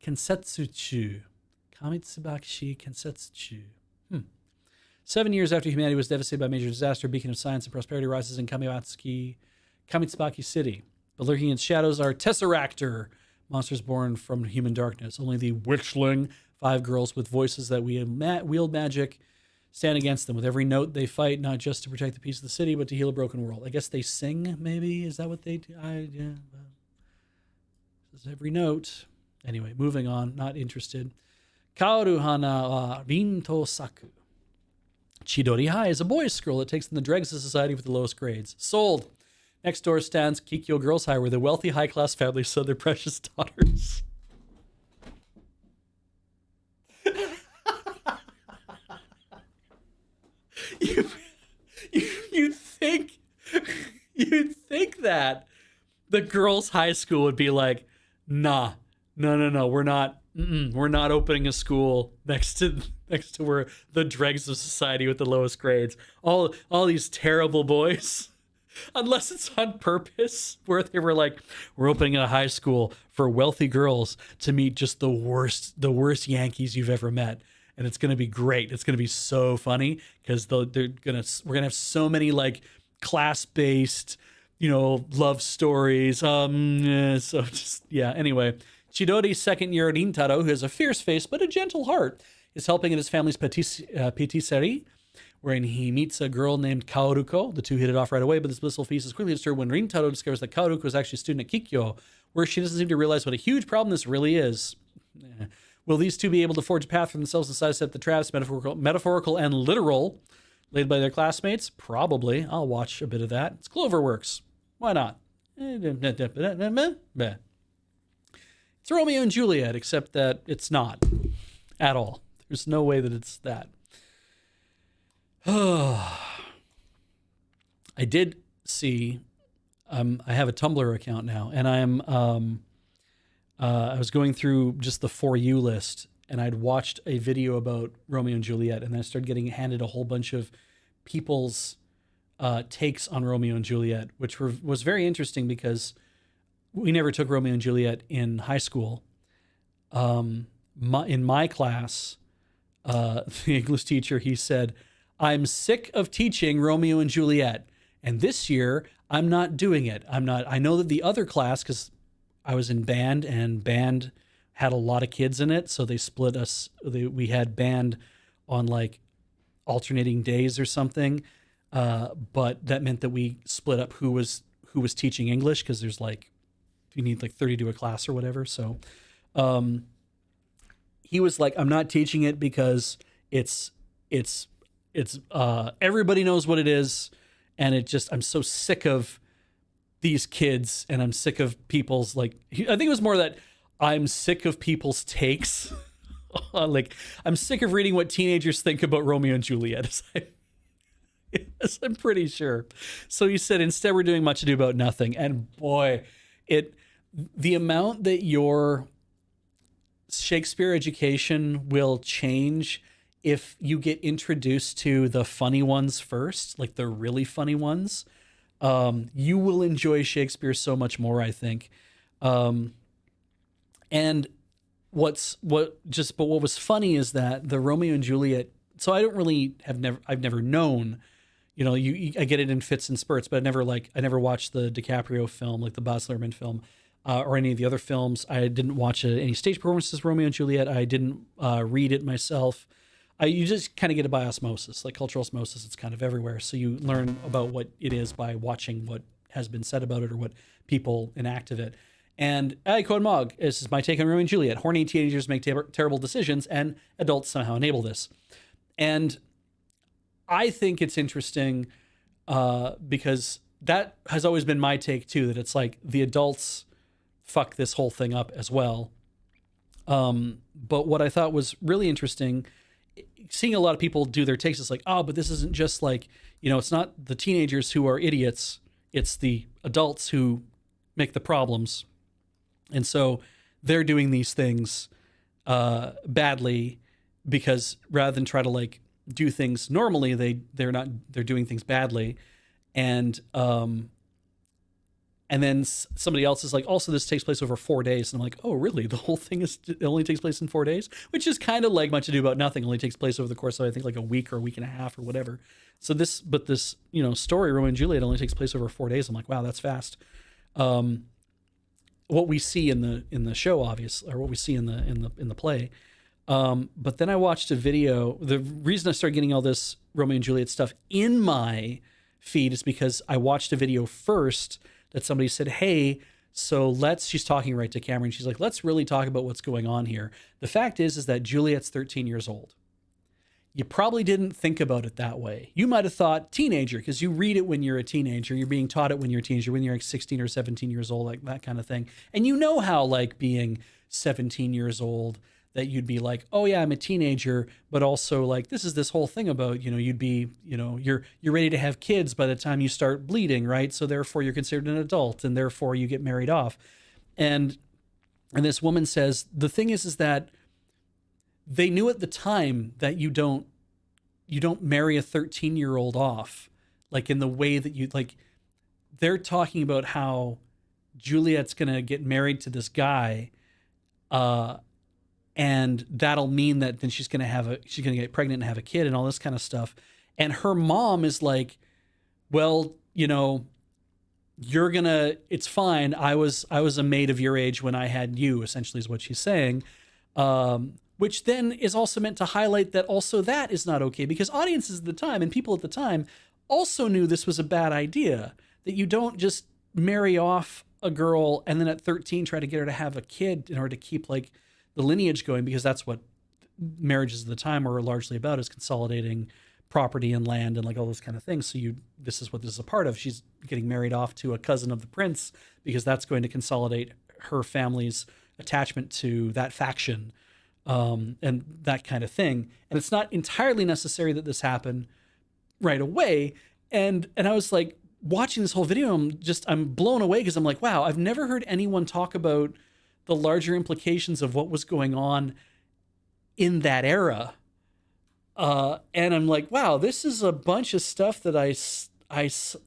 Kensetsuchu. Kamitsubaki Kensetsuchu. 7 years after humanity was devastated by a major disaster, a beacon of science and prosperity rises in Kamitsubaki City. But lurking in shadows are Tesseractor, monsters born from human darkness. Only the Witchling, 5 girls with voices that wield magic, stand against them. With every note, they fight not just to protect the peace of the city, but to heal a broken world. I guess they sing, maybe? Is that what they do? Yeah. This is every note. Anyway, moving on. Not interested. Kaoru Hana wa Rinto Saku. Chidori High is a boys' school that takes in the dregs of society with the lowest grades. Sold. Next door stands Kikyo Girls High, where the wealthy high-class families send their precious daughters. You'd think that the girls' high school would be like, nah, no, we're not opening a school next to where the dregs of society with the lowest grades. All these terrible boys. Unless it's on purpose, where they were like, we're opening a high school for wealthy girls to meet just the worst Yankees you've ever met. And it's going to be great. It's going to be so funny because we're going to have so many like class-based, love stories. So just, yeah. Anyway, Chidori's second year Rintaro, who has a fierce face but a gentle heart, is helping at his family's patisserie, wherein he meets a girl named Kaoruko. The two hit it off right away, but this blissful feast is quickly disturbed when Rintaro discovers that Kaoruko is actually a student at Kikyo, where she doesn't seem to realize what a huge problem this really is. Will these two be able to forge a path for themselves and sidestep the traps, metaphorical and literal, laid by their classmates? Probably. I'll watch a bit of that. It's Cloverworks. Why not? It's Romeo and Juliet, except that it's not at all. There's no way that it's that. I did see, I have a Tumblr account now, and I was going through just the For You list, and I'd watched a video about Romeo and Juliet, and then I started getting handed a whole bunch of people's takes on Romeo and Juliet, which was very interesting because we never took Romeo and Juliet in high school. In my class, the English teacher, he said, I'm sick of teaching Romeo and Juliet, and this year I'm not doing it. I know that the other class, because I was in band, and band had a lot of kids in it, so they split us. We had band on like alternating days or something, but that meant that we split up who was teaching English, because there's like, you need like 30 to a class or whatever. So he was like, I'm not teaching it because it's everybody knows what it is, and I'm so sick of these kids, and I'm sick of people's I think it was more that I'm sick of people's takes. Like, I'm sick of reading what teenagers think about Romeo and Juliet. Yes, I'm pretty sure. So he said, instead we're doing Much Ado About Nothing. And boy, the amount that your Shakespeare education will change if you get introduced to the funny ones first, like the really funny ones. You will enjoy Shakespeare so much more, I think. And what was funny is that the Romeo and Juliet. So I don't really I've never known, I get it in fits and spurts, but I never watched the DiCaprio film, like the Baz Luhrmann film, or any of the other films. I didn't watch any stage performances of Romeo and Juliet. I didn't read it myself. You just kind of get it by osmosis, like cultural osmosis. It's kind of everywhere. So you learn about what it is by watching what has been said about it or what people enact of it. And Code Mog, this is my take on Romeo and Juliet. Horny teenagers make terrible decisions, and adults somehow enable this. And I think it's interesting because that has always been my take too, that it's like the adults fuck this whole thing up as well. But what I thought was really interesting, seeing a lot of people do their takes, is like, oh, but this isn't just like, it's not the teenagers who are idiots, it's the adults who make the problems. And so they're doing these things badly because rather than try to like do things normally, they're doing things badly. And then somebody else is like, also this takes place over 4 days. And I'm like, oh, really? The whole thing it only takes place in 4 days, which is kind of like Much Ado About Nothing. It only takes place over the course of, I think, like a week or a week and a half or whatever. So this story, Romeo and Juliet, only takes place over 4 days. I'm like, wow, that's fast. What we see in the show, obviously, or what we see in the play. But then I watched a video. The reason I started getting all this Romeo and Juliet stuff in my feed is because I watched a video first that somebody said, hey, so she's talking right to camera, and she's like, let's really talk about what's going on here. The fact is that Juliet's 13 years old. You probably didn't think about it that way. You might have thought teenager, because you read it when you're a teenager. You're being taught it when you're a teenager, when you're like 16 or 17 years old, like that kind of thing. And you know how like being 17 years old, that you'd be like, oh yeah, I'm a teenager, but also like this whole thing about, you'd be, you're ready to have kids by the time you start bleeding, right? So therefore you're considered an adult, and therefore you get married off. And this woman says, the thing is that they knew at the time that you don't marry a 13-year-old off, like in the way that you like. They're talking about how Juliet's gonna get married to this guy, and that'll mean that then she's gonna get pregnant and have a kid and all this kind of stuff. And her mom is like, well, it's fine. I was a maid of your age when I had you, essentially is what she's saying. Which then is also meant to highlight that also that is not okay, because audiences at the time and people at the time also knew this was a bad idea, that you don't just marry off a girl and then at 13 try to get her to have a kid in order to keep like the lineage going, because that's what marriages at the time were largely about, is consolidating property and land and like all those kind of things. So this is what this is a part of. She's getting married off to a cousin of the prince because that's going to consolidate her family's attachment to that faction. And that kind of thing. And it's not entirely necessary that this happen right away. And I was like, watching this whole video, I'm blown away, because I'm like, wow, I've never heard anyone talk about the larger implications of what was going on in that era. And I'm like, wow, this is a bunch of stuff that I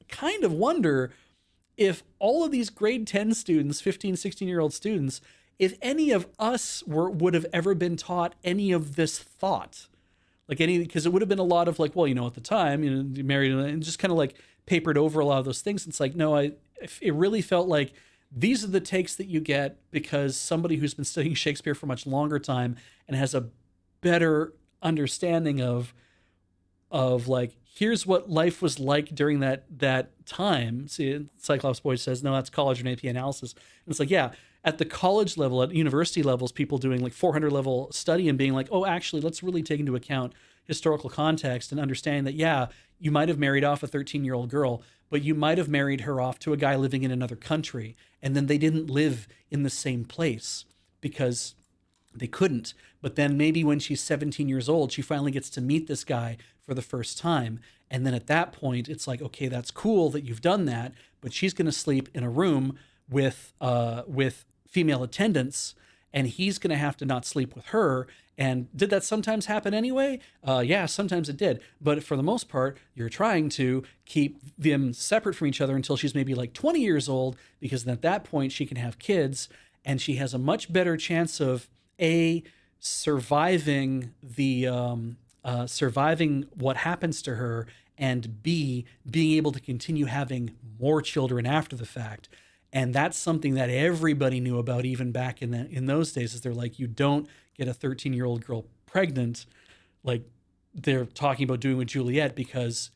kind of wonder if all of these grade 10 students, 15, 16-year-old students, if any of us would have ever been taught any of this thought, because it would have been a lot of like, well, at the time, you married and just kind of like papered over a lot of those things. It's like, no, it really felt like these are the takes that you get because somebody who's been studying Shakespeare for much longer time and has a better understanding of like, here's what life was like during that time. See, Cyclops Boy says, no, that's college and AP analysis. And it's like, yeah, at the college level, at university levels, people doing like 400 level study and being like, oh, actually, let's really take into account historical context and understanding that, yeah, you might have married off a 13-year-old girl, but you might have married her off to a guy living in another country. And then they didn't live in the same place because they couldn't. But then maybe when she's 17 years old, she finally gets to meet this guy for the first time. And then at that point, it's like, okay, that's cool that you've done that, but she's going to sleep in a room with female attendants, and he's going to have to not sleep with her. And did that sometimes happen anyway? Yeah, sometimes it did. But for the most part, you're trying to keep them separate from each other until she's maybe like 20 years old, because then at that point she can have kids, and she has a much better chance of surviving surviving what happens to her, and B, being able to continue having more children after the fact. And that's something that everybody knew about even back in those days. Is they're like, you don't get a 13-year-old girl pregnant, like they're talking about doing with Juliet, because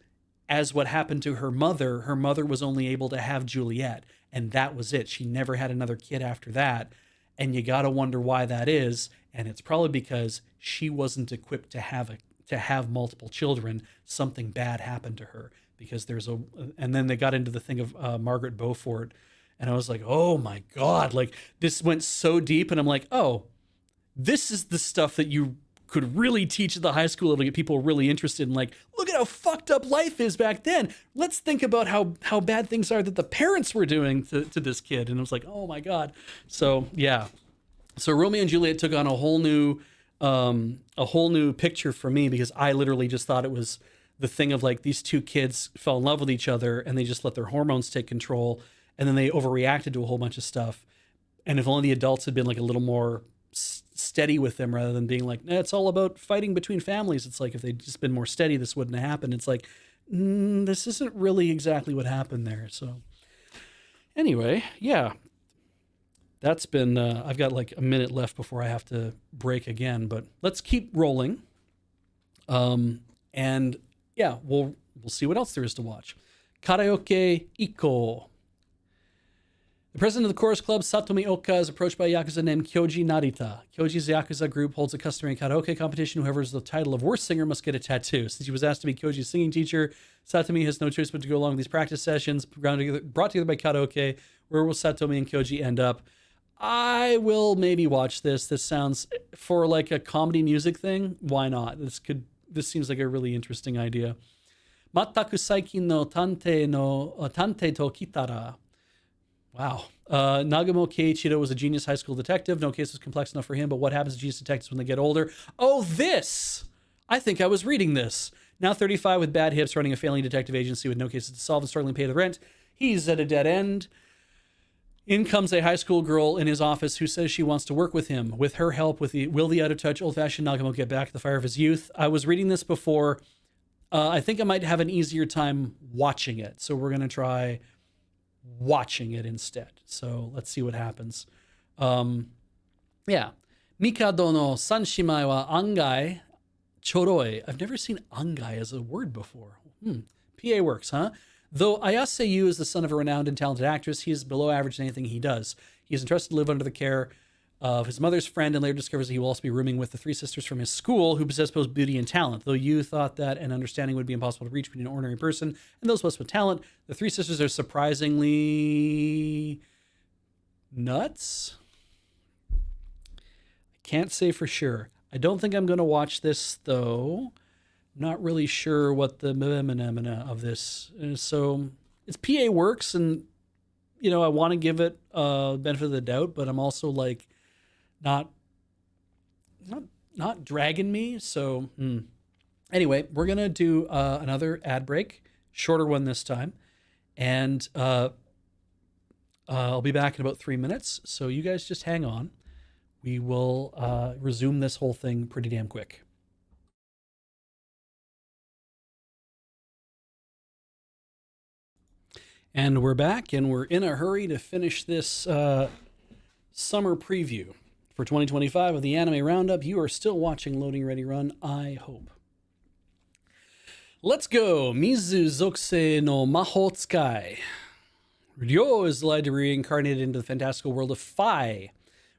as what happened to her mother was only able to have Juliet, and that was it. She never had another kid after that. And you got to wonder why that is. And it's probably because she wasn't equipped to have multiple children. Something bad happened to her, because and then they got into the thing of Margaret Beaufort. And I was like, oh my God, like this went so deep. And I'm like, oh, this is the stuff that you could really teach at the high school to get people really interested in, like, look at how fucked up life is back then. Let's think about how bad things are that the parents were doing to this kid. And I was like, oh my God. So yeah. So Romeo and Juliet took on a whole new picture for me, because I literally just thought it was the thing of like these two kids fell in love with each other and they just let their hormones take control. And then they overreacted to a whole bunch of stuff. And if only the adults had been like a little more steady with them, rather than being like, it's all about fighting between families. It's like, if they'd just been more steady, this wouldn't have happened. It's like, this isn't really exactly what happened there. So anyway, yeah, that's been, I've got like a minute left before I have to break again, but let's keep rolling. And yeah, we'll see what else there is to watch. Karaoke Iko. The president of the chorus club, Satomi Oka, is approached by a Yakuza named Kyoji Narita. Kyoji's Yakuza group holds a customary karaoke competition. Whoever has the title of worst singer must get a tattoo. Since he was asked to be Kyoji's singing teacher, Satomi has no choice but to go along with these practice sessions brought together by karaoke. Where will Satomi and Kyoji end up? I will maybe watch this. This sounds, for like a comedy music thing, why not? This seems like a really interesting idea. Mataku saikin no tante to kitara. Wow. Nagamo Keiichiro was a genius high school detective. No case was complex enough for him, but what happens to genius detectives when they get older? Oh, this! I think I was reading this. Now 35 with bad hips, running a failing detective agency with no cases to solve and struggling to pay the rent. He's at a dead end. In comes a high school girl in his office who says she wants to work with him. With her help, will the out-of-touch, old-fashioned Nagamo get back the fire of his youth? I was reading this before. I think I might have an easier time watching it, so we're going to try watching it instead. So let's see what happens. Yeah. Mikado no Sanshimai wa angai choroi. I've never seen angai as a word before. PA works, huh? Though Ayase Yu is the son of a renowned and talented actress, he is below average in anything he does. He is entrusted to live under the care of his mother's friend, and later discovers that he will also be rooming with the three sisters from his school who possess both beauty and talent. Though Yu thought that an understanding would be impossible to reach between an ordinary person and those blessed with talent, the three sisters are surprisingly nuts. I can't say for sure. I don't think I'm going to watch this, though. Not really sure what the of this is. So it's PA works, and I want to give it benefit of the doubt, but I'm also like not dragging me. So anyway, we're gonna do another ad break, shorter one this time, and I'll be back in about 3 minutes. So you guys just hang on. We will resume this whole thing pretty damn quick. And we're back, and we're in a hurry to finish this summer preview for 2025 of the Anime Roundup. You are still watching Loading Ready Run, I hope. Let's go. Mizu Zokuse no Maho Tsukai. Ryo is allowed to reincarnate into the fantastical world of Phi,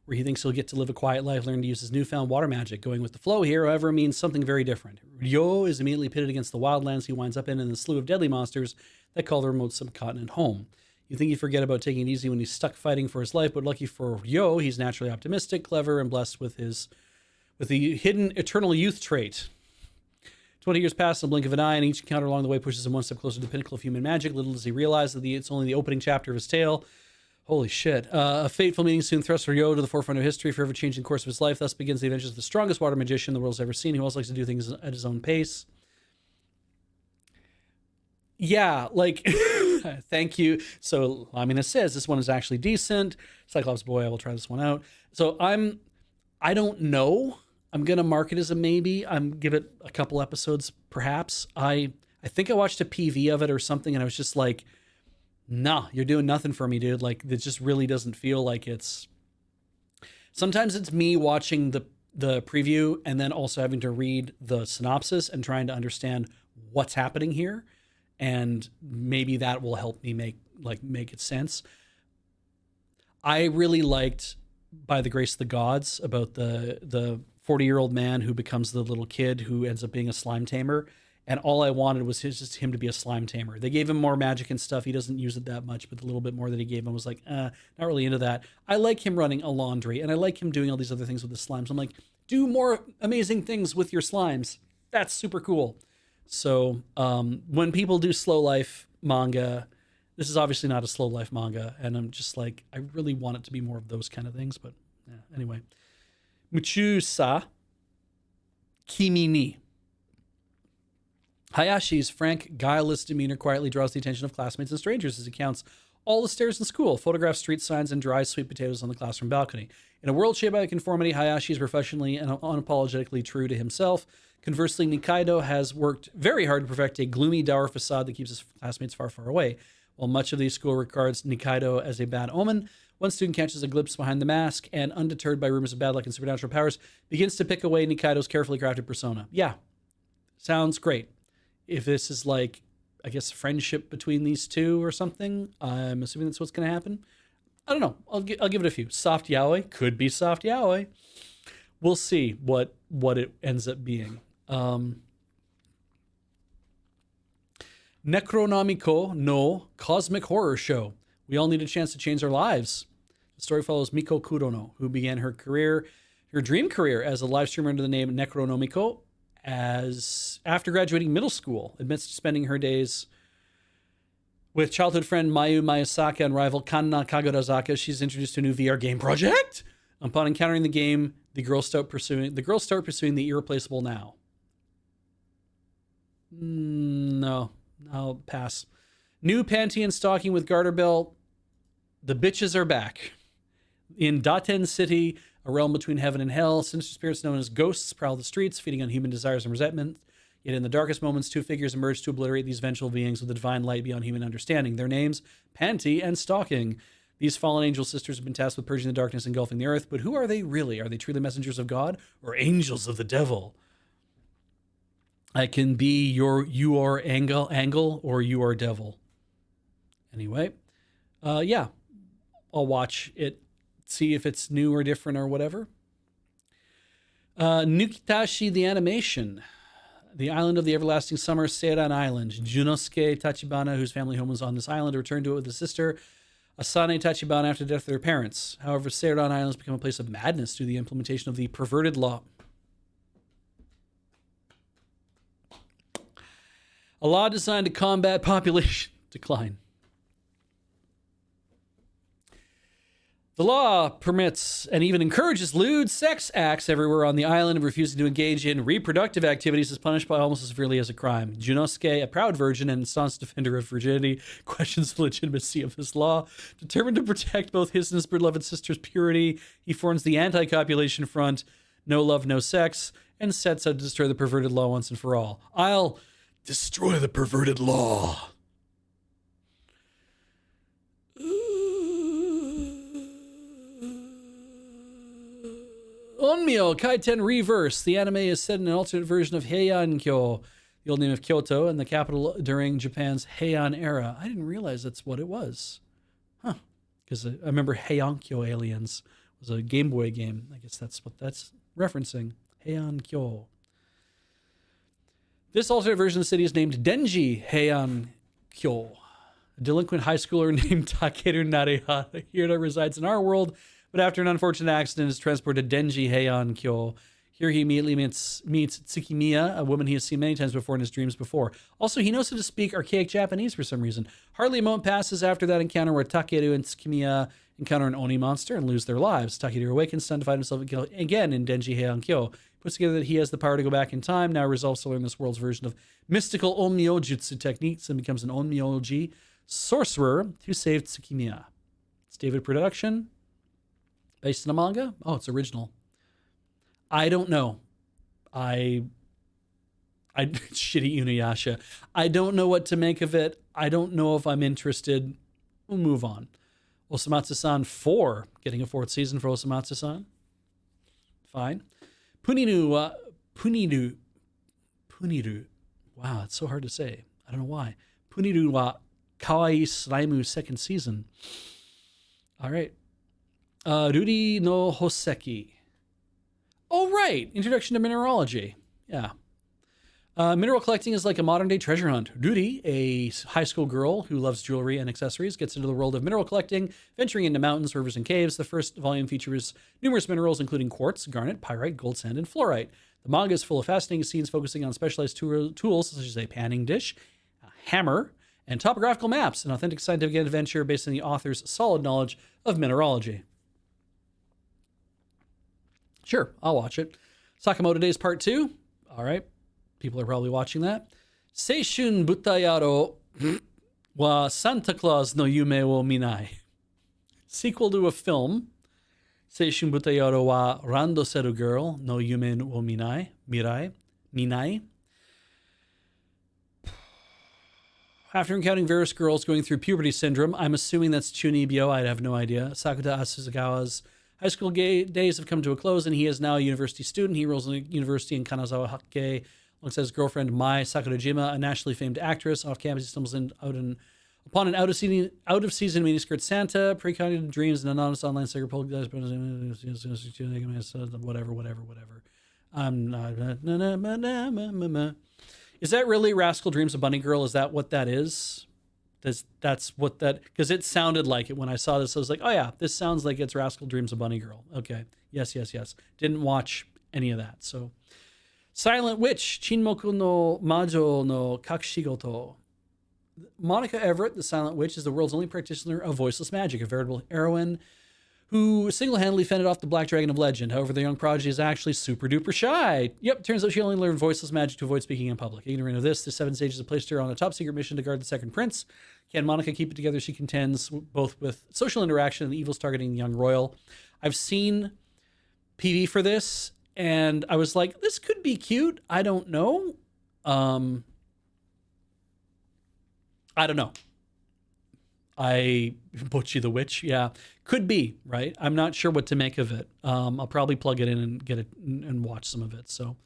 where he thinks he'll get to live a quiet life, learn to use his newfound water magic. Going with the flow here, however, means something very different. Ryo is immediately pitted against the wildlands he winds up in the slew of deadly monsters that call the remote subcontinent home. You think he'd forget about taking it easy when he's stuck fighting for his life, but lucky for Ryo, he's naturally optimistic, clever, and blessed with the hidden eternal youth trait. 20 years pass in the blink of an eye, and each encounter along the way pushes him one step closer to the pinnacle of human magic. Little does he realize that it's only the opening chapter of his tale. Holy shit. A fateful meeting soon thrusts Ryo to the forefront of history, forever changing the course of his life. Thus begins the adventures of the strongest water magician the world's ever seen, who also likes to do things at his own pace. Yeah, like, thank you. So, it says this one is actually decent. Cyclops Boy, I will try this one out. So I don't know. I'm going to mark it as a maybe. Give it a couple episodes, perhaps. I I think I watched a PV of it or something, and I was just like, nah, you're doing nothing for me, dude. Like, it just really doesn't feel like it's. Sometimes it's me watching the preview and then also having to read the synopsis and trying to understand what's happening here, and maybe that will help me make it sense. I really liked By the Grace of the Gods, about the 40-year-old man who becomes the little kid who ends up being a slime tamer. And all I wanted was just him to be a slime tamer. They gave him more magic and stuff. He doesn't use it that much, but the little bit more that he gave him was like, not really into that. I like him running a laundry, and I like him doing all these other things with the slimes. I'm like, do more amazing things with your slimes. That's super cool. So when people do slow life manga, this is obviously not a slow life manga, and I'm just like, I really want it to be more of those kind of things. But yeah, anyway. Muchusa Kimi ni. Hayashi's frank, guileless demeanor quietly draws the attention of classmates and strangers as he counts all the stairs in school, photographs street signs, and dries sweet potatoes on the classroom balcony. In a world shaped by conformity, Hayashi is professionally and unapologetically true to himself. Conversely, Nikaido has worked very hard to perfect a gloomy, dour facade that keeps his classmates far, far away. While much of the school regards Nikaido as a bad omen, one student catches a glimpse behind the mask and, undeterred by rumors of bad luck and supernatural powers, begins to pick away Nikaido's carefully crafted persona. Yeah, sounds great. If this is like, I guess, friendship between these two or something, I'm assuming that's what's going to happen. I don't know. I'll give it a few. Soft yaoi could be soft yaoi. We'll see what it ends up being. Necronomiko no Cosmic Horror Show. We all need a chance to change our lives. The story follows Miko Kurono, who began her dream career as a live streamer under the name Necronomiko. As after graduating middle school, amidst spending her days with childhood friend Mayu Mayasaka and rival Kanna Kagorazaka, she's introduced to a new VR game project. Upon encountering the game, the girls start pursuing the irreplaceable now. No, I'll pass. New panty and stocking with garter belt. The bitches are back. In Daten City, a realm between heaven and hell, sinister spirits known as ghosts prowl the streets, feeding on human desires and resentment. Yet in the darkest moments, two figures emerge to obliterate these vengeful beings with a divine light beyond human understanding. Their names, Panty and Stalking. These fallen angel sisters have been tasked with purging the darkness engulfing the earth, but who are they really? Are they truly messengers of God or angels of the devil? I can be you are angle, or you are devil. Anyway, yeah, I'll watch it, see if it's new or different or whatever. Nukitashi the animation. The island of the everlasting summer, Seiran Island. Junosuke Tachibana, whose family home was on this island, returned to it with his sister, Asane Tachibana, after the death of their parents. However, Seiran Island has become a place of madness due to the implementation of the perverted law. A law designed to combat population decline. The law permits and even encourages lewd sex acts everywhere on the island, and refusing to engage in reproductive activities is punished by almost as severely as a crime. Junosuke, a proud virgin and staunch defender of virginity, questions the legitimacy of this law. Determined to protect both his and his beloved sister's purity, he forms the anti-copulation front, No Love, No Sex, and sets out to destroy the perverted law once and for all. I'll destroy the perverted law. Onmyo Kaiten Reverse. The anime is set in an alternate version of Heian-kyo, the old name of Kyoto, and the capital during Japan's Heian era. I didn't realize that's what it was. Huh. Because I remember Heian-kyo Aliens was a Game Boy game. I guess that's what that's referencing. Heian-kyo. This alternate version of the city is named Denji Heian-kyo. A delinquent high schooler named Takeru Narehara resides in our world, but after an unfortunate accident is transported to Denji Heian-kyo. Here he immediately meets Tsukimiya, a woman he has seen many times before in his dreams before. Also, he knows how to speak archaic Japanese for some reason. Hardly a moment passes after that encounter where Takeru and Tsukimiya encounter an Oni monster and lose their lives. Takeru awakens, stunned to find himself again in Denji Heian-kyo. Puts together that he has the power to go back in time, now resolves to learn this world's version of mystical Onmyo Jutsu techniques, and becomes an Onmyoji sorcerer to save Tsukimiya. It's David production. Based in a manga? Oh, it's original. I don't know. I Shitty Inuyasha. I don't know what to make of it. I don't know if I'm interested. We'll move on. Osamatsu-san 4, getting a 4th season for Osamatsu-san. Fine. Puniru. Wow, it's so hard to say. I don't know why. Puniru wa Kawaii Slaimu 2nd season. All right. Ruri no Hoseki. Oh, right. Introduction to mineralogy. Yeah. Mineral collecting is like a modern-day treasure hunt. Ruri, a high school girl who loves jewelry and accessories, gets into the world of mineral collecting, venturing into mountains, rivers, and caves. The first volume features numerous minerals, including quartz, garnet, pyrite, gold sand, and fluorite. The manga is full of fascinating scenes focusing on specialized tools such as a panning dish, a hammer, and topographical maps, an authentic scientific adventure based on the author's solid knowledge of mineralogy. Sure, I'll watch it. Sakamoto Days Part 2. All right. People are probably watching that. Seishun Butayaro wa Santa Claus no Yume wo Minai. Sequel to a film. Seishun Butayaro wa Randoseru Girl no Yume wo Minai. Minai. After encountering various girls going through puberty syndrome, I'm assuming that's Chunibyo. I have no idea. Sakuta Asuzagawa's high school days have come to a close, and he is now a university student. He enrolls in a university in Kanazawa Hakkei alongside his girlfriend Mai Sakurajima, a nationally famed actress. Off campus, he stumbles upon an out of season miniskirt Santa, precognitive dreams, and anonymous online sticker pull. Whatever. Is that really Rascal Dreams of Bunny Girl? Is that what that is? That's what that, because it sounded like it when I saw this. I was like, oh yeah, this sounds like it's Rascal Dreams of Bunny Girl. Okay, yes. Didn't watch any of that. So, Silent Witch, Chinmoku no Majo no Kakushigoto. Monica Everett, the Silent Witch, is the world's only practitioner of voiceless magic, a veritable heroine who single-handedly fended off the Black Dragon of legend. However, the young prodigy is actually super duper shy. Yep, turns out she only learned voiceless magic to avoid speaking in public. Ignorant of this, the 7 Sages have placed her on a top secret mission to guard the second prince. Can Monica keep it together? She contends both with social interaction and the evils targeting the young royal. I've seen PV for this, and I was like, this could be cute. I don't know. I don't know. Butchie the Witch, yeah. Could be, right? I'm not sure what to make of it. I'll probably plug it in and get it and watch some of it. So,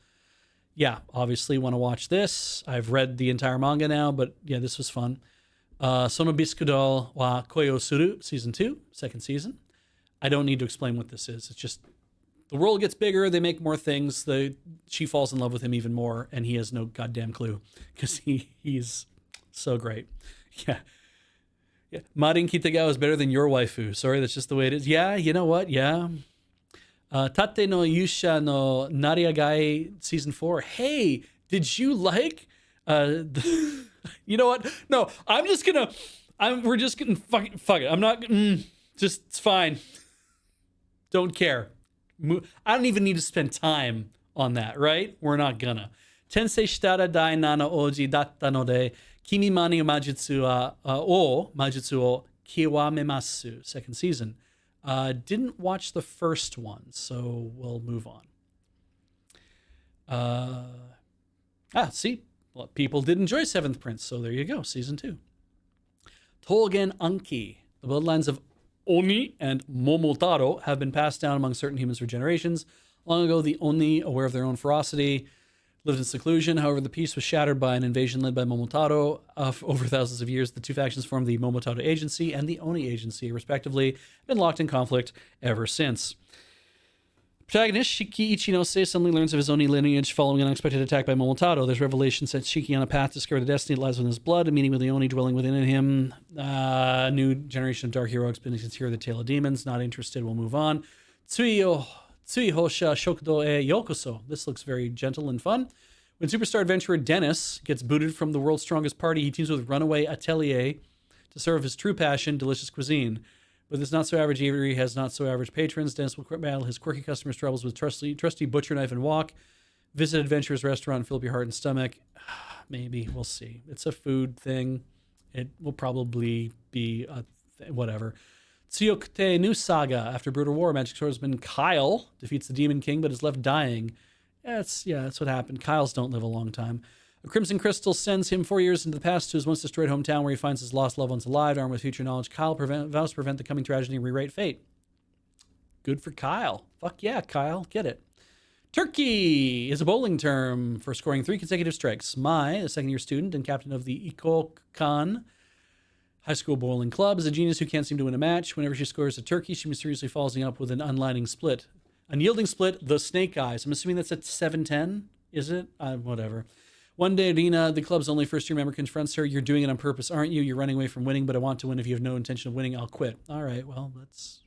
yeah, obviously want to watch this. I've read the entire manga now, but yeah, this was fun. Sono Biscudo wa Koyo Suru, Season 2, 2nd season. I don't need to explain what this is. It's just the world gets bigger, they make more things, she falls in love with him even more, and he has no goddamn clue because he's so great. Yeah. Yeah, Marin Kitagawa is better than your waifu. Sorry, that's just the way it is. Yeah, you know what? Yeah. Tate no Yusha no Nariagai Season 4. Hey, did you like... you know what? No, we're just gonna fuck it. I'm not... just, it's fine. Don't care. I don't even need to spend time on that, right? We're not gonna. Tensei shitara dai nana oji datta node... Kimi mani majutsu o kiwamemasu, 2nd season. Didn't watch the first one, so we'll move on. See, well, people did enjoy 7th Prince, so there you go, Season 2. Tolgen Anki. The bloodlines of Oni and Momotaro have been passed down among certain humans for generations. Long ago, the Oni, aware of their own ferocity, lived in seclusion. However, the peace was shattered by an invasion led by Momotaro. Over thousands of years, the two factions formed the Momotaro Agency and the Oni Agency, respectively, been locked in conflict ever since. Protagonist Shiki Ichinose suddenly learns of his Oni lineage following an unexpected attack by Momotaro. This revelation sets Shiki on a path to discover the destiny that lies within his blood, a meeting with the Oni dwelling within him. New generation of dark hero experiences here, the Tale of Demons. Not interested, we'll move on. Tsui Hosha Shokudo e Yokoso. This looks very gentle and fun. When superstar adventurer Dennis gets booted from the world's strongest party, he teams with Runaway Atelier to serve his true passion, delicious cuisine. With his not-so-average eatery, has not-so-average patrons. Dennis will battle his quirky customers' troubles with trusty butcher knife and wok. Visit adventurous restaurant and fill up your heart and stomach. Maybe. We'll see. It's a food thing. It will probably be whatever. Tsuyokute New Saga. After brutal war, magic swordsman Kyle defeats the Demon King, but is left dying That's what happened. Kyle's don't live a long time. A crimson crystal sends him 4 years into the past to his once destroyed hometown, where he finds his lost loved ones alive. Armed with future knowledge, Kyle vows to prevent the coming tragedy and rewrite fate. Good for Kyle. Fuck yeah, Kyle. Get it. Turkey is a bowling term for scoring 3 consecutive strikes. Mai, a second-year student and captain of the Ikokan High School Bowling Club, is a genius who can't seem to win a match. Whenever she scores a turkey, she mysteriously follows it up with an unlining split. Unyielding split, the snake eyes. I'm assuming that's at 7-10, is it? Whatever. One day, Dina, the club's only first-year member, confronts her. You're doing it on purpose, aren't you? You're running away from winning, but I want to win. If you have no intention of winning, I'll quit. All right, well, let's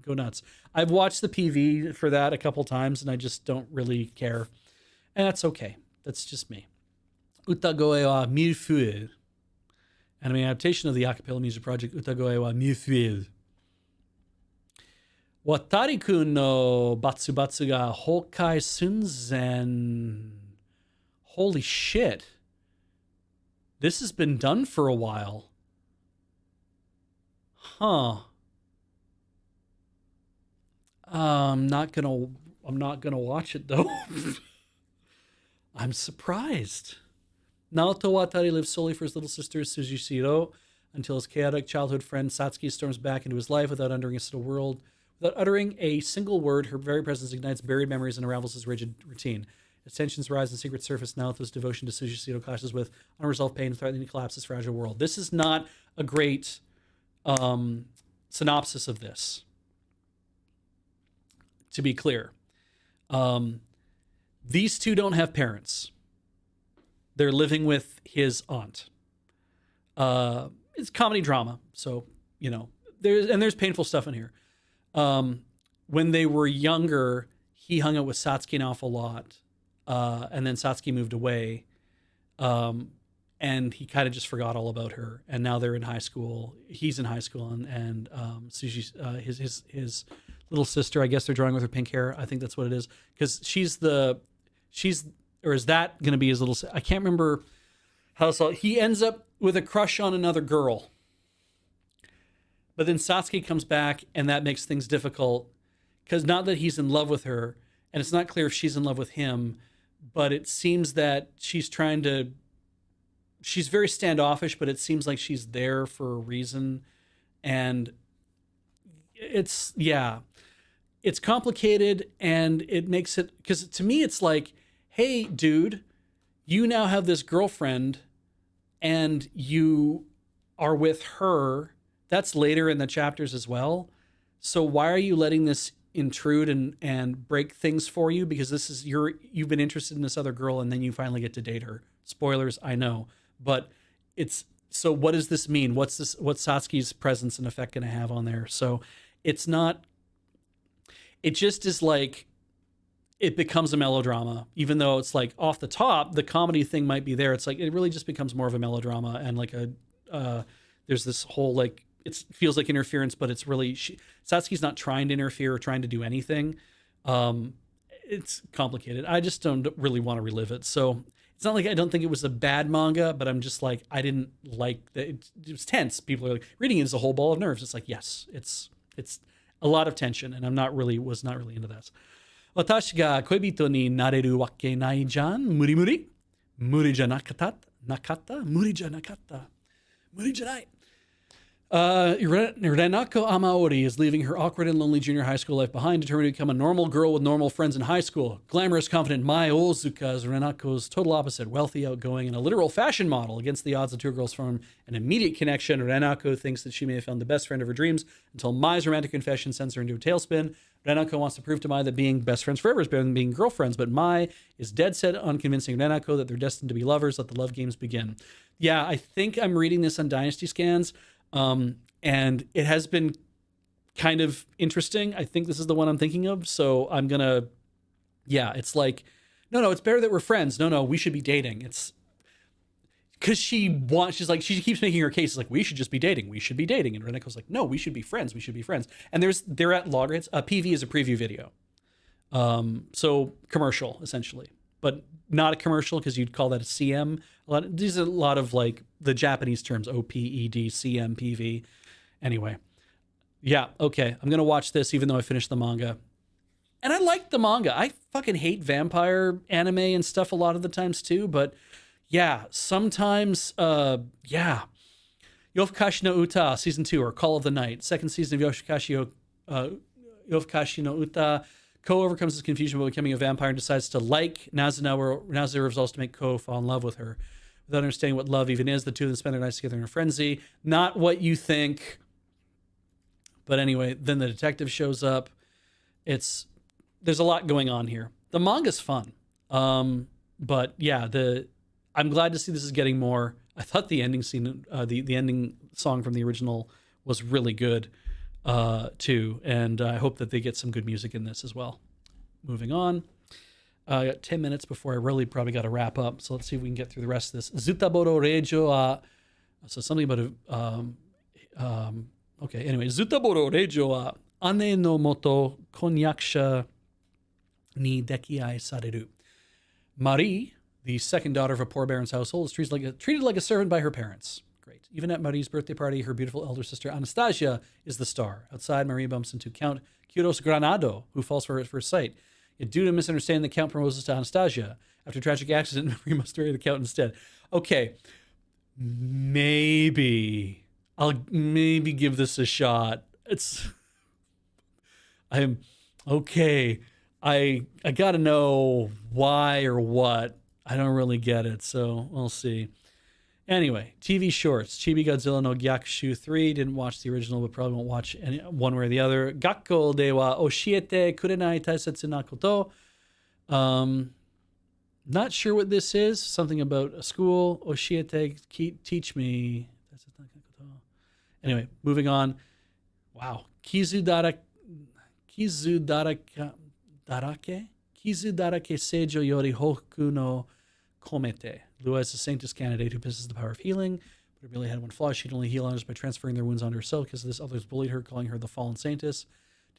go nuts. I've watched the PV for that a couple times, and I just don't really care. And that's okay. That's just me. Utagoe wa Milfuel. Anime adaptation of the a cappella music project Utagoe wa Milfuel. Watari-kun no Batsubatsu ga Hokai Sunzen. Holy shit. This has been done for a while. Huh. I'm not gonna watch it though. I'm surprised. Naoto Watari lives solely for his little sister Sujishiro until his chaotic childhood friend Satsuki storms back into his life without uttering a single word. Her very presence ignites buried memories and unravels his rigid routine. As tensions rise and secret surface, Naoto's devotion to Sujishiro clashes with unresolved pain, threatening to collapse his fragile world. This is not a great synopsis of this. To be clear, these two don't have parents. They're living with his aunt. It's comedy drama, so there's painful stuff in here. When they were younger, he hung out with Satsuki an awful lot, and then Satsuki moved away, and he kind of just forgot all about her. And now they're in high school. He's in high school, and Suji's his little sister, I guess they're drawing with her pink hair. I think that's what it is, because or is that going to be his little? I can't remember how this all. He ends up with a crush on another girl, but then Satsuki comes back, and that makes things difficult, because not that he's in love with her, and it's not clear if she's in love with him, but it seems that she's very standoffish, but it seems like she's there for a reason, and it's complicated, and it makes it, because to me it's like, hey dude, you now have this girlfriend and you are with her. That's later in the chapters as well. So why are you letting this intrude and break things for you? Because this is you've been interested in this other girl, and then you finally get to date her. Spoilers, I know, but so what does this mean? What's Satsuki's presence and effect going to have on there? So it's not, it just is like, it becomes a melodrama, even though it's like off the top, the comedy thing might be there. It's like, it really just becomes more of a melodrama, and like there's this whole, like, it feels like interference, but it's really, Satsuki's not trying to interfere or trying to do anything. It's complicated. I just don't really want to relive it. So it's not like I don't think it was a bad manga, but I'm just like, I didn't like that. It was tense. People are like, reading it is a whole ball of nerves. It's like, yes, it's a lot of tension, and was not really into that. Watashi ga koibito ni nareru wake nai jan, muri muri. Muri ja nakata, muri ja nakata. Muri ja nai. Renako Amaori is leaving her awkward and lonely junior high school life behind, determined to become a normal girl with normal friends in high school. Glamorous, confident Mai Ozuka is Renako's total opposite, wealthy, outgoing, and a literal fashion model. Against the odds, the two girls form an immediate connection. Renako thinks that she may have found the best friend of her dreams until Mai's romantic confession sends her into a tailspin. Renako wants to prove to Mai that being best friends forever is better than being girlfriends, but Mai is dead set on convincing Renako that they're destined to be lovers. Let the love games begin. Yeah, I think I'm reading this on Dynasty Scans. And it has been kind of interesting. I think this is the one I'm thinking of. So I'm going to, it's like, no, it's better that we're friends. No, we should be dating. It's because she keeps making her case. It's like, we should just be dating. We should be dating. And Reneko's like, no, we should be friends. We should be friends. And they're at loggerheads. PV is a preview video. So commercial essentially, but not a commercial, because you'd call that a CM. These are a lot of like the Japanese terms, OPED, CM, PV. Anyway, okay. I'm going to watch this even though I finished the manga. And I like the manga. I fucking hate vampire anime and stuff a lot of the times too, but yeah, sometimes, yeah. Yofukashi no Uta, season 2, or Call of the Night, second season of Yofukashi no Uta. Ko overcomes his confusion about becoming a vampire and decides to like Nazu resolves to make Ko fall in love with her. Without understanding what love even is, the two of them spend their nights together in a frenzy. Not what you think. But anyway, then the detective shows up. There's a lot going on here. The manga's fun. But yeah, I'm glad to see this is getting more. I thought the ending scene, the ending song from the original was really good too. And I hope that they get some good music in this as well. Moving on. I got 10 minutes before I really probably got to wrap up. So let's see if we can get through the rest of this. Zutaboro Rejo. So something about okay, anyway. Zutaboro Rejo ane no moto konyakusha ni dekiai sareru. Marie, the second daughter of a poor baron's household, is treated like a servant by her parents. Great. Even at Marie's birthday party, her beautiful elder sister Anastasia is the star. Outside, Marie bumps into Count Quiros Granado, who falls for her at first sight. Yet due to misunderstanding, the Count proposes to Anastasia. After a tragic accident, Marie must marry the Count instead. Okay, I'll maybe give this a shot. I'm okay. I gotta know why or what. I don't really get it, so we'll see. Anyway, TV shorts. Chibi Godzilla no Gyakushu 3. Didn't watch the original, but probably won't watch any one way or the other. Gakko de wa oshiete kurenai taisetsu na koto. Not sure what this is. Something about a school. Oshiete, teach me. Anyway, moving on. Wow. Kizu darake seijo yori hoku no komete. Lua is a saintess candidate who possesses the power of healing, but it really had one flaw. She'd only heal others by transferring their wounds onto herself. Because of this, others bullied her, calling her the fallen saintess.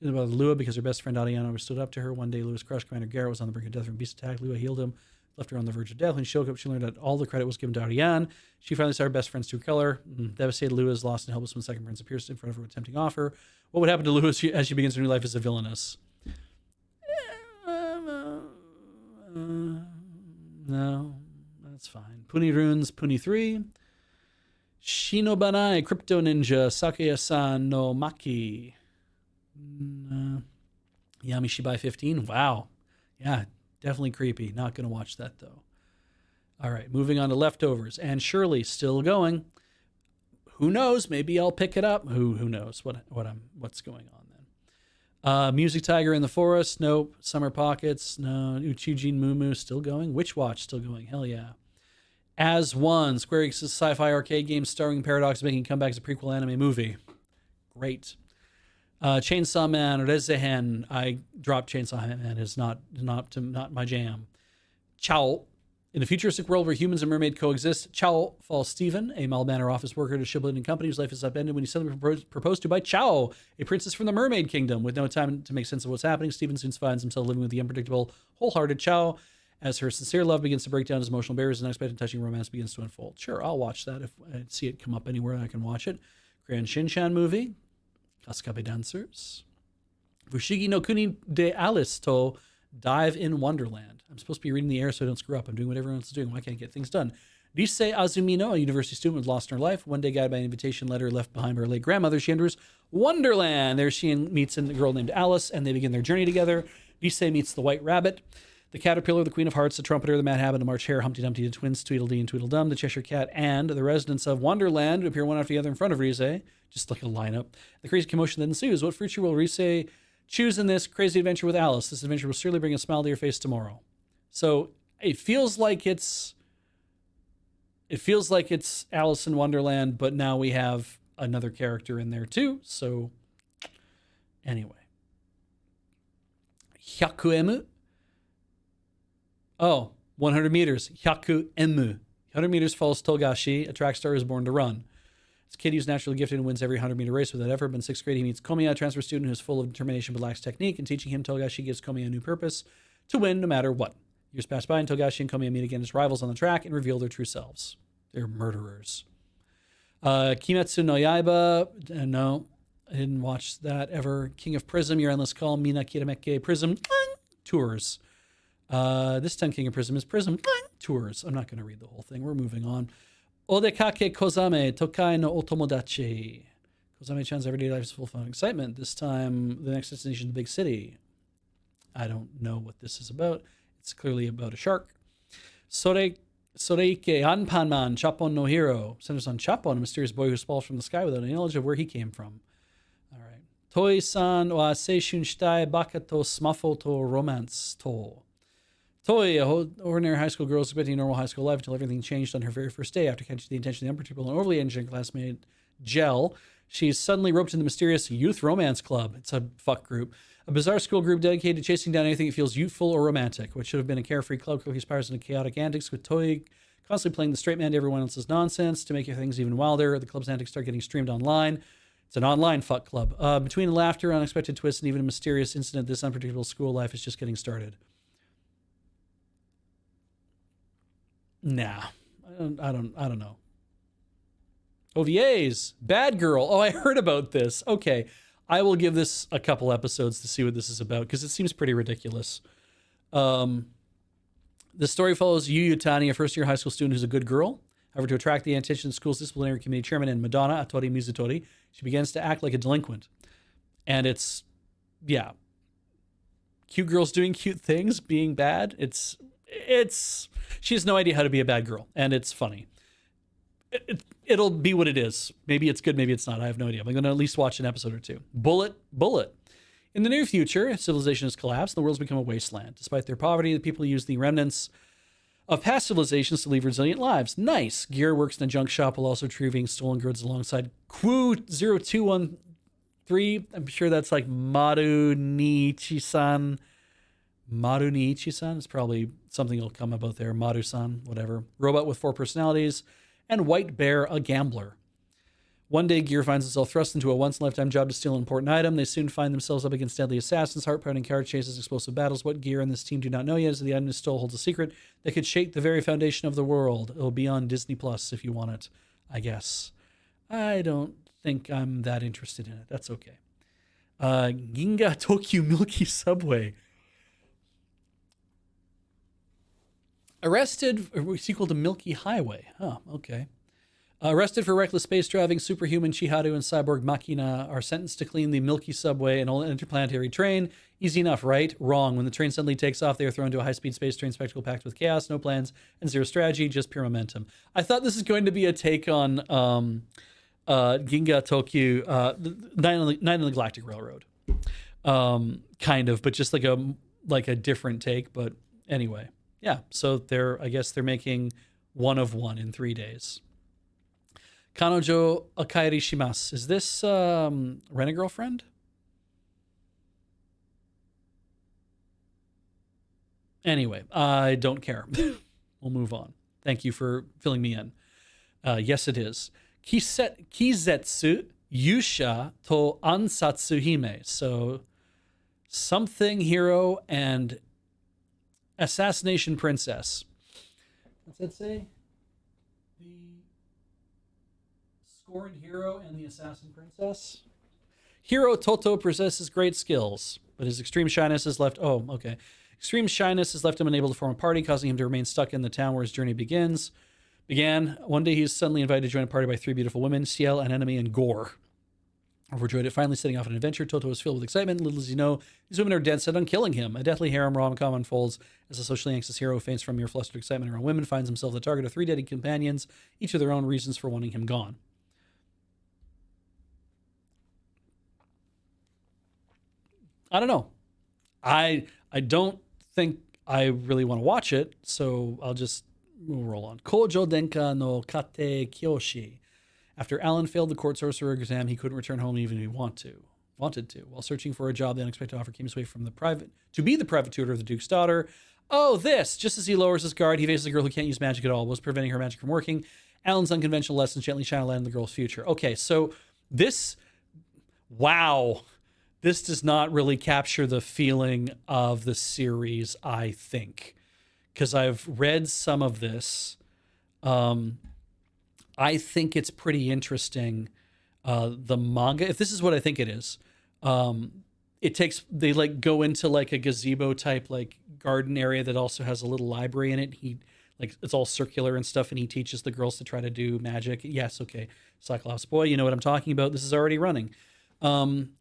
Didn't bother Lua because her best friend Ariana stood up to her. One day, Lua's crush, Commander Garrett, was on the brink of death from a beast attack. Lua healed him, left her on the verge of death. When she woke up, she learned that all the credit was given to Ariane. She finally saw her best friend's true color. Devastated, Lua is lost and helpless when the second prince appears in front of her with a tempting offer. What would happen to Lua as she begins her new life as a villainess? No, that's fine. Puni Runes, Puni 3. Shinobanai, Crypto Ninja, Sakaya-san no Maki. Yami Shibai 15. Wow. Yeah, definitely creepy. Not going to watch that, though. All right, moving on to Leftovers. And Shirley, still going. Who knows? Maybe I'll pick it up. Who knows what's going on then. Music Tiger in the Forest. Nope. Summer Pockets. No. Uchijin Mumu, still going. Witch Watch, still going. Hell yeah. As One, Square Enix's sci-fi arcade game starring Paradox making a comeback as a prequel anime movie. Great. Chainsaw Man, Rezehen. I dropped Chainsaw Man. It's not my jam. Chao. In a futuristic world where humans and mermaid coexist, Chao falls Stephen, a mild manner office worker to Shibuya Company, whose life is upended when he's suddenly proposed to by Chao, a princess from the Mermaid Kingdom. With no time to make sense of what's happening, Stephen soon finds himself living with the unpredictable, wholehearted Chao. As her sincere love begins to break down his emotional barriers, an unexpected touching romance begins to unfold. Sure, I'll watch that if I see it come up anywhere I can watch it. Grand Shinchan movie. Kasukabe Dancers. Fushigi no Kuni de Alice to Dive in Wonderland. I'm supposed to be reading the air so I don't screw up. I'm doing what everyone else is doing. Why can't I get things done? Risei Azumino, a university student, was lost in her life. One day, guided by an invitation letter left behind by her late grandmother, she enters Wonderland. There she meets a girl named Alice, and they begin their journey together. Risei meets the White Rabbit, the Caterpillar, the Queen of Hearts, the Trumpeter, the Mad Habit, the March Hare, Humpty Dumpty, the twins Tweedledee and Tweedledum, the Cheshire Cat, and the residents of Wonderland appear one after the other in front of Risei, just like a lineup. The crazy commotion that ensues. What future will Risei choose in this crazy adventure with Alice? This adventure will surely bring a smile to your face tomorrow. So it feels like it's Alice in Wonderland, but now we have another character in there too. So anyway, Hyaku-emu. Oh, 100 meters. Hyaku-emu. 100 meters follows Togashi, a track star who is born to run. This kid who's naturally gifted and wins every 100-meter race without effort. But in 6th grade, he meets Komiya, a transfer student who's full of determination but lacks technique. And teaching him, Togashi gives Komiya a new purpose: to win no matter what. Years pass by, and Togashi and Komiya meet again as rivals on the track and reveal their true selves. They're murderers. Kimetsu no Yaiba, no. I didn't watch that ever. King of Prism, Your Endless Call, Mina Kirameke, Prism Tours. This time King of Prism is Prism Tours. I'm not going to read the whole thing. We're moving on. Odekake Kozame, Tokai no Otomodachi. Kozame-chan's everyday life is full of fun and excitement. This time, the next destination, the big city. I don't know what this is about. It's clearly about a shark. Soreike Anpanman, Chapon no Hero. Centers on Chapon, a mysterious boy who falls from the sky without any knowledge of where he came from. All right. Toi-san wa seishun shitai bakato smafo to romance to. Toi, an ordinary high school girl, is expecting a normal high school life until everything changed on her very first day. After catching the attention of the unpredictable and overly energetic classmate Gel, she's suddenly roped into the mysterious Youth Romance Club. It's a fuck group. A bizarre school group dedicated to chasing down anything that feels youthful or romantic. What should have been a carefree club quickly spirals into chaotic antics, with Toi constantly playing the straight man to everyone else's nonsense. To make things even wilder, the club's antics start getting streamed online. It's an online fuck club. Between laughter, unexpected twists, and even a mysterious incident, this unpredictable school life is just getting started. Nah, I don't know. OVAs, Bad Girl. Oh, I heard about this. Okay, I will give this a couple episodes to see what this is about because it seems pretty ridiculous. The story follows Yu Yutani, a first-year high school student who's a good girl. However, to attract the attention of the school's disciplinary committee chairman and Madonna, Atori Mizutori, she begins to act like a delinquent. And it's, yeah, cute girls doing cute things, being bad. She has no idea how to be a bad girl, and it's funny. It'll be what it is. Maybe it's good, maybe it's not. I have no idea. I'm going to at least watch an episode or two. Bullet. In the near future, civilization has collapsed and the world's become a wasteland. Despite their poverty, the people use the remnants of past civilizations to lead resilient lives. Nice. Gear works in a junk shop while also retrieving stolen goods alongside Q0213. I'm sure that's like Marunichi-san. It's probably something will come about there. Maru-san, whatever. Robot with 4 personalities. And White Bear, a gambler. One day, Gear finds himself thrust into a once-in-a-lifetime job to steal an important item. They soon find themselves up against deadly assassins, heart-pounding car chases, explosive battles. What Gear and this team do not know yet is that the item is still holds a secret that could shake the very foundation of the world. It'll be on Disney Plus if you want it, I guess. I don't think I'm that interested in it. That's okay. Ginga Tokyo Milky Subway. Arrested, sequel to Milky Highway. Oh, okay. Arrested for reckless space driving, superhuman Chiharu and cyborg Machina are sentenced to clean the Milky Subway, an old interplanetary train. Easy enough, right? Wrong. When the train suddenly takes off, they are thrown to a high-speed space train spectacle packed with chaos, no plans, and zero strategy, just pure momentum. I thought this is going to be a take on Ginga Tokyo, Night on the Galactic Railroad. Kind of, but just like a different take. But anyway, yeah. So I guess they're making one of one in 3 days. Kanojo Akairi Shimasu. Is this Rent-A-Girlfriend? Anyway, I don't care. We'll move on. Thank you for filling me in. Yes, it is. Kizetsu Yusha to Ansatsu Hime. So, something hero and assassination princess. What's that say? The scorned hero and the assassin princess. Hero Toto possesses great skills, but his extreme shyness has left. Oh, okay. Extreme shyness has left him unable to form a party, causing him to remain stuck in the town where his journey began. One day, he is suddenly invited to join a party by 3 beautiful women: Ciel, an enemy, and Gore. Overjoyed at finally setting off on an adventure, Toto is filled with excitement. Little does he know, these women are dead set on killing him. A deathly harem rom-com unfolds as a socially anxious hero faints from mere flustered excitement around women, finds himself the target of 3 deadly companions, each with their own reasons for wanting him gone. I don't know. I don't think I really want to watch it, so we'll roll on. Kojo Denka no Kate Kyoshi. After Alan failed the court sorcerer exam, he couldn't return home even if he wanted to. While searching for a job, the unexpected offer came his way to be the private tutor of the Duke's daughter. Oh, this! Just as he lowers his guard, he faces a girl who can't use magic at all. What's preventing her magic from working? Alan's unconventional lessons gently shine a light on the girl's future. Okay, so this does not really capture the feeling of the series, I think. Because I've read some of this. I think it's pretty interesting. the manga, if this is what I think it is, it takes, they like go into like a gazebo type like garden area that also has a little library in it. He like, it's all circular and stuff, and he teaches the girls to try to do magic. Yes, okay, Cyclops boy, you know what I'm talking about. This is already running. Um,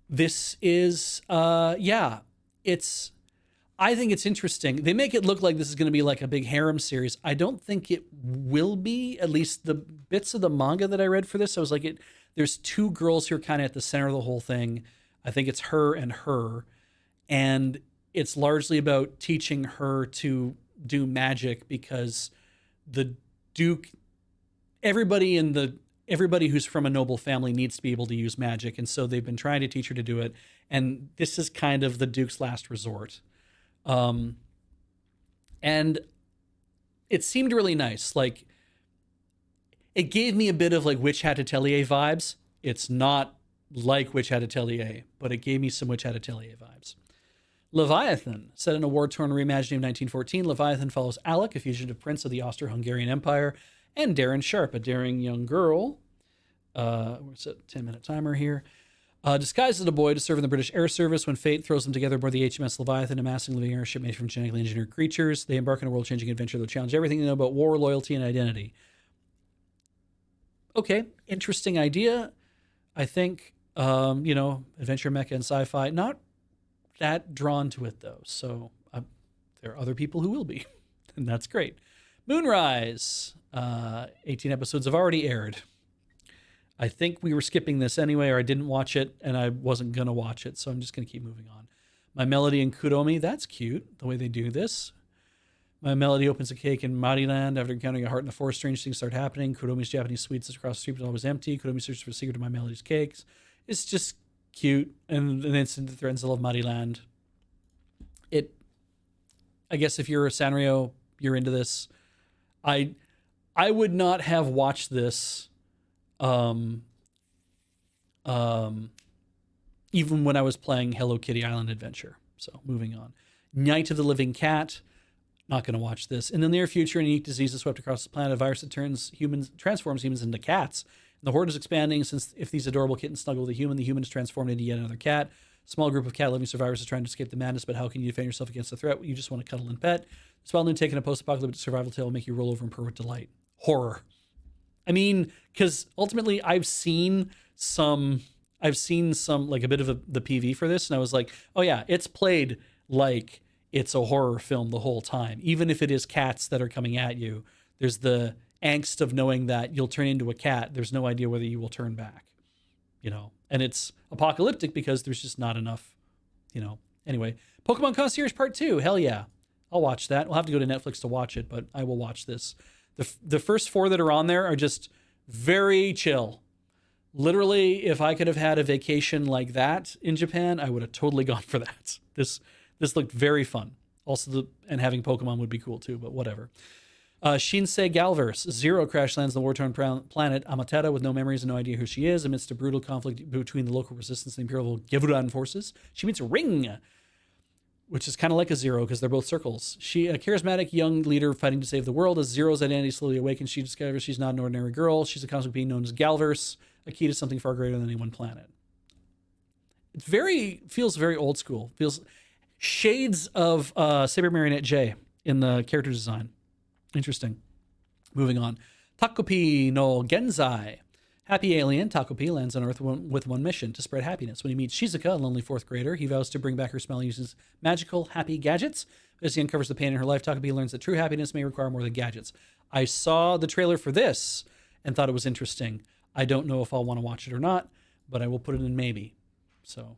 this is yeah, it's, I think it's interesting. They make it look like this is going to be like a big harem series. I don't think it will be. At least the bits of the manga that I read for this, I was like, it. There's two girls who are kind of at the center of the whole thing. I think it's her and her, and it's largely about teaching her to do magic because the Duke, everybody in the everybody who's from a noble family needs to be able to use magic, and so they've been trying to teach her to do it. And this is kind of the Duke's last resort. Um, and it seemed really nice. Like, it gave me a bit of like Witch Hat Atelier vibes. It's not like Witch Hat Atelier, but it gave me some Witch Hat Atelier vibes. Leviathan, set in a war-torn reimagining of 1914, Leviathan follows Alec, a fugitive prince of the Austro-Hungarian Empire, and Darren Sharp, a daring young girl. What's a 10-minute timer here? Disguised as a boy to serve in the British Air Service when fate throws them together aboard the HMS Leviathan, amassing living airship made from genetically engineered creatures. They embark on a world-changing adventure that will challenge everything they know about war, loyalty, and identity. Okay, interesting idea. I think, adventure, mecha, and sci-fi. Not that drawn to it, though. So there are other people who will be, and that's great. Moonrise. 18 episodes have already aired. I think we were skipping this anyway, or I didn't watch it, and I wasn't going to watch it, so I'm just going to keep moving on. My Melody and Kuromi, that's cute, the way they do this. My Melody opens a cake in Mariland. After encountering a heart in the forest, strange things start happening. Kuromi's Japanese sweets across the street is always empty. Kuromi searches for the secret to My Melody's cakes. It's just cute, and then it's into the threads of Mariland. I guess if you're a Sanrio, you're into this. I would not have watched this even when I was playing Hello Kitty Island Adventure. So moving on. Night of the Living Cat. Not going to watch this. In the near future, a unique disease has swept across the planet. A virus that transforms humans into cats. And the horde is expanding, since if these adorable kittens snuggle with a human, the human is transformed into yet another cat. A small group of cat-living survivors is trying to escape the madness, but how can you defend yourself against the threat? You just want to cuddle and pet. This well-known take in a post-apocalyptic survival tale will make you roll over in purr with delight. Horror. I mean, because ultimately I've seen some like a bit of the PV for this, and I was like, oh yeah, it's played like it's a horror film the whole time. Even if it is cats that are coming at you, there's the angst of knowing that you'll turn into a cat. There's no idea whether you will turn back, and it's apocalyptic because there's just not enough, Anyway, Pokemon Concierge Part 2. Hell yeah. I'll watch that. We'll have to go to Netflix to watch it, but I will watch this. The first 4 that are on there are just very chill. Literally, if I could have had a vacation like that in Japan, I would have totally gone for that. This looked very fun. Also, and having Pokemon would be cool too, but whatever. Shinsei Galverse. Zero crash lands on the war-torn planet Amatera with no memories and no idea who she is. Amidst a brutal conflict between the local resistance and the Imperial Gevuran forces, she meets Ring, which is kind of like a Zero because they're both circles. She, a charismatic young leader fighting to save the world. As Zero's identity slowly awakens, she discovers she's not an ordinary girl. She's a cosmic being known as Galverse, a key to something far greater than any one planet. Feels very old school. Feels shades of Saber Marionette J in the character design. Interesting. Moving on. Takopi no Genzai. Happy alien, Takopi lands on Earth with one mission: to spread happiness. When he meets Shizuka, a lonely 4th grader, he vows to bring back her smile and uses magical, happy gadgets. As he uncovers the pain in her life, Takopi learns that true happiness may require more than gadgets. I saw the trailer for this and thought it was interesting. I don't know if I'll want to watch it or not, but I will put it in maybe. So.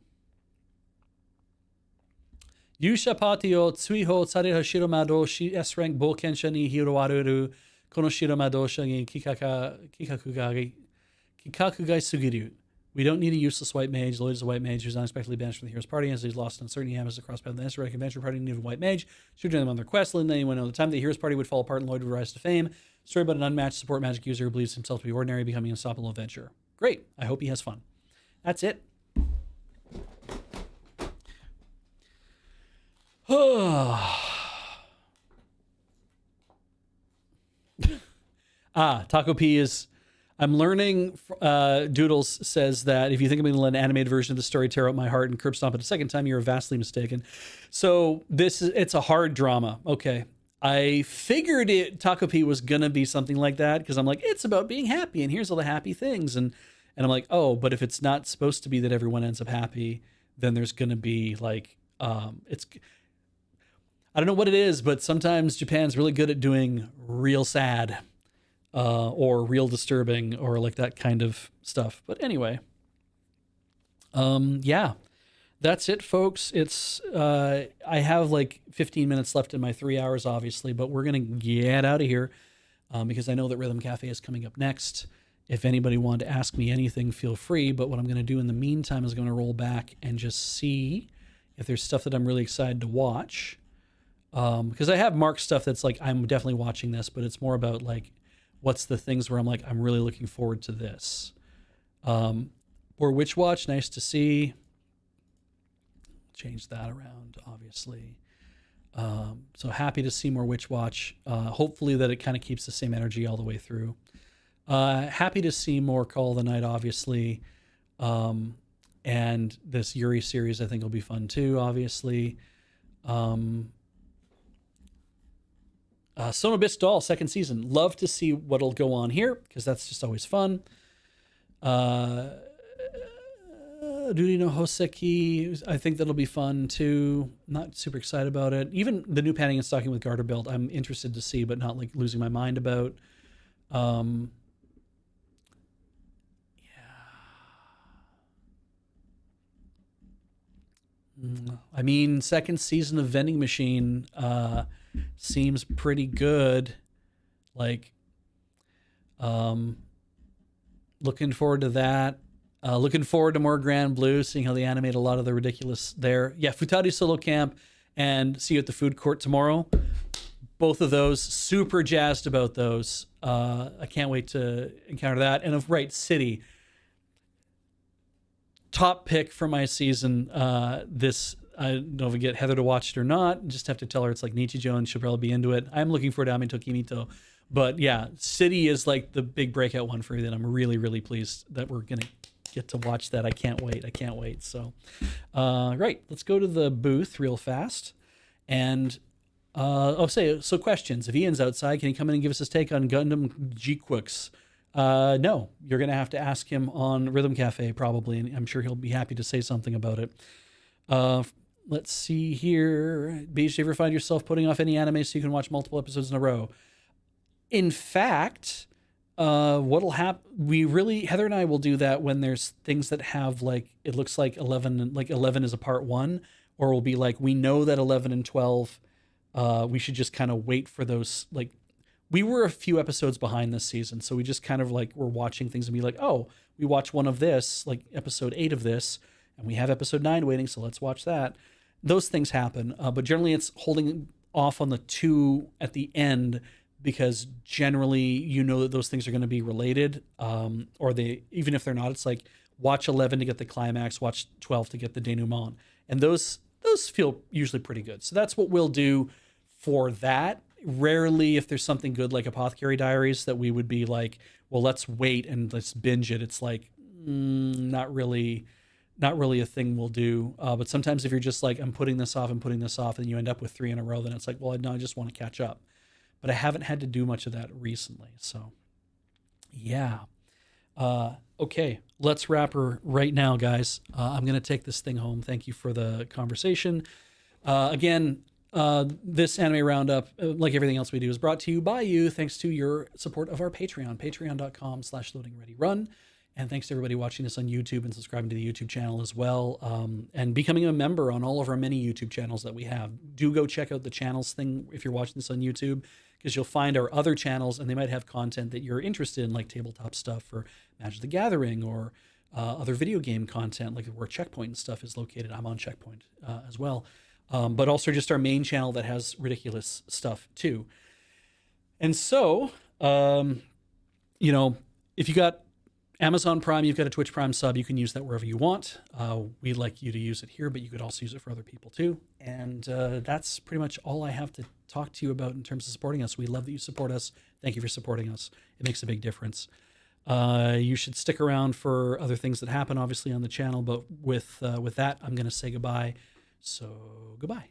Yusha patio tsuiho tsareha shiromado shi S-rank bokensha ni hirowaru kono shiromado ni kikakugai sugiru. We don't need a useless white mage. Lloyd is a white mage who's unexpectedly banished from the hero's party as he's lost uncertainty. He happens across path of the Nesrek adventure party needed a white mage. Should join them on their quest. Letting anyone know the time the hero's party would fall apart and Lloyd would rise to fame. Story about an unmatched support magic user who believes himself to be ordinary, becoming an unstoppable adventure. Great. I hope he has fun. That's it. Taco P is I'm learning. Doodles says that if you think I'm going to let an animated version of the story tear out my heart and curb stomp it a second time, you're vastly mistaken. So it's a hard drama. Okay. I figured Taco Pete was going to be something like that because I'm like, it's about being happy and here's all the happy things. And I'm like, oh, but if it's not supposed to be that everyone ends up happy, then there's going to be like, I don't know what it is, but sometimes Japan's really good at doing real sad or real disturbing or like that kind of stuff. But anyway, yeah, that's it, folks. It's I have like 15 minutes left in my 3 hours, obviously, but we're gonna get out of here because I know that Rhythm Cafe is coming up next. If anybody wanted to ask me anything, feel free. But what I'm going to do in the meantime is going to roll back and just see if there's stuff that I'm really excited to watch. Because I have marked stuff that's like, I'm definitely watching this, but it's more about like, what's the things where I'm like, I'm really looking forward to this. Or Witch Watch, nice to see. Change that around, obviously. So happy to see more Witch Watch. Hopefully that it kind of keeps the same energy all the way through. Happy to see more Call of the Night, obviously. And this Yuri series, I think, will be fun too, obviously. Sono Bis Doll, second season. Love to see what'll go on here, because that's just always fun. Duty no Hoseki, I think that'll be fun too. Not super excited about it. Even the new Panning and Stocking with Garter Belt, I'm interested to see, but not like losing my mind about. I mean, second season of Vending Machine seems pretty good. Like, looking forward to that. Looking forward to more Grand Blue, seeing how they animate a lot of the ridiculous there. Yeah, Futari Solo Camp and See You at the Food Court tomorrow. Both of those, super jazzed about those. I can't wait to encounter that. And right, City. Top pick for my season. This, I don't know if we get Heather to watch it or not. Just have to tell her it's like Nichijou and she'll probably be into it. I'm looking forward to Ame Tokimito. But yeah, City is like the big breakout one for me that I'm really, really pleased that we're going to get to watch that. I can't wait. So, right, let's go to the booth real fast. And, so questions. If Ian's outside, can he come in and give us his take on Gundam G-Quicks? No, you're going to have to ask him on Rhythm Cafe probably, and I'm sure he'll be happy to say something about it. Let's see here. Beej, do you ever find yourself putting off any anime so you can watch multiple episodes in a row? In fact, what'll happen, Heather and I will do that when there's things that have like, it looks like 11 is a part 1, or we'll be like, we know that 11 and 12, we should just kind of wait for those, like, we were a few episodes behind this season, so we just kind of like were watching things and be like, oh, we watch one of this, like episode 8 of this, and we have episode 9 waiting, so let's watch that. Those things happen, but generally it's holding off on the 2 at the end, because generally you know that those things are going to be related, or they, even if they're not, it's like watch 11 to get the climax, watch 12 to get the denouement, and those feel usually pretty good. So that's what we'll do for that. Rarely, if there's something good like Apothecary Diaries, that we would be like, well, let's wait and let's binge it. It's like, not really a thing we'll do. But sometimes if you're just like, I'm putting this off, and you end up with 3 in a row, then it's like, well, no, I just want to catch up. But I haven't had to do much of that recently. So, yeah. Okay, let's wrap her right now, guys. I'm going to take this thing home. Thank you for the conversation. Again, this anime roundup, like everything else we do, is brought to you by you, thanks to your support of our Patreon, patreon.com/loadingreadyrun. And thanks to everybody watching this on YouTube and subscribing to the YouTube channel as well, and becoming a member on all of our many YouTube channels that we have. Do go check out the channels thing if you're watching this on YouTube, because you'll find our other channels and they might have content that you're interested in, like tabletop stuff or Magic the Gathering, or other video game content, like where Checkpoint and stuff is located. I'm on Checkpoint as well. But also just our main channel that has ridiculous stuff too. And so, if you got Amazon Prime, you've got a Twitch Prime sub, you can use that wherever you want. We'd like you to use it here, but you could also use it for other people too. And that's pretty much all I have to talk to you about in terms of supporting us. We love that you support us. Thank you for supporting us. It makes a big difference. You should stick around for other things that happen, obviously, on the channel. But with that, I'm going to say goodbye. So goodbye.